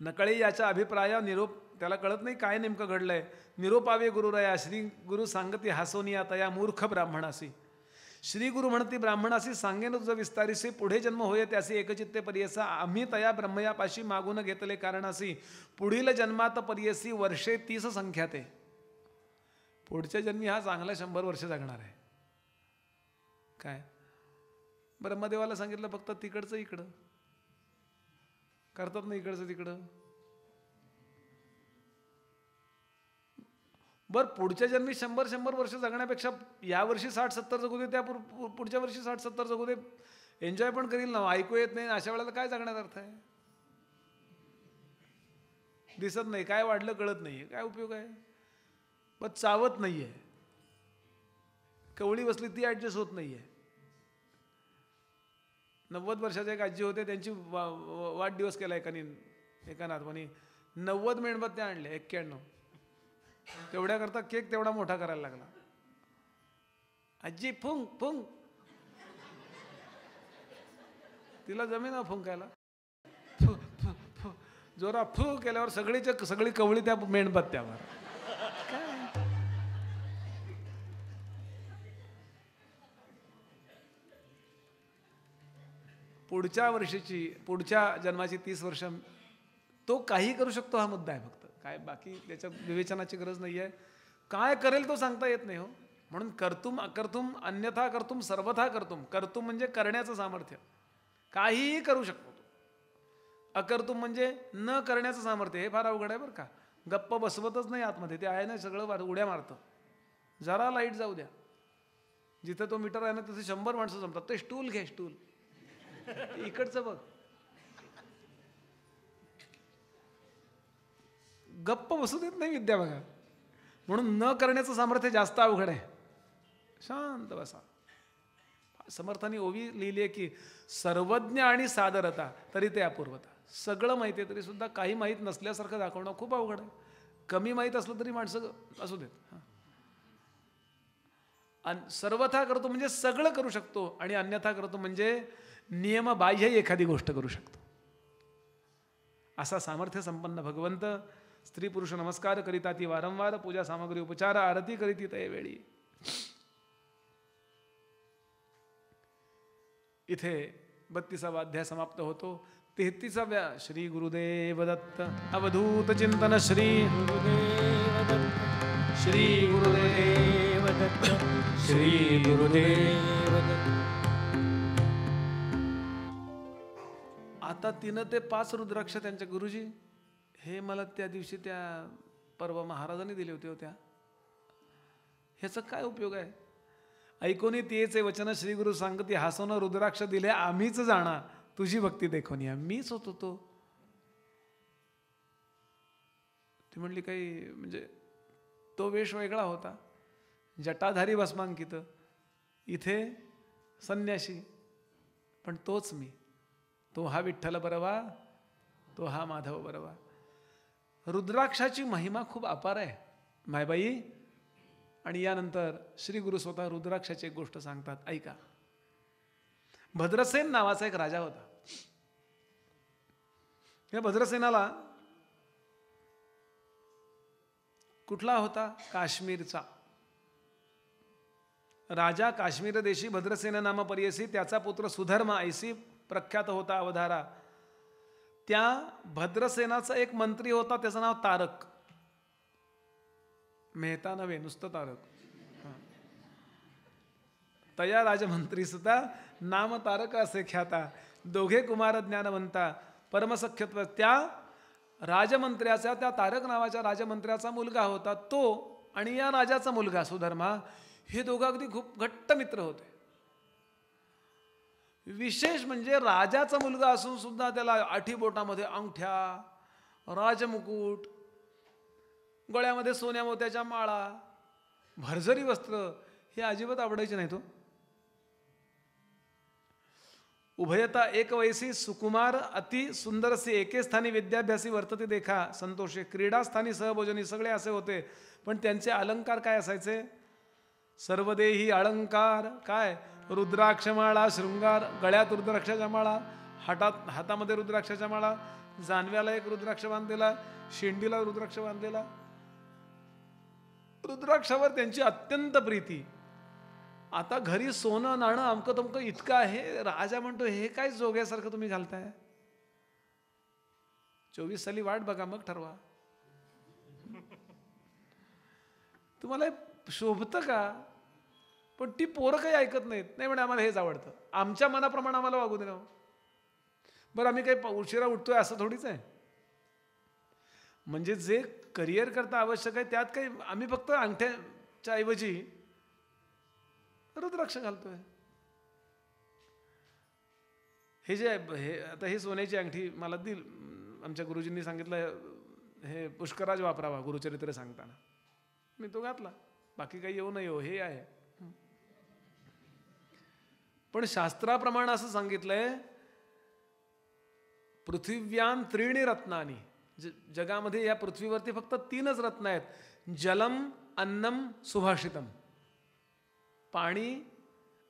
[SPEAKER 2] नकळे याचा अभिप्राय निरोप, त्याला कळत नाही काय नेमकं घडलंय. निरोपावे गुरुराया श्री गुरु सांगती हासोनिया तया मूर्ख ब्राह्मणासी. श्री गुरु म्हणती ब्राह्मणासी सांगेन तुझं विस्तारीसी. पुढे जन्म होय त्यासी एकचित्ते परियसा. आम्ही तया ब्रह्मयापाशी मागून घेतले कारणासी. पुढील जन्मात परियसी वर्षे 30 संख्याते. पुढच्या जन्मी हा चांगला 100 वर्ष जगणार आहे. काय ब्रह्मदेवाला सांगितलं फक्त तिकडचं इकडं करतात ना, इकडचं तिकडं. बरं, पुढच्या जन्मी 100 वर्ष जगण्यापेक्षा या वर्षी 60-70 जगू दे, त्या पुढच्या वर्षी 60-70 जगू दे, एन्जॉय पण करील ना. ऐकू येत नाही अशा वेळेला काय जगण्यात अर्थ आहे? दिसत नाही, काय वाढलं कळत नाही, काय उपयोग आहे? पण चावत नाहीये, कवळी बसली ती ॲडजस्ट होत नाहीये. 90 वर्षाचे एक आजी होते, त्यांची वाढदिवस केला एका नातवानी. 90 मेणबत्त्या आणल्या, 91. तेवढ्याकरता केक तेवढा मोठा करायला लागला. आजी फुंक फुंक, तिला जमीन फुंकायला. फु फु फु जोरा फु केल्यावर सगळी कवळी त्या मेणबत्त्यावर. पुढच्या जन्माची 30 वर्ष तो काही करू शकतो, हा मुद्दा आहे फक्त. काय बाकी त्याच्यात विवेचनाची गरज नाही आहे. काय करेल तो सांगता येत नाही हो. म्हणून कर्तुम अकर्तुम अन्यथा कर्तुम सर्वथा कर्तुम. कर्तुम म्हणजे करण्याचं सामर्थ्य, काहीही करू शकतो तो. अकर्तुम म्हणजे न करण्याचं सामर्थ्य. हे फार अवघड आहे बरं का. गप्प बसवतच नाही आतमध्ये, ते आहे ना सगळं उड्या मारतं. जरा लाईट जाऊ द्या, जिथं तो मीटर आहे ना तिथे 100 माणसं जमतात. ते स्टूल घे, स्टूल इकडचं बघ, गप्प बसू देत नाही विद्या बघा. म्हणून न करण्याचं सामर्थ्य जास्त अवघड आहे. शांत बसा. समर्थांनी ओवी लिहिली आहे की सर्वज्ञ आणि सादरता तरी ते अपूर्वता. सगळं माहिती आहे तरी सुद्धा काही माहीत नसल्यासारखं दाखवणं खूप अवघड आहे. कमी माहीत असलं तरी माणसं असू देत. सर्वथा करतो म्हणजे सगळं करू शकतो, आणि अन्यथा करतो म्हणजे नियमबाह्य एखादी गोष्ट करू शकतो. असा सामर्थ्य संपन्न भगवंत स्त्री पुरुष नमस्कार करिता ती वारंवार पूजा सामग्री उपचार आरती करीती तयवेळी. इथे 32वा अध्याय समाप्त होतो. 33व्या श्री गुरुदेव दत्त. अवधूत चिंतन श्री गुरुदेव दत्त. श्री गुरुदेव दत्त. श्री गुरुदेव दत्त. आता 3 ते 5 रुद्राक्ष त्यांच्या गुरुजी हे मला त्या दिवशी त्या परवा महाराजांनी दिले होते होत्या. ह्याचा काय उपयोग आहे? ऐकोनी तेचे वचन श्री गुरु सांगती हासोन रुद्राक्ष दिले आम्हीच जाणा तुझी भक्ती देखोन. मीच होतो तो. ती म्हणली काही म्हणजे तो वेश वेगळा होता, जटाधारी भस्मांकित, इथे संन्याशी, पण तोच मी. तो हा विठ्ठल बरवा, तो हा माधव बरवा. रुद्राक्षाची महिमा खूप अपार आहे मायबाई. आणि यानंतर श्री गुरु स्वतः रुद्राक्षाची एक गोष्ट सांगतात, ऐका. भद्रसेन नावाचा एक राजा होता. या भद्रसेनाला कुठला होता? काश्मीरचा राजा. काश्मीर देशी भद्रसेन नाम परियसी. त्याचा पुत्र सुधर्म ऐसी प्रख्यात होता अवधारा. त्या भद्रसेनाचा एक मंत्री होता, त्याचं नाव तारक. मेहता नव्हे, नुसतं तारक. तया राजमंत्री सुद्धा नाम तारक असे ख्याता. दोघे कुमार ज्ञानवंता परमसख्यत्व. त्या राजमंत्र्याचा, त्या तारक नावाच्या राजमंत्र्याचा मुलगा होता तो आणि या राजाचा मुलगा सुधर्मा, हे दोघं अगदी खूप घट्ट मित्र होते. विशेष म्हणजे राजाचा मुलगा असून सुद्धा त्याला 8 बोटामध्ये अंगठ्या, राजमुकुट, गळ्यामध्ये सोन्या मोत्याच्या माळा, भरजरी वस्त्र हे अजिबात आवडायचे नाही. तो उभयता एक वयसी सुकुमार अति सुंदरसी एके स्थानी विद्याभ्यासी वर्तते देखा संतोषे. क्रीडास्थानी सहभोजनी सगळे असे होते. पण त्यांचे अलंकार काय असायचे? सर्वदेही अलंकार. काय? रुद्राक्षमाळा, शृंगार, गळ्यात रुद्राक्षाच्या माळा, हातामध्ये रुद्राक्षाच्या माळा, जानव्याला एक रुद्राक्ष बांधलेला, शेंडीला रुद्राक्ष बांधलेला. रुद्राक्षावर त्यांची अत्यंत प्रीती. आता घरी सोनं नाणं अमकं तमकं इतकं आहे. राजा म्हणतो हे काय जोग्यासारखं तुम्ही घालताय? 24 साली वाट बघा मग ठरवा. तुम्हाला शोभतं का? पण ती पोरं काही ऐकत नाहीत. नाही म्हणे आम्हाला हेच आवडतं, आमच्या मनाप्रमाणे आम्हाला वागू दे ना. बरं आम्ही काही उशिरा उठतोय असं थोडीच आहे. म्हणजे जे करिअर करता आवश्यक आहे त्यात काही आम्ही फक्त अंगठ्याच्या ऐवजी रुद्राक्ष घालतोय. हे जे हे आता ही सोन्याची अंगठी मला दिल, आमच्या गुरुजींनी सांगितलं हे पुष्कराज वापरावा गुरुचरित्र सांगताना. मी तो घातला. बाकी काही येऊ न येऊ हे आहे. पण शास्त्राप्रमाणे असं सांगितलंय पृथिव्यान 3 रत्नानी. जगामध्ये या पृथ्वीवरती फक्त 3च रत्न आहेत. जलम, अन्नम, सुभाषितम. पाणी,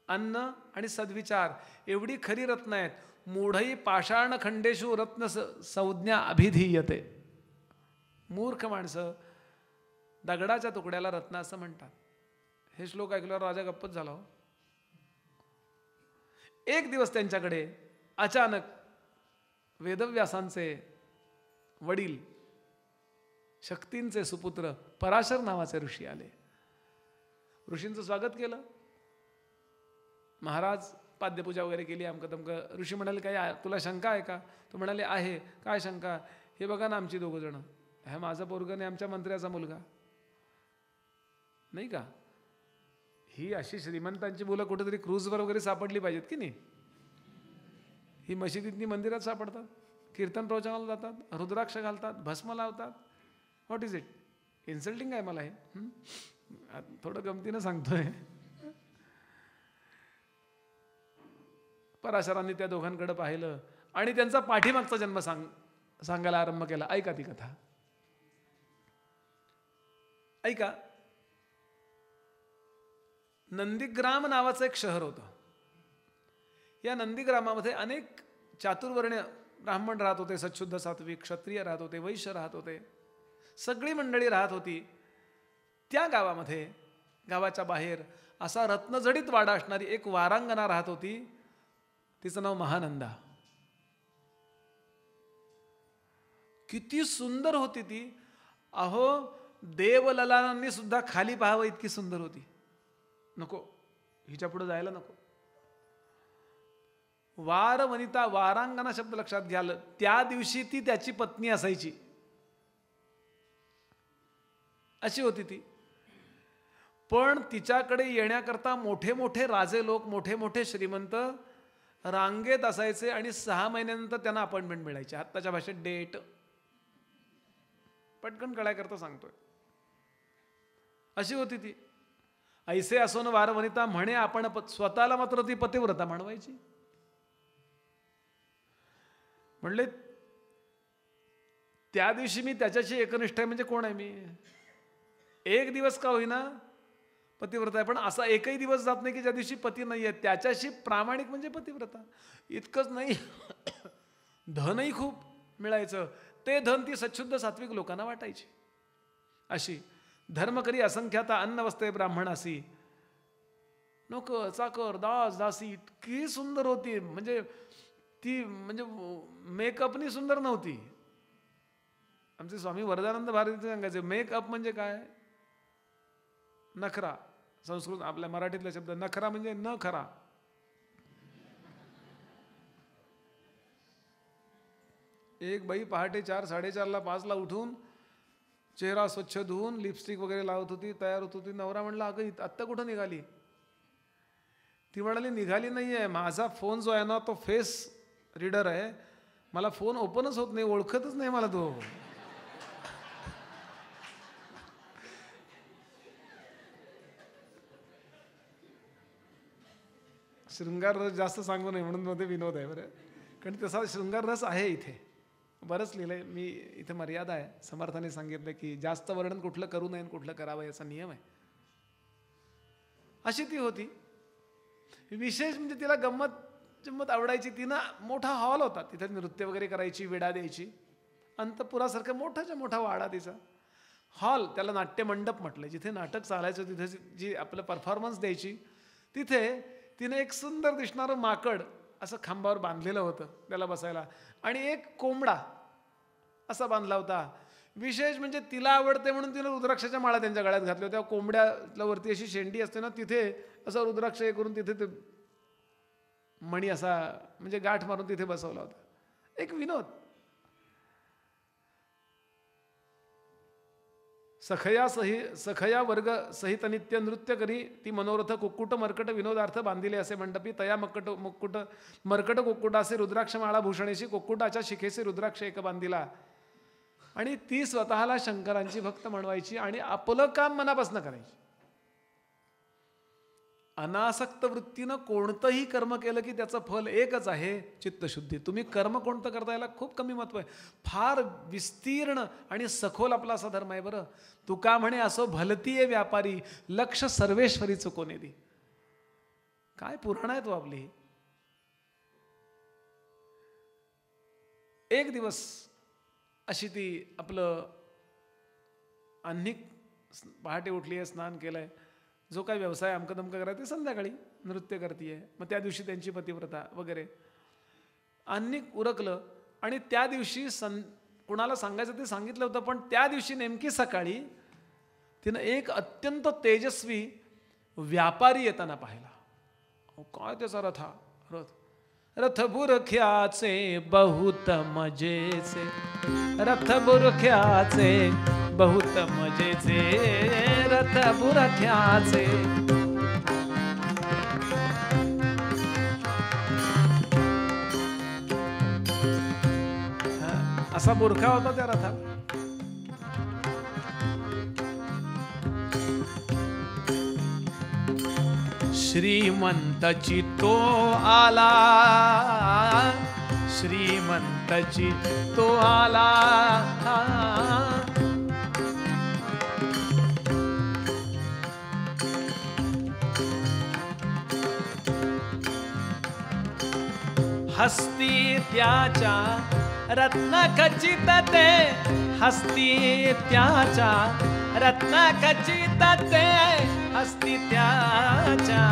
[SPEAKER 2] अन्न आणि सद्विचार एवढी खरी रत्न आहेत. मूढई पाषाण खंडेषु रत्न संज्ञा अभिधीयते. मूर्ख माणसं दगडाच्या तुकड्याला रत्न असं म्हणतात. हे श्लोक ऐकल्यावर राजा गप्पच झाला. एक दिवस त्यांच्याकडे अचानक वेदव्यासांचे वडील, शक्तींचे सुपुत्र पराशर नावाचे ऋषी आले. ऋषींचं स्वागत केलं. महाराज पाद्यपूजा वगैरे केली, अमकं तमकं. ऋषी म्हणाले काय तुला शंका आहे का? तो म्हणाले आहे. काय शंका? हे बघा ना आमची 2 जण, हा माझा पोरगा आणि आमच्या मंत्र्याचा मुलगा नाही का. ही अशी श्रीमंतांची मुलं कुठेतरी क्रूजवर वगैरे सापडली पाहिजेत की नाही. ही मशिदीतनी मंदिरात सापडतात, कीर्तन प्रवचनाला जातात, रुद्राक्ष घालतात, भस्म लावतात. What is it? इन्सल्टिंग आहे मला हे. थोडं गमतीनं सांगतोय. पराशरांनी त्या दोघांकडे पाहिलं आणि त्यांचा पाठीमागचा जन्म सांगायला आरंभ केला. ऐका ती कथा, ऐका. नंदीग्राम नावाचं एक शहर होतं. या नंदीग्रामामध्ये अनेक चातुर्वर्ण्य ब्राह्मण राहत होते, सच्छुद्ध सात्विक क्षत्रिय राहत होते, वैश्य राहत होते, सगळी मंडळी राहत होती. त्या गावामध्ये, गावाच्या बाहेर असा रत्नजडित वाडा असणारी एक वारांगना राहत होती. तिचं नाव महानंदा. किती सुंदर होती ती. अहो देवललांनी सुद्धा खाली पाहावं इतकी सुंदर होती. नको, हिच्या पुढे जायला नको. वार वनिता, वारांगना शब्द लक्षात घ्याल. त्या दिवशी ती त्याची पत्नी असायची अशी होती ती. पण तिच्याकडे येण्याकरता मोठे मोठे राजे लोक, मोठे मोठे श्रीमंत रांगेत असायचे आणि 6 महिन्यानंतर त्यांना अपॉइंटमेंट मिळायची. आत्ताच्या भाषेत डेट. पटकन कळायकरता सांगतोय. अशी होती ती. ऐसे असोन वार वनिता म्हणे आपण स्वतःला मात्र ती पतिव्रता म्हणवायची. म्हणले त्या दिवशी मी त्याच्याशी एकनिष्ठ आहे. म्हणजे कोण आहे मी? एक दिवस का होईना पतिव्रता आहे, पण असा एकही दिवस जात नाही की ज्या दिवशी पती नाही आहे. त्याच्याशी प्रामाणिक म्हणजे पतिव्रता. इतकंच नाही, धनही खूप मिळायचं. ते धन ती सच्छुद्ध सात्विक लोकांना वाटायची. अशी धर्म करी असंख्याता अन्न वस्ते ब्राह्मणासी. नोकर चाकर दास दासी इतकी सुंदर होती. म्हणजे ती म्हणजे मेकअपनी सुंदर नव्हती. आमचे स्वामी वरदानंद भारती सांगायचे मेकअप म्हणजे काय? नखरा. संस्कृत आपल्या मराठीतला शब्द नखरा म्हणजे न खरा. एक बाई पहाटे 4, 4:30ला 5ला उठून चेहरा स्वच्छ धुवून लिपस्टिक वगैरे लावत होती, तयार होत होती. नवरा म्हणला, अगं आत्ता कुठं निघाली? ती म्हणाली, निघाली नाही आहे, माझा फोन जो आहे ना तो फेस रीडर आहे, मला फोन ओपनच होत नाही, ओळखतच नाही मला तो. शृंगार रस जास्त सांगू नये म्हणून मध्ये विनोद आहे बरं, कारण तसा शृंगार रस आहे इथे, बरंच लिहिलंय मी. इथे मर्यादा आहे. समर्थाने सांगितलं की जास्त वर्णन कुठलं करू नये, कुठलं करावं याचा नियम आहे. अशी ती होती. विशेष म्हणजे तिला गंमत आवडायची. तिनं मोठा हॉल होता, तिथे नृत्य वगैरे करायची, विडा द्यायची. अंतपुरासारखा मोठाच्या मोठा वाडा तिचा. हॉल, त्याला नाट्य मंडप म्हटलं, जिथे नाटक चालायचं, तिथे जी आपलं परफॉर्मन्स द्यायची, तिथे तिने एक सुंदर दिसणारं माकड असं खांबावर बांधलेलं होतं त्याला बसायला, आणि एक कोंबडा असा बांधला होता. विशेष म्हणजे तिला आवडते म्हणून तिने रुद्राक्षाच्या माळा त्यांच्या गळ्यात घातल्या होत्या. कोंबड्याला वरती अशी शेंडी असते ना, तिथे असं रुद्राक्ष हे करून तिथे ते मणी असा म्हणजे गाठ मारून तिथे बसवला होता. एक विनोद. सखया वर्ग सहित नित्य नृत्य करी ती मनोरथ कुक्कुट मर्कट विनोदार्थ बांधिले असे मंडपी तया मर्कट कुक्कुट असे रुद्राक्ष माळा भूषणेशी कुक्कुटाच्या शिखेशी रुद्राक्ष एक बांधिला. आणि ती स्वतःला शंकरांची भक्त म्हणवायची आणि आपलं काम मनापासून करायची. अनासक्त वृत्तीनं कोणतंही कर्म केलं की त्याचं फल एकच आहे, चित्तशुद्धी. तुम्ही कर्म कोणतं करता याला खूप कमी महत्व आहे. फार विस्तीर्ण आणि सखोल आपला असा धर्म आहे. बरं, तुका म्हणे असो भलतीये व्यापारी लक्ष सर्वेश्वरी चुकोने दी. काय पुराण आहे तो आपली. एक दिवस अशी ती आपलं अन्निक पहाटे उठली आहे, स्नान केलंय, जो काही व्यवसाय अमकं दमकं करायचं संध्याकाळी नृत्य करतीये. मग त्या दिवशी त्यांची पतिव्रता वगैरे. अन्निक उरकलं आणि त्या दिवशी कुणाला सांगायचं ते सांगितलं होतं, पण त्या दिवशी नेमकी सकाळी तिनं एक अत्यंत तेजस्वी व्यापारी येताना पाहिला. काय त्याचा रथ बुरख्याचे बहुत मजेचे, रथ बुरख्याचे बहुत मजेचे, रथ बुरख्याचे. असा बुरखा होता त्या रथात. श्रीमंतची तो आला, श्रीमंतची तो आला, हस्ती त्याच्या रत्न खचित ते, हस्ती त्याच्या रत्न खचित ते, हस्ती त्याच्या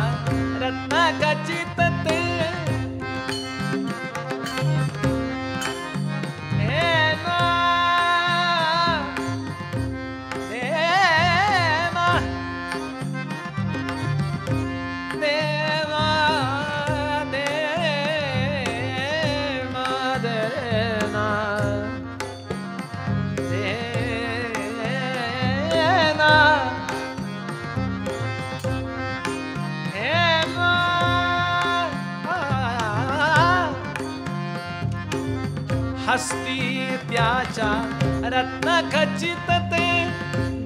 [SPEAKER 2] रत्न खचित ते. हस्ती त्याच्या रत्न खचित ते,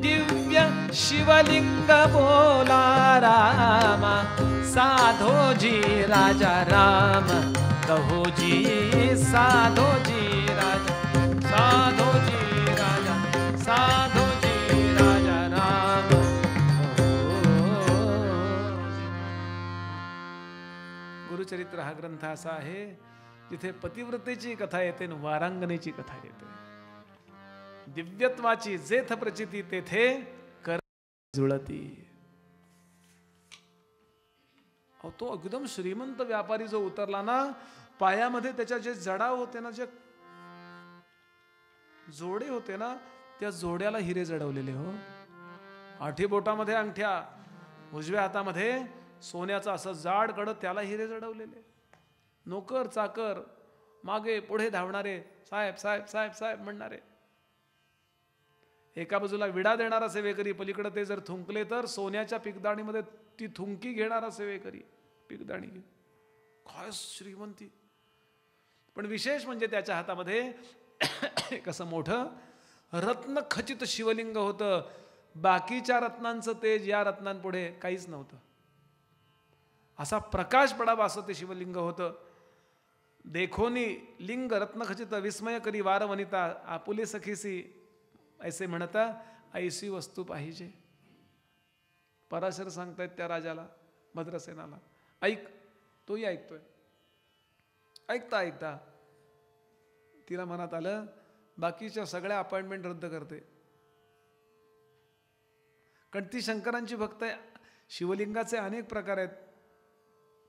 [SPEAKER 2] दिव्य शिवलिंग बोला रामा, साधोजी राजा राम कहोजी, साधोजी राजा, साधोजी राजा, साधोजी राजा राम. गुरुचरित्र हा ग्रंथ असा आहे जिथे पतिव्रतेची कथा येते आणि वारांगणेची कथा येते. दिव्यत्वाची जेथ प्रचिती तेथे कर जुळती. तो एकदम श्रीमंत व्यापारी जो उतरला ना, पायामध्ये त्याच्या जे जडा होते ना, जे जोडे होते ना, त्या जोड्याला हिरे जडवलेले. हो, 8 बोटामध्ये अंगठ्या, उजव्या हातामध्ये सोन्याचा असं जाड कडं, त्याला हिरे जडवलेले. नोकर चाकर मागे पुढे धावणारे, साहेब साहेब साहेब साहेब म्हणणारे. एका बाजूला विडा देणारा सेवेकरी, पलीकडे ते जर थुंकले तर सोन्याच्या पिकदाणीमध्ये ती थुंकी घेणारा सेवेकरी, पिकदाणी घेऊन. काय श्रीमंती. पण विशेष म्हणजे त्याच्या हातामध्ये एक असं मोठं रत्नखचित शिवलिंग होतं. बाकीच्या रत्नांचं तेज या रत्नांपुढे काहीच नव्हतं. असा प्रकाश पडावा असं ते शिवलिंग होतं. देखोनी लिंग रत्नखचित विस्मय करी वार वनिता, आपुले सखीसी ऐसे म्हणता ऐसी वस्तू पाहिजे. पराशर सांगतायत त्या राजाला, भद्रसेनाला, ऐक. तोही ऐकतोय. ऐकता ऐकता तिला मनात आलं, बाकीच्या सगळ्या अपॉइंटमेंट रद्द करते. कारण ती शंकरांची भक्त आहे. शिवलिंगाचे अनेक प्रकार आहेत.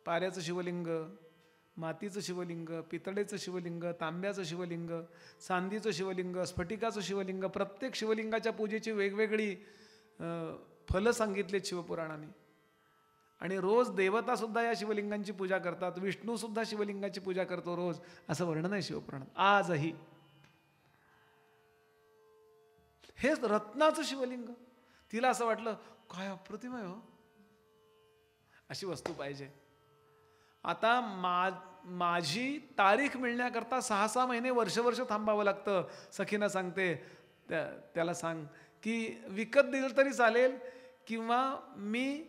[SPEAKER 2] पाऱ्याचं शिवलिंग, मातीचं शिवलिंग, पितळेचं शिवलिंग, तांब्याचं शिवलिंग, चांदीचं शिवलिंग, स्फटिकाचं शिवलिंग. प्रत्येक शिवलिंगाच्या पूजेची वेगवेगळी फलं सांगितलीत शिवपुराणाने. आणि रोज देवतासुद्धा या शिवलिंगांची पूजा करतात. विष्णूसुद्धा शिवलिंगाची पूजा करतो रोज, असं वर्णन आहे शिवपुराणात आजही. हेच रत्नाचं शिवलिंग. तिला असं वाटलं, काय अप्रतिम आहे हो, अशी वस्तू पाहिजे. आता माझी तारीख मिळण्याकरता 6-6 महिने वर्ष थांबावं लागतं. सखीना सांगते, त्याला सांग की विकत दिलं तरी चालेल, किंवा मी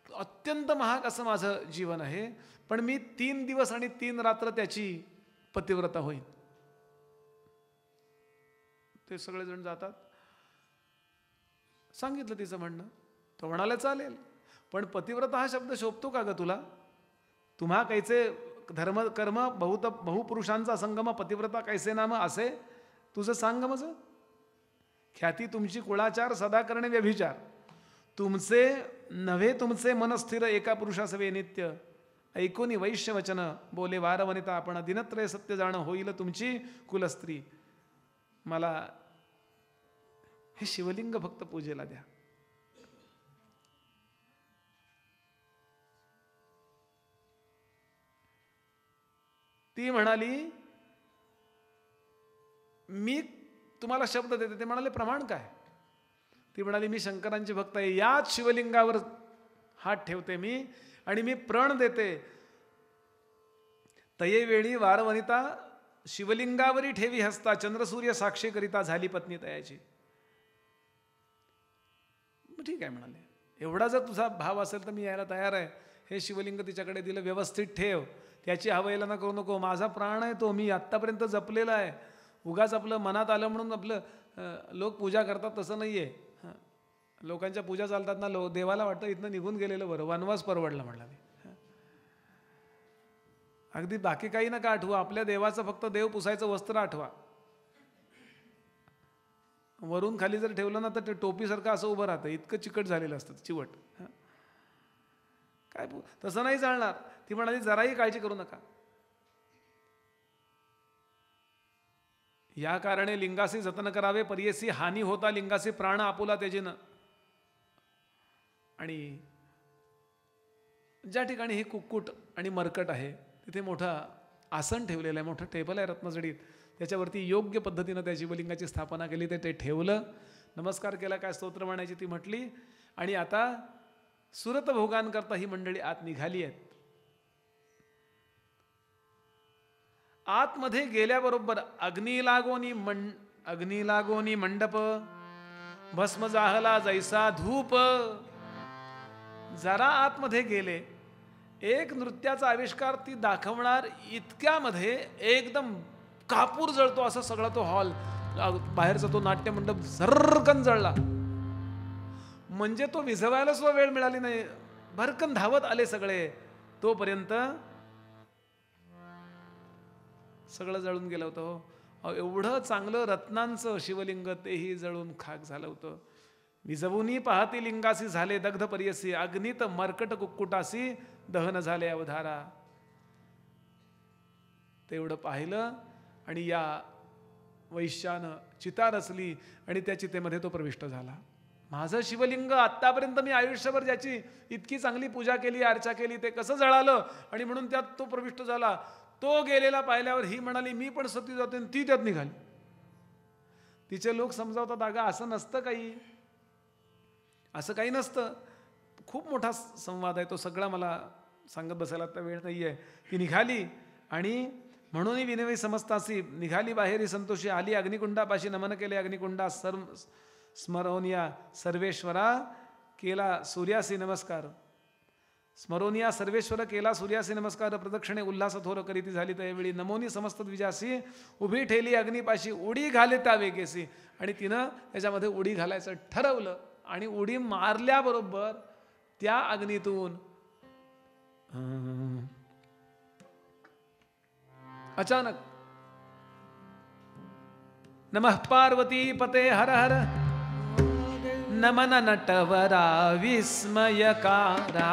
[SPEAKER 2] अत्यंत महाग असं माझं जीवन आहे, पण मी 3 दिवस आणि 3 रात्र त्याची पतिव्रता होईल. ते सगळेजण जातात. सांगितलं तिचं म्हणणं. तो म्हणाले चालेल, पण पतिव्रता हा शब्द शोभतो का ग तुला? तुम्हा कैसे धर्म कर्म बहुपुरुषांचा संगम, पतिव्रता कैसे नाम, असे तुझं सांग माझं. ख्याती तुमची कुळाचार, सदा करणे व्यभिचार. तुमचे नव्हे तुमचे मन स्थिर, एका पुरुषासवे नित्य. ऐकोनी वैश्य वचन, बोले वार वनिता, आपण दिनत्रय सत्य जाणं, होईल तुमची कुलस्त्री. मला हे शिवलिंग फक्त पूजेला द्या. ती म्हणाली, मी तुम्हाला शब्द देते. ते म्हणाले, प्रमाण काय? ती म्हणाली, मी शंकरांची भक्त आहे, याच शिवलिंगावर हात ठेवते मी आणि मी प्रण देते. तये वेळी वारवनिता शिवलिंगावरी ठेवी हसता, चंद्रसूर्य साक्षी करिता झाली पत्नी तयाची. ठीक आहे म्हणाले, एवढा जर तुझा भाव असेल तर मी यायला तयार आहे. हे शिवलिंग तिच्याकडे दिलं, व्यवस्थित ठेव, त्याची हवयला ना करू नको. माझा प्राण आहे तो, मी आत्तापर्यंत जपलेला आहे. उगाच आपलं मनात आलं म्हणून आपलं लोक पूजा करतात तसं नाही आहे. लोकांच्या पूजा चालतात ना, देवाला वाटतं इथनं निघून गेलेलं बरं, वनवास परवडला म्हणला मी. अगदी बाकी काही नका आठवा, आपल्या देवाचं फक्त देव पुसायचं वस्त्र आठवा. वरून खाली जर ठेवलं ना तर ते टोपीसारखं असं उभं राहतं, इतकं चिकट झालेलं असतं चिवट. काय तसं नाही चालणार. ती म्हणाली, जराही काळजी करू नका. या कारणे लिंगासी जतन करावे, परियसी हानी होता लिंगासी प्राण आपुला तेजेनं. आणि ज्या ठिकाणी हे कुक्कुट आणि मरकट आहे तिथे मोठं आसन ठेवलेलं आहे, मोठं टेबल आहे रत्नजडीत. त्याच्यावरती योग्य पद्धतीनं त्या शिवलिंगाची स्थापना केली. ते ठेवलं, नमस्कार केला, काय स्तोत्र म्हणायची ती म्हटली. आणि आता सुरत भोगांकरता ही मंडळी आत निघाली आहेत. आतमध्ये गेल्याबरोबर अग्नी लागोनी मंडप, भस्म जाहला जैसा धूप. जरा आतमध्ये गेले, एक नृत्याचा आविष्कार ती दाखवणार इतक्यामध्ये एकदम कापूर जळतो असा सगळा तो हॉल, बाहेरचा तो नाट्यमंडप झर्रकन जळला. म्हणजे तो विझवायला सुद्धा वेळ मिळाली नाही, भरकन धावत आले सगळे. तोपर्यंत सगळं जळून गेलं होतं. एवढं चांगलं रत्नांचं शिवलिंग तेही जळून खाक झालं होतं. विजवुनी पाहती लिंगासी झाले दग्ध परियसी, अग्नीत मरकट कुक्कुटासी दहन झाले अवधारा. तेवढं पाहिलं आणि या वैश्यानं चिता रचली आणि त्या चितेमध्ये तो प्रविष्ट झाला. माझं शिवलिंग आत्तापर्यंत मी आयुष्यभर ज्याची इतकी चांगली पूजा केली, अर्चा केली, ते कसं जळालं आणि म्हणून त्यात तो प्रविष्ट झाला. तो गेलेला पाहिल्यावर ही म्हणाली मी पण सती जाते, आणि ती त्यात निघाली. तिचे लोक समजावतात, अगं असं नसतं काही, असं काही नसतं. खूप मोठा संवाद आहे तो, सगळा मला सांगत बसायला आता वेळ नाही आहे. ती निघाली आणि म्हणून विनवी समजतासी निघाली बाहेरी संतोषी, आली अग्निकुंडापाशी, नमन केले अग्निकुंडा स्मरोनिया सर्वेश्वरा केला सूर्यासी नमस्कार. स्मरोनिया सर्वेश्वर केला सूर्यासी नमस्कार, प्रदक्षिणे उल्हास थोर करीती झाली त्यावेळी, नमोनी समस्त द्विजासी उभी ठेली अग्निपाशी, उडी घाले त्या वेगेसी. आणि तिनं त्याच्यामध्ये उडी घालायचं ठरवलं आणि उडी मारल्याबरोबर त्या अग्नीतून अचानक नमः पार्वती पते हर हर, नमन नटवरा विस्मयकारा,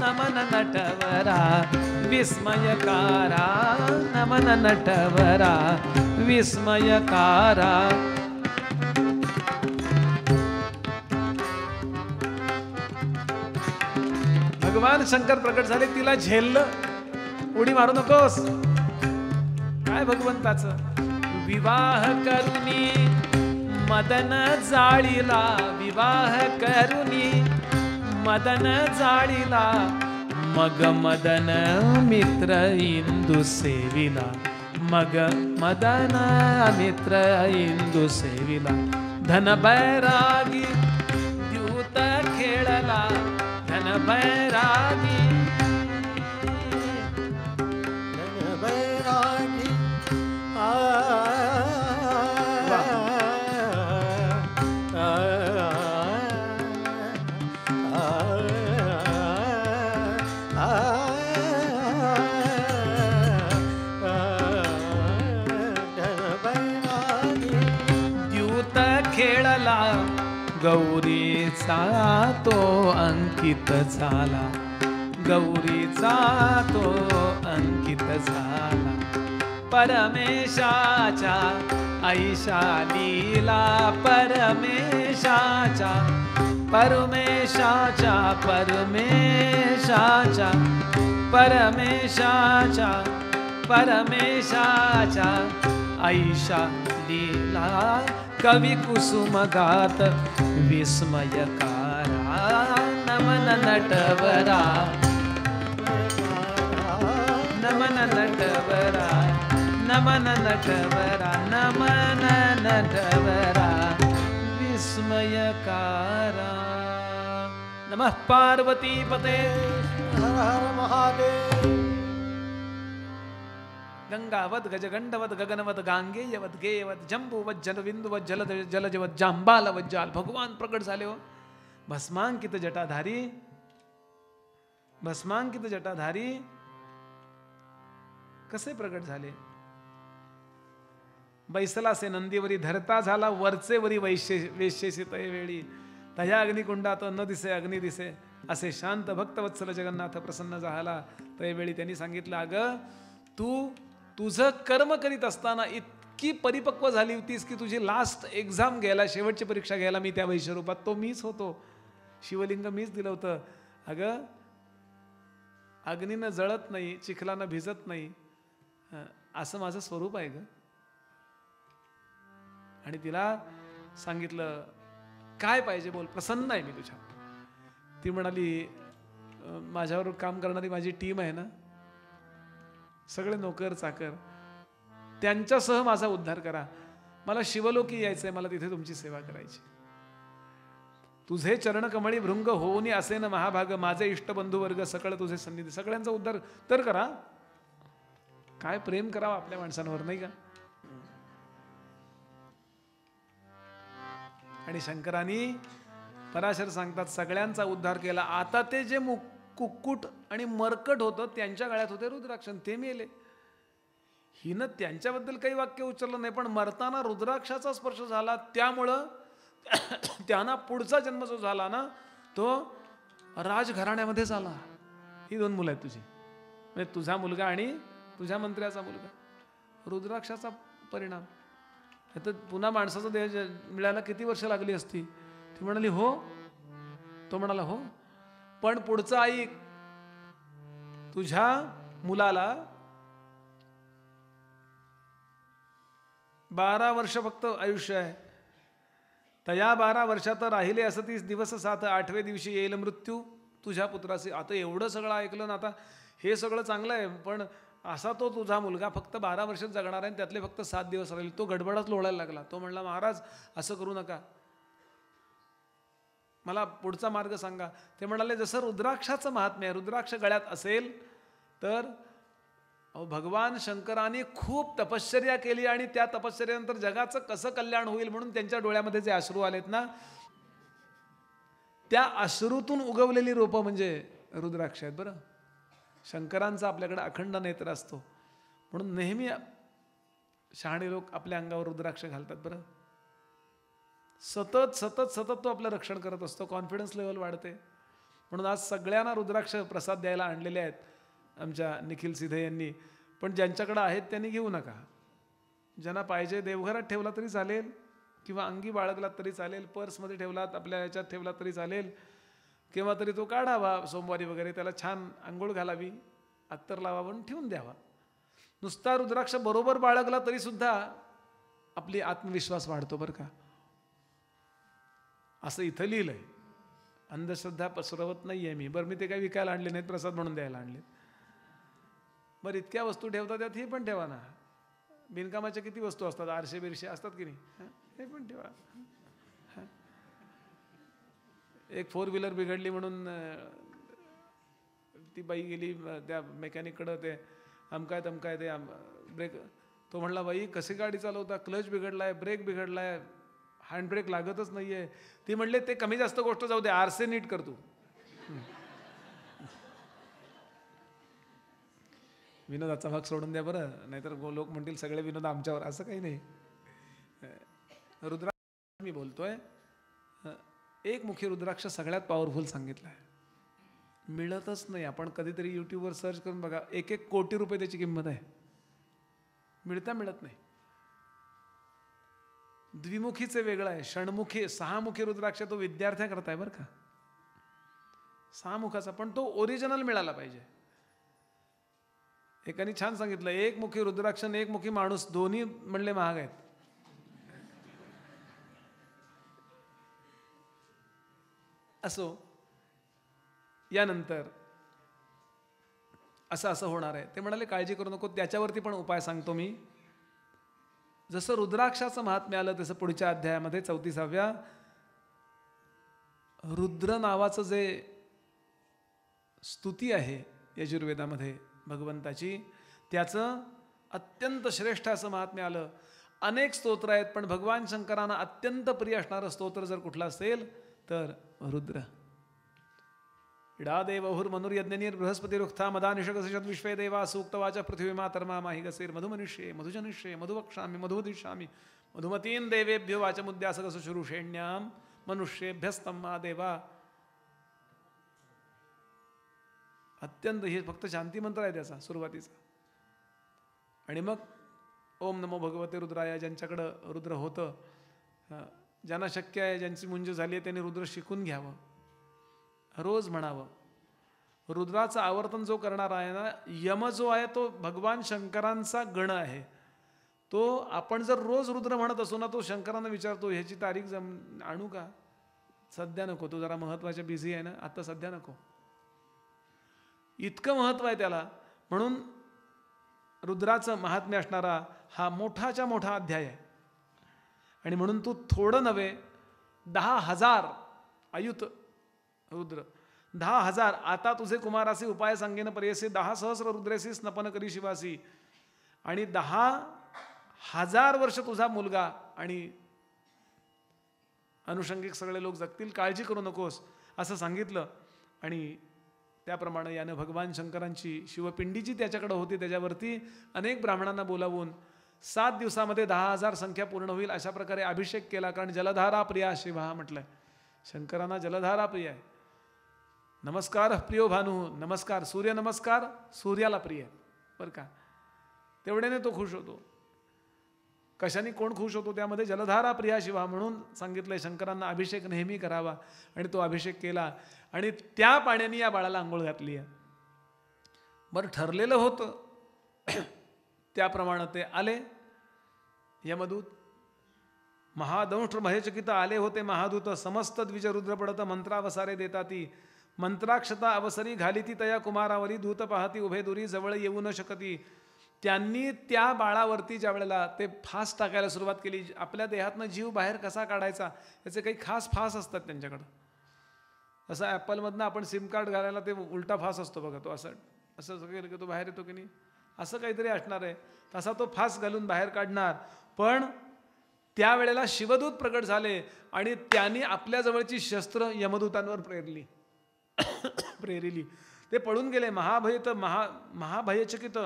[SPEAKER 2] नमन नटवरा विस्मयकारा, नमन नटवरा विस्मयकारा. भगवान शंकर प्रकट झाले, तिला झेललं. उडी मारू नकोस. काय भगवंताचं, विवाह करुनी मदन जाळीला, विवाह करुनी मदन जाळीला, मग मदन मित्र इंदू सेविला, मग मदन मित्र इंदू सेविला. धन बैरागी द्यूत खेळला, धन बैरागी खेळला, गौरीचा तो अंकित झाला, गौरीचा तो अंकित झाला. परमेशाच्या ऐशा लीला, परमेशाच्या परमेशाच्या परमेशाच्या परमेशाच्या परमेशाच्या ऐशा लीला. कवी कुसुम गात विस्मयकारा, नमन नटवरा नमन नटवरा, नमन नटवरा, नमन नटवरा विस्मयकारा. नमः पार्वती पते
[SPEAKER 3] हर हर महादेव.
[SPEAKER 2] गंगावत गजगंडवत गगनवत गांगेयवत गेयवत जंबूवत जलबिंदुवत जलद जलजवत जांबालवत जाल. भगवान प्रकट झाले हो. भस्मांकित जटाधारी, भस्मांकित जटाधारी कसे प्रकट झाले. बैसलासे नंदीवरी धरता झाला, वरचे वरी वेश्येसी तय वेळी. तया अग्निकुंडात न दिसे अग्नी दिसे, असे शांत भक्तवत्सल जगन्नाथ प्रसन्न झाला. त्यावेळी त्यांनी सांगितलं, अगं तू तुझं कर्म करीत असताना इतकी परिपक्व झाली होतीस की तुझी लास्ट एक्झाम घ्यायला, शेवटची परीक्षा घ्यायला मी त्या वैश्यरूपात, तो मीच होतो. शिवलिंग मीच दिलं होतं. अगं अग्नीनं जळत नाही, चिखलानं भिजत नाही, असं माझं स्वरूप आहे ग. आणि तिला सांगितलं, काय पाहिजे बोल, प्रसन्न आहे मी तुझ्या. ती म्हणाली, माझ्यावर काम करणारी माझी टीम आहे ना, सगळे नोकर चाकर, त्यांच्यासह माझा उद्धार करा. मला शिवलोकी यायचंय, मला तिथे तुमची सेवा करायची. तुझे चरणकमळी भृंग होऊनी असे न महाभाग, माझे इष्टबंधू वर्ग सकळ तुझे सन्निधी. सगळ्यांचा उद्धार तर करा. काय प्रेम करावं आपल्या माणसांवर, नाही का. आणि शंकरांनी, पराशर सांगतात, सगळ्यांचा उद्धार केला. आता ते जे कुक्कुट आणि मरकट होतं त्यांच्या गळ्यात होते रुद्राक्ष, ते मेले. हिनं त्यांच्याबद्दल काही वाक्य उच्चारलं नाही, पण मरताना रुद्राक्षाचा स्पर्श झाला, त्यामुळं त्यांना पुढचा जन्म जो झाला ना, तो राजघराण्यामध्ये झाला. ही दोन मुलं आहेत तुझी, म्हणजे तुझा मुलगा आणि तुझ्या मंत्र्याचा मुलगा. रुद्राक्षाचा परिणाम. तर पुन्हा माणसाचा देह मिळायला किती वर्ष लागली असती. ती म्हणाली हो. तो म्हणाला हो, पण पुढचं ऐक, तुझ्या मुलाला 12 वर्ष फक्त आयुष्य आहे. तर या 12 वर्षात राहिले असं 30 दिवस 7 8व्या दिवशी येईल मृत्यू तुझ्या पुत्राचे. आता एवढं सगळं ऐकलं ना, आता हे सगळं चांगलं आहे, पण असा तो तुझा मुलगा फक्त 12 वर्षात जगणार आहे, त्यातले फक्त 7 दिवस राहील. तो गडबडच लोळायला लागला. तो म्हणला, महाराज असं करू नका, मला पुढचा मार्ग सांगा. ते म्हणाले, जसं रुद्राक्षाचं महात्म्य आहे, रुद्राक्ष गळ्यात असेल तर भगवान शंकराने खूप तपश्चर्या केली आणि त्या तपश्चर्यानंतर जगाचं कसं कल्याण होईल म्हणून त्यांच्या डोळ्यामध्ये जे अश्रू आलेत ना, त्या अश्रूतून उगवलेली रोपं म्हणजे रुद्राक्ष आहेत. बरं, शंकरांचा आपल्याकडे अखंड नेत्र असतो म्हणून नेहमी शहाणे लोक आपल्या अंगावर रुद्राक्ष घालतात. बरं, सतत सतत सतत तो आपलं रक्षण करत असतो, कॉन्फिडन्स लेवल वाढते. म्हणून आज सगळ्यांना रुद्राक्ष प्रसाद द्यायला आणलेले आहेत आमच्या निखिल सिधे यांनी. पण ज्यांच्याकडे आहेत त्यांनी घेऊ नका. ज्यांना पाहिजे देवघरात ठेवला तरी चालेल, किंवा अंगी बाळगलात तरी चालेल, पर्समध्ये ठेवलात, आपल्या याच्यात ठेवला तरी चालेल, किंवा तरी तो काढावा सोमवारी वगैरे, त्याला छान आंघोळ घालावी, अत्तर लावा, म्हणून ठेवून द्यावा. नुसता रुद्राक्ष बरोबर बाळगला तरी सुद्धा आपली आत्मविश्वास वाढतो. बरं का, असं इथं लिहिलंय. अंधश्रद्धा पसरवत नाहीये मी. बरं, मी ते काही विकायला आणले नाहीत, प्रसाद म्हणून द्यायला आणले. बरं, इतक्या वस्तू ठेवता त्यात हे पण ठेवा ना. बिनकामाच्या किती वस्तू असतात, आरशे बिरशे असतात की नाही, हे पण ठेवा. एक 4 व्हीलर बिघडली म्हणून ती बाई गेली त्या मेकॅनिककडं, ते अमकाय तमकाय ते ब्रेक. तो म्हणला, बाई कशी गाडी चालवता, क्लच बिघडलाय, ब्रेक बिघडलाय, हँड ब्रेक लागतच नाहीये. ती म्हणले, ते कमी जास्त गोष्ट जाऊ दे, आरसे नीट कर तू. विनोदाचा भाग सोडून द्या बरं, नाहीतर लोक म्हणतील सगळे विनोद आमच्यावर. असं काही नाही. रुद्राक्ष मी बोलतोय, एकमुखी रुद्राक्ष सगळ्यात पॉवरफुल सांगितलं आहे. मिळतच नाही. आपण कधीतरी यूट्यूबवर सर्च करून बघा, 1-1 कोटी रुपये त्याची किंमत आहे. मिळत नाही. द्विमुखीचे वेगळं आहे, षण्मुखी 6मुखी रुद्राक्ष तो विद्यार्थ्या करताय बरं का. 6 मुखाचा, पण तो ओरिजिनल मिळाला पाहिजे. एकाने छान सांगितलं, 1 मुखी रुद्राक्ष आणि 1 मुखी माणूस दोन्ही म्हणले महाग आहेत. असो, यानंतर असं होणार आहे. ते म्हणाले, काळजी करू नको, त्याच्यावरती पण उपाय सांगतो मी. जसं रुद्राक्षाचं महात्म्य आलं तसं पुढच्या अध्यायामध्ये 34व्या रुद्र नावाचं जे स्तुती आहे यजुर्वेदामध्ये भगवंताची, त्याचं अत्यंत श्रेष्ठ असं महात्म्य आलं. अनेक स्तोत्र आहेत, पण भगवान शंकरांना अत्यंत प्रिय असणारं स्तोत्र जर कुठलं असेल तर रुद्र. इडा देवहुर मनुर्यज्ञनीर बृहस्पती रुक्था मदानिषगसशत विश्वे देवा सूक्तवाच पृथ्वी मातर्मा माहि गसेर मधुमनुष्ये मधुजनुष्ये मधुवक्षामि मधुवदिष्यामि मधुमतीन देवेभ्यो वाचमुद्यासगस शुरुषेण्याम मनुष्येभ्यस्तम्मा देवा. अत्यंत हे फक्त शांती मंत्र आहे त्याचा सुरुवातीचा. आणि मग ओम नमो भगवते रुद्राय. ज्यांच्याकडं रुद्र होतं, ज्यांना शक्य आहे, ज्यांची मुंज झाली आहे, त्यांनी रुद्र शिकून घ्यावं, रोज म्हणावं. रुद्राचं आवर्तन जो करणार आहे ना, यम जो आहे तो भगवान शंकरांचा गण आहे. तो आपण जर रोज रुद्र म्हणत असू ना, तो शंकरांना विचारतो, ह्याची तारीख आणू का, सध्या नको, तो जरा महत्वाच्या बिझी आहे ना, आता सध्या नको. इतकं महत्व आहे त्याला. म्हणून रुद्राचं महात्म्य असणारा हा मोठाच्या मोठा अध्याय आहे. आणि म्हणून तू थोडं नव्हे, 10,000 अयुत रुद्र, 10,000. आता तुझे कुमारासी उपाय सांगेन पर्यसी 10 सहस्र रुद्रेसी स्नपन करी शिवासी. आणि 10,000 वर्ष तुझा मुलगा आणि अनुषंगिक सगळे लोक जगतील, काळजी करू नकोस असं सांगितलं. आणि त्याप्रमाणे यानं भगवान शंकरांची शिवपिंडीची त्याच्याकडे होती, त्याच्यावरती अनेक ब्राह्मणांना बोलावून 7 दिवसामध्ये 10,000 संख्या पूर्ण होईल अशा प्रकारे अभिषेक केला. कारण जलधारा प्रिया शिवा म्हटलंय. शंकरांना जलधारा प्रिय आहे. नमस्कार प्रियो भानू, नमस्कार सूर्य, नमस्कार सूर्याला प्रिय बरं का. तेवढ्याने तो खुश होतो. कशाने कोण खुश होतो, त्यामध्ये जलधारा प्रिया शिवा म्हणून सांगितलंय. शंकरांना अभिषेक नेहमी करावा. आणि तो अभिषेक केला आणि त्या पाण्याने या बाळाला आंघोळ घातली आहे. बरं, ठरलेलं होतं त्याप्रमाणे ते आले. यमदूत महादंष्ट्र भयचकित आले होते महादूत समस्त द्विज रुद्र पडत मंत्रावसारे देताती मंत्राक्षता अवसरी घालिती तया कुमारावरी दूत पाहती उभे दुरी जवळ येऊ न शकती. त्यांनी त्या बाळावरती ज्या वेळेला ते फास टाकायला सुरुवात केली, आपल्या देहातनं जीव बाहेर कसा काढायचा याचे काही खास फास असतात त्यांच्याकडं. असं ॲपलमधनं आपण सिम कार्ड घालायला ते उलटा फास असतो बघा, तो असं असं केलं की तो बाहेर येतो की नाही, असं काहीतरी असणार आहे. तसा तो फास घालून बाहेर काढणार. पण त्यावेळेला शिवदूत प्रकट झाले आणि त्यांनी आपल्या जवळची शस्त्र यमदूतांवर प्रेरिली. ते पळून गेले. महाभयचकित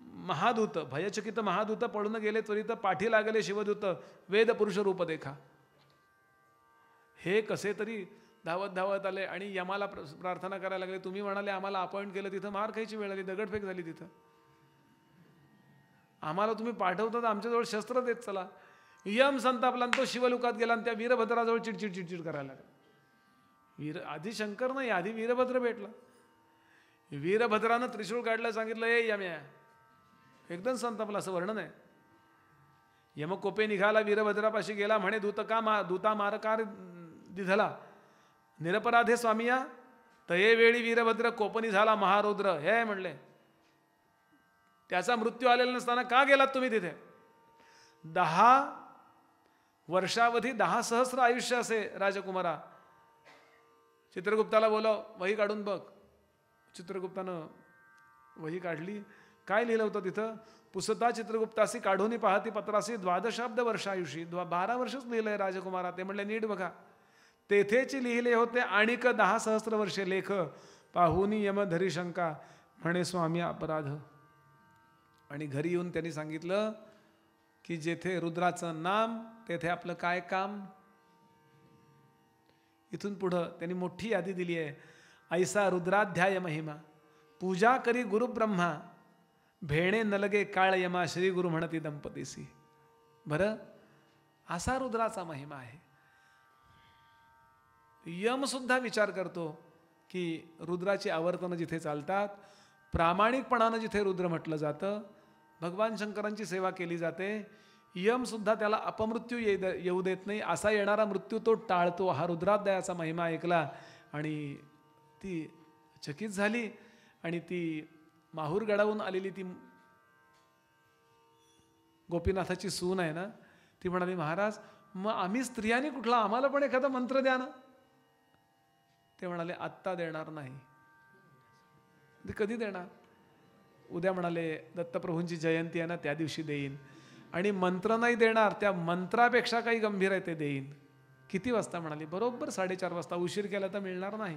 [SPEAKER 2] महादूत भयचकित महादूत पळून गेले. त्वरित पाठी लागले शिवदूत वेद पुरुष रूप देखा. हे कसे तरी धावत धावत आले आणि यमाला प्रार्थना करायला लागले. तुम्ही म्हणाले आम्हाला अपॉइंट केलं, तिथं मार खायची वेळ आली, दगडफेक झाली तिथं. आम्हाला तुम्ही पाठवतात, आमच्याजवळ शस्त्र देत चला. यम संतापला तो शिवलोकात गेला आणि त्या वीरभद्राजवळ चिडचिड करायला लागला. आधी शंकर नाही, आधी वीरभद्र भेटला. वीरभद्रानं त्रिशूळ काढलं, सांगितलं ए यम्या, एकदम संतापला, असं वर्णन आहे. यमकोपे निघाला, वीरभद्रापाशी गेला, म्हणे दूता मारकार दिधला निरपराधे स्वामिया. तये वेळी वीरभद्र कोपनी झाला महारुद्र. हे म्हणले त्याचा मृत्यू आलेला नसताना का गेलात तुम्ही तिथे. 10 वर्षावधी 10 सहस्र आयुष्य असे राजकुमारा. चित्रगुप्ताला बोलव, वही काढून बघ. चित्रगुप्तानं वही काढली. काय लिहिलं होतं तिथं. पुसता चित्रगुप्तासी काढून पाहती पत्रासी 12 वर्षायुषी. 12 वर्षच लिहिलंय राजकुमारा. ते म्हणले नीट बघा. तेथेची लिहिले होते आणिक 10 सहस्र वर्षे लेख. पाहुनी यम धरी शंका, म्हणे स्वामी अपराध. आणि घरी येऊन त्यांनी सांगितलं की जेथे रुद्राचं नाम तेथे आपलं काय काम. इथून पुढं त्यांनी मोठी यादी दिली आहे. ऐसा रुद्राध्याय महिमा, पूजा करी गुरु ब्रह्मा, भेणे नलगे काळ यमा, श्री गुरु म्हणती दंपतीसी. बरं, असा रुद्राचा महिमा आहे. यम सुद्धा विचार करतो की रुद्राची आवर्तनं जिथे चालतात, प्रामाणिकपणानं जिथे रुद्र म्हटलं जातं, भगवान शंकरांची सेवा केली जाते, यम सुद्धा त्याला अपमृत्यू येऊ देत नाही. असा येणारा मृत्यू तो टाळतो. हा रुद्राध्यायाचा महिमा ऐकला आणि ती चकित झाली. आणि ती माहूरगडाहून आलेली ती गोपीनाथाची सून आहे ना, ती म्हणाली महाराज मग आम्ही स्त्रियांनी कुठला, आम्हाला पण एखादा मंत्र द्या ना. ते म्हणाले आत्ता देणार नाही. ते कधी देणार. उद्या म्हणाले दत्तप्रभूंची जयंती आहे ना, त्या दिवशी देईन. आणि मंत्र नाही देणार, त्या मंत्रापेक्षा काही गंभीर आहे ते देईन. किती वाजता म्हणाली. बरोबर 4:30 वाजता. उशीर केला तर मिळणार नाही.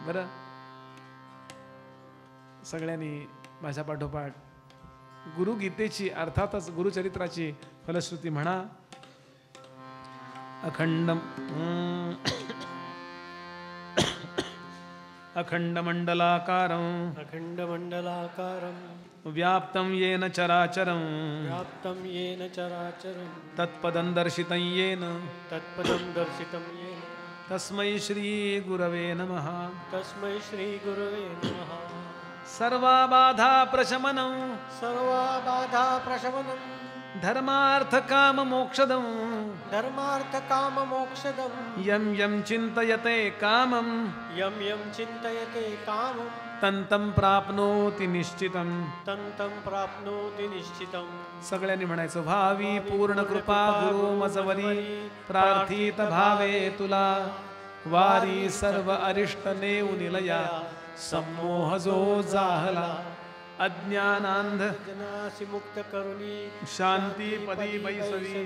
[SPEAKER 2] बरं, सगळ्यांनी माझ्या पाठोपाठ गुरुगीतेची अर्थातच गुरुचरित्राची फलश्रुती म्हणा. अखंडमंडलाकारं व्याप्तं येन चराचरं तत्पदं दर्शितं येन तस्मै श्री गुरवे नमः. सर्वबाधा प्रशमनं धर्मार्थ काम मोक्षदं यं यं चिन्तयते कामं तन्तं प्राप्नोति निश्चितं. सगळ्यांनी म्हणायचं. भावी पूर्ण कृपा गुरु मजवरी प्रार्थित भावे तुला, वारी सर्व अरिष्ट नेऊ निलया, सम्मोह जो जाहला अज्ञानांध जनासी मुक्त करुणी, शांती पदी बैसवी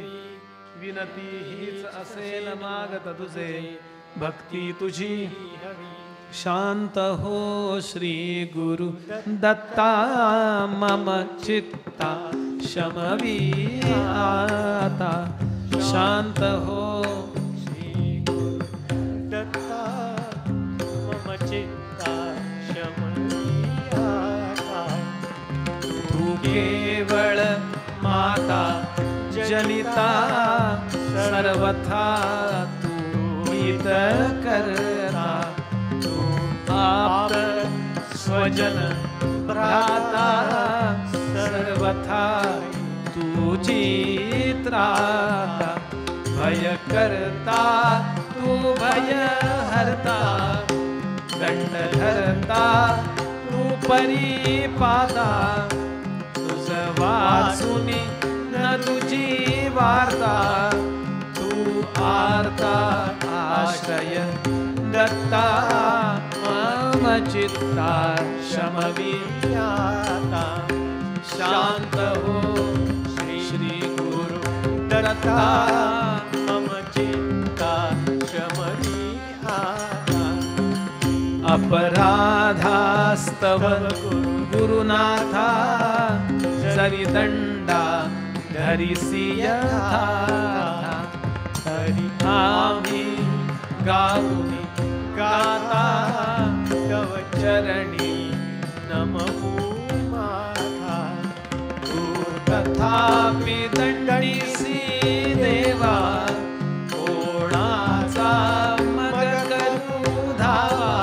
[SPEAKER 2] विनती हीच असेल मागत तुझे, भक्ती तुझी शांत हो श्री गुरु दत्ता, मम चित्ता शमवी आता, शांत हो श्री गुरु दत्ता, मम चित्ता शमवी आता. तू केवळ माता जनिता सर्वथा, तू हित करता, आप स्वजन भ्राता सर्वथा तुझी त्राता, भय करता तू भय हरता, दंड धरता तू परिपाता, तुझ वाचुनी न तुझी वार्ता, तू आर्ता आश्रय दत्ता, मम चित्ता शमवियाता, शांत हो श्री गुरु दत्ता, मम चित्ता शमवियाता, अपराधास्तव गुरुनाथा, जरी दंडा धरिसी यथा, तरी आम्ही गाऊनी गाता, तव चरणी नमवू माथा, तू तथापि दंडीसी देवा, कोणाचा मग करू धावा,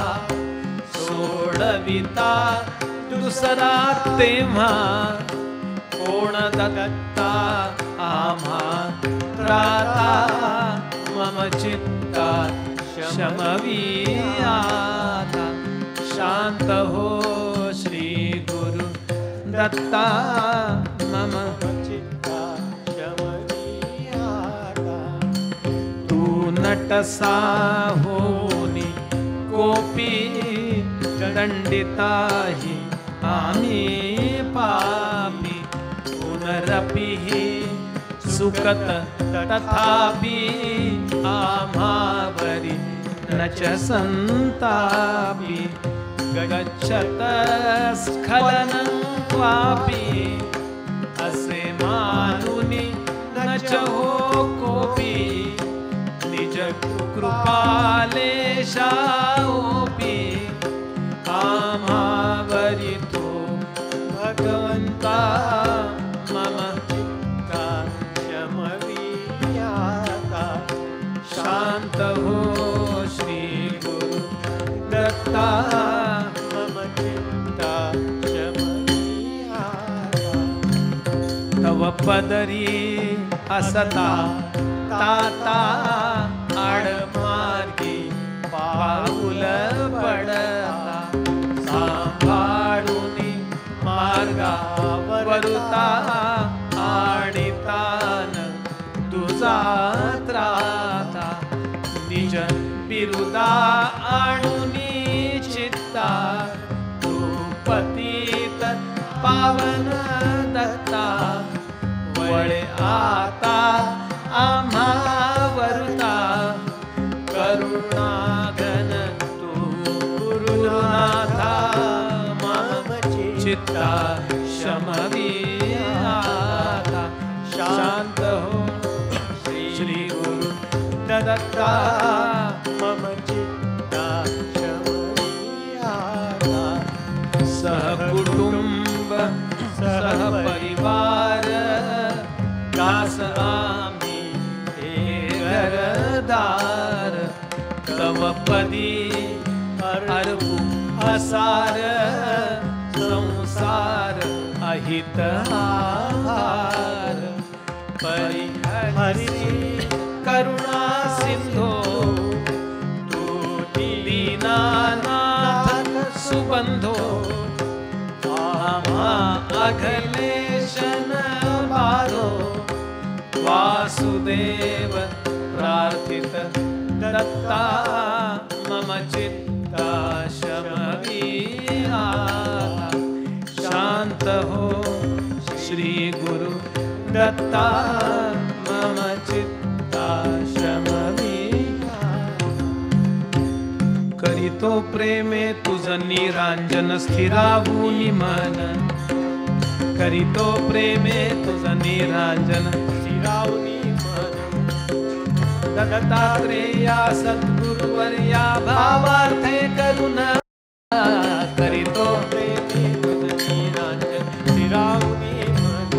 [SPEAKER 2] सोडविता दुसरा तेव्हा, कोण दत्ता आम्हा त्राता, मम चित्ता शमवियाता, शांत हो श्री गुरु दत्ता, मम चित्ता शमवियाता, तू नटसा होनी कोपी, दंडिता हि आम्ही पापी, पुनरपि सुखत तथापि, आम्हावरी न च संतापि, गच्छत स्खलनं क्वापि, असे मानुनी न च हो कोपी, निज कृपालेशाओपी, आम्हावरी तो भगवंता, मम चित्ता शमवियाता, शांत हो श्री गुरु दत्ता, मम चित्ता शमवियाता, तव पदरी असता ताता, आडमार्गी पाऊल पडता, सांभाळूनी मार्गावरुता, आणितान तुझा त्राता, निज बिरुदा आणुनी चित्ता, तू पतित पावन दत्ता, वळे आता आम्हा वरुता, करुणाघन तू गुरुनाथा, मम चित्ता शमवियाता, शांत हो श्री गुरु दत्ता, मम चित्ता शमवियाता, सहकुटुंब सहपरिवार, दास आम्ही हे घरदार, तव पदी अर्पू असार, संसार अहित आहार, परिहरी करुणा सिंधो, तू दीनानाथ सुबंधो, आम्हा अघलेशन बारो, वासुदेव प्रार्थित दत्ता, मम चित्ता शमवियाता, शांत हो श्री गुरु दत्ता, मम चित्ता शमवियाता, करीतो प्रेमे तुझ निरांजन स्थिरावूनि मन, करीतो प्रेमे तुझ निरांजन स्थिरावूनि मन, दत्तात्रेया सद्गुरुवर्या भावार्थे करुणा, करीतो प्रेमे तुझ निरांजन स्थिरावूनि मन,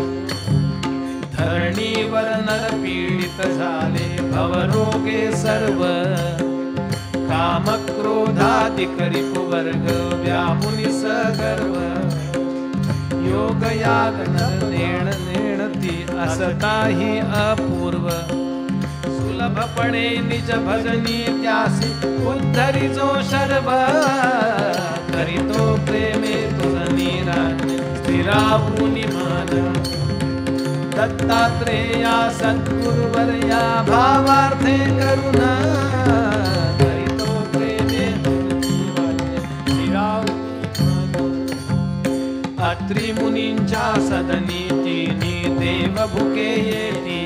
[SPEAKER 2] धरणीवर नर पीडित झाले भवरोगे सर्व, काम क्रोधाधिक रिपुवर्ग व्यापुनि सगर्व, योग याग नर नेण नेणती असताही अपूर्व सुलभपणे निज भजनी त्यासी उद्धरी जो शर्व करीतो प्रेमे तुझनी राज्य स्थिरावूनि मन दत्तात्रेया सद्गुरुवर्या भावार्थे करुणा करीतो प्रेमे तुझनी राज्य स्थिरावूनि मन अत्रि मुनींच्या सदनी तिनी देव भुके येती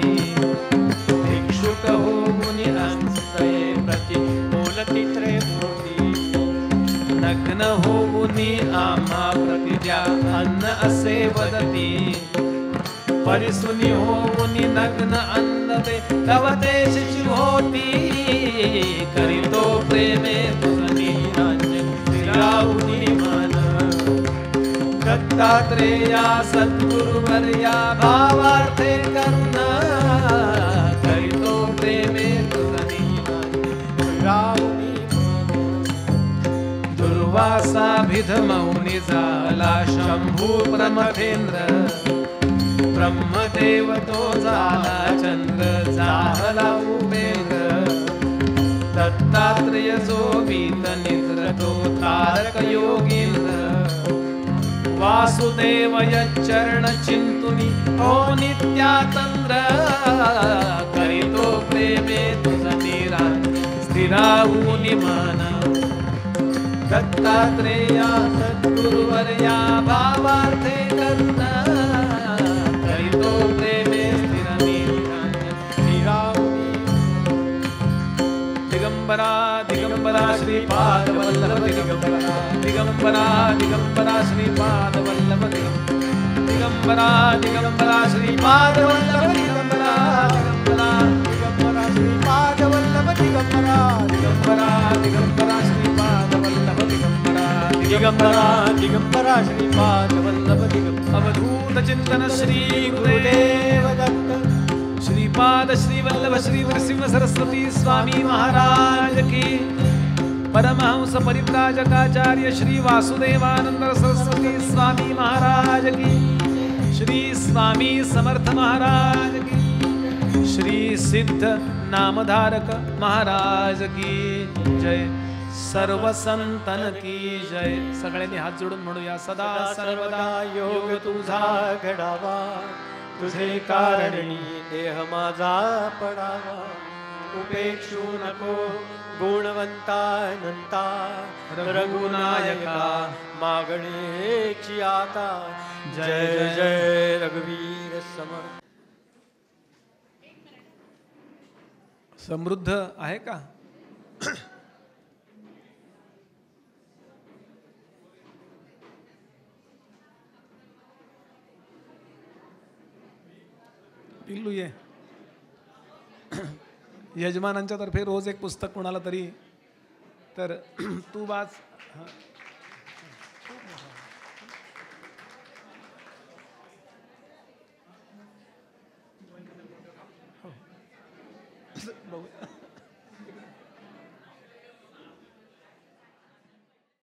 [SPEAKER 2] भिक्षुक होऊनि अंसये प्रति बोलती त्रिमूर्ती नग्न होऊनि आम्हा प्रति द्या अन्न असे वदती परिसुनी होऊनि नग्न अन्न ते तव ते शिशु होती करीतो प्रेमे तुझनी राज्य स्थिरावूनि मन दत्तात्रेया सद्गुरुवर्या भावार्थे करुणा करीतो प्रेमे तुझनी राज्य दुर्वासाभिधमौनि झाला शंभू प्रमथेंद्र ब्रह्मदेव तो झाला चंद्र झाला उपेंद्र दत्तात्रेय जो वीत निद्र तो तारक योगींद्र वासुदेव यच्चरण चिंतुनी हो नित्यातंद्र करीतो प्रेमे तुझनी राज्य स्थिरावूनि मन दत्तात्रेया सद्गुरुवर्या भावार्थे करुणा करीतो प्रेमे स्थिरावूनि दिगंबरा दिगंबरा श्रीपाद वल्लभ दिगंबरा दिगंबरा दिगंबरा श्रीपाद वल्लभ दिगंबरा दिगंबरा श्रीपाद वल्लभ दिगंबरा दिगंबरा दिगंबरा श्रीपाद वल्लभ दिगंबरा दिगंबरा दिगंबरा श्रीपाद वल्लभ दिगंबरा दिगंबरा दिगंबरा श्रीपाद वल्लभ दिगंबरा अवधूत चिंतन श्री गुरुदेव दत्त श्रीपाद श्री वल्लभ श्री नृसिंह सरस्वती स्वामी महाराज की परमहंस परिव्राजकाचार्य श्री वासुदेवानंद सरस्वती स्वामी महाराज की श्री स्वामी समर्थ महाराज की श्री सिद्ध नामधारक महाराज की जय सर्व संतन की जय सगळ्यांनी हात जोडून म्हणूया सदा सर्वदा योग तुझा
[SPEAKER 3] घडावा तुझे कारणी देह माझा पडावा उपेक्षू नको गुणवंता अनंता रघुनायका मागणेची आता जय जय रघुवीर समर्थ
[SPEAKER 2] समृद्ध आहे का पिल्लू ये यजमानांच्या तर्फे रोज एक पुस्तक कोणाला तरी तर तू वाच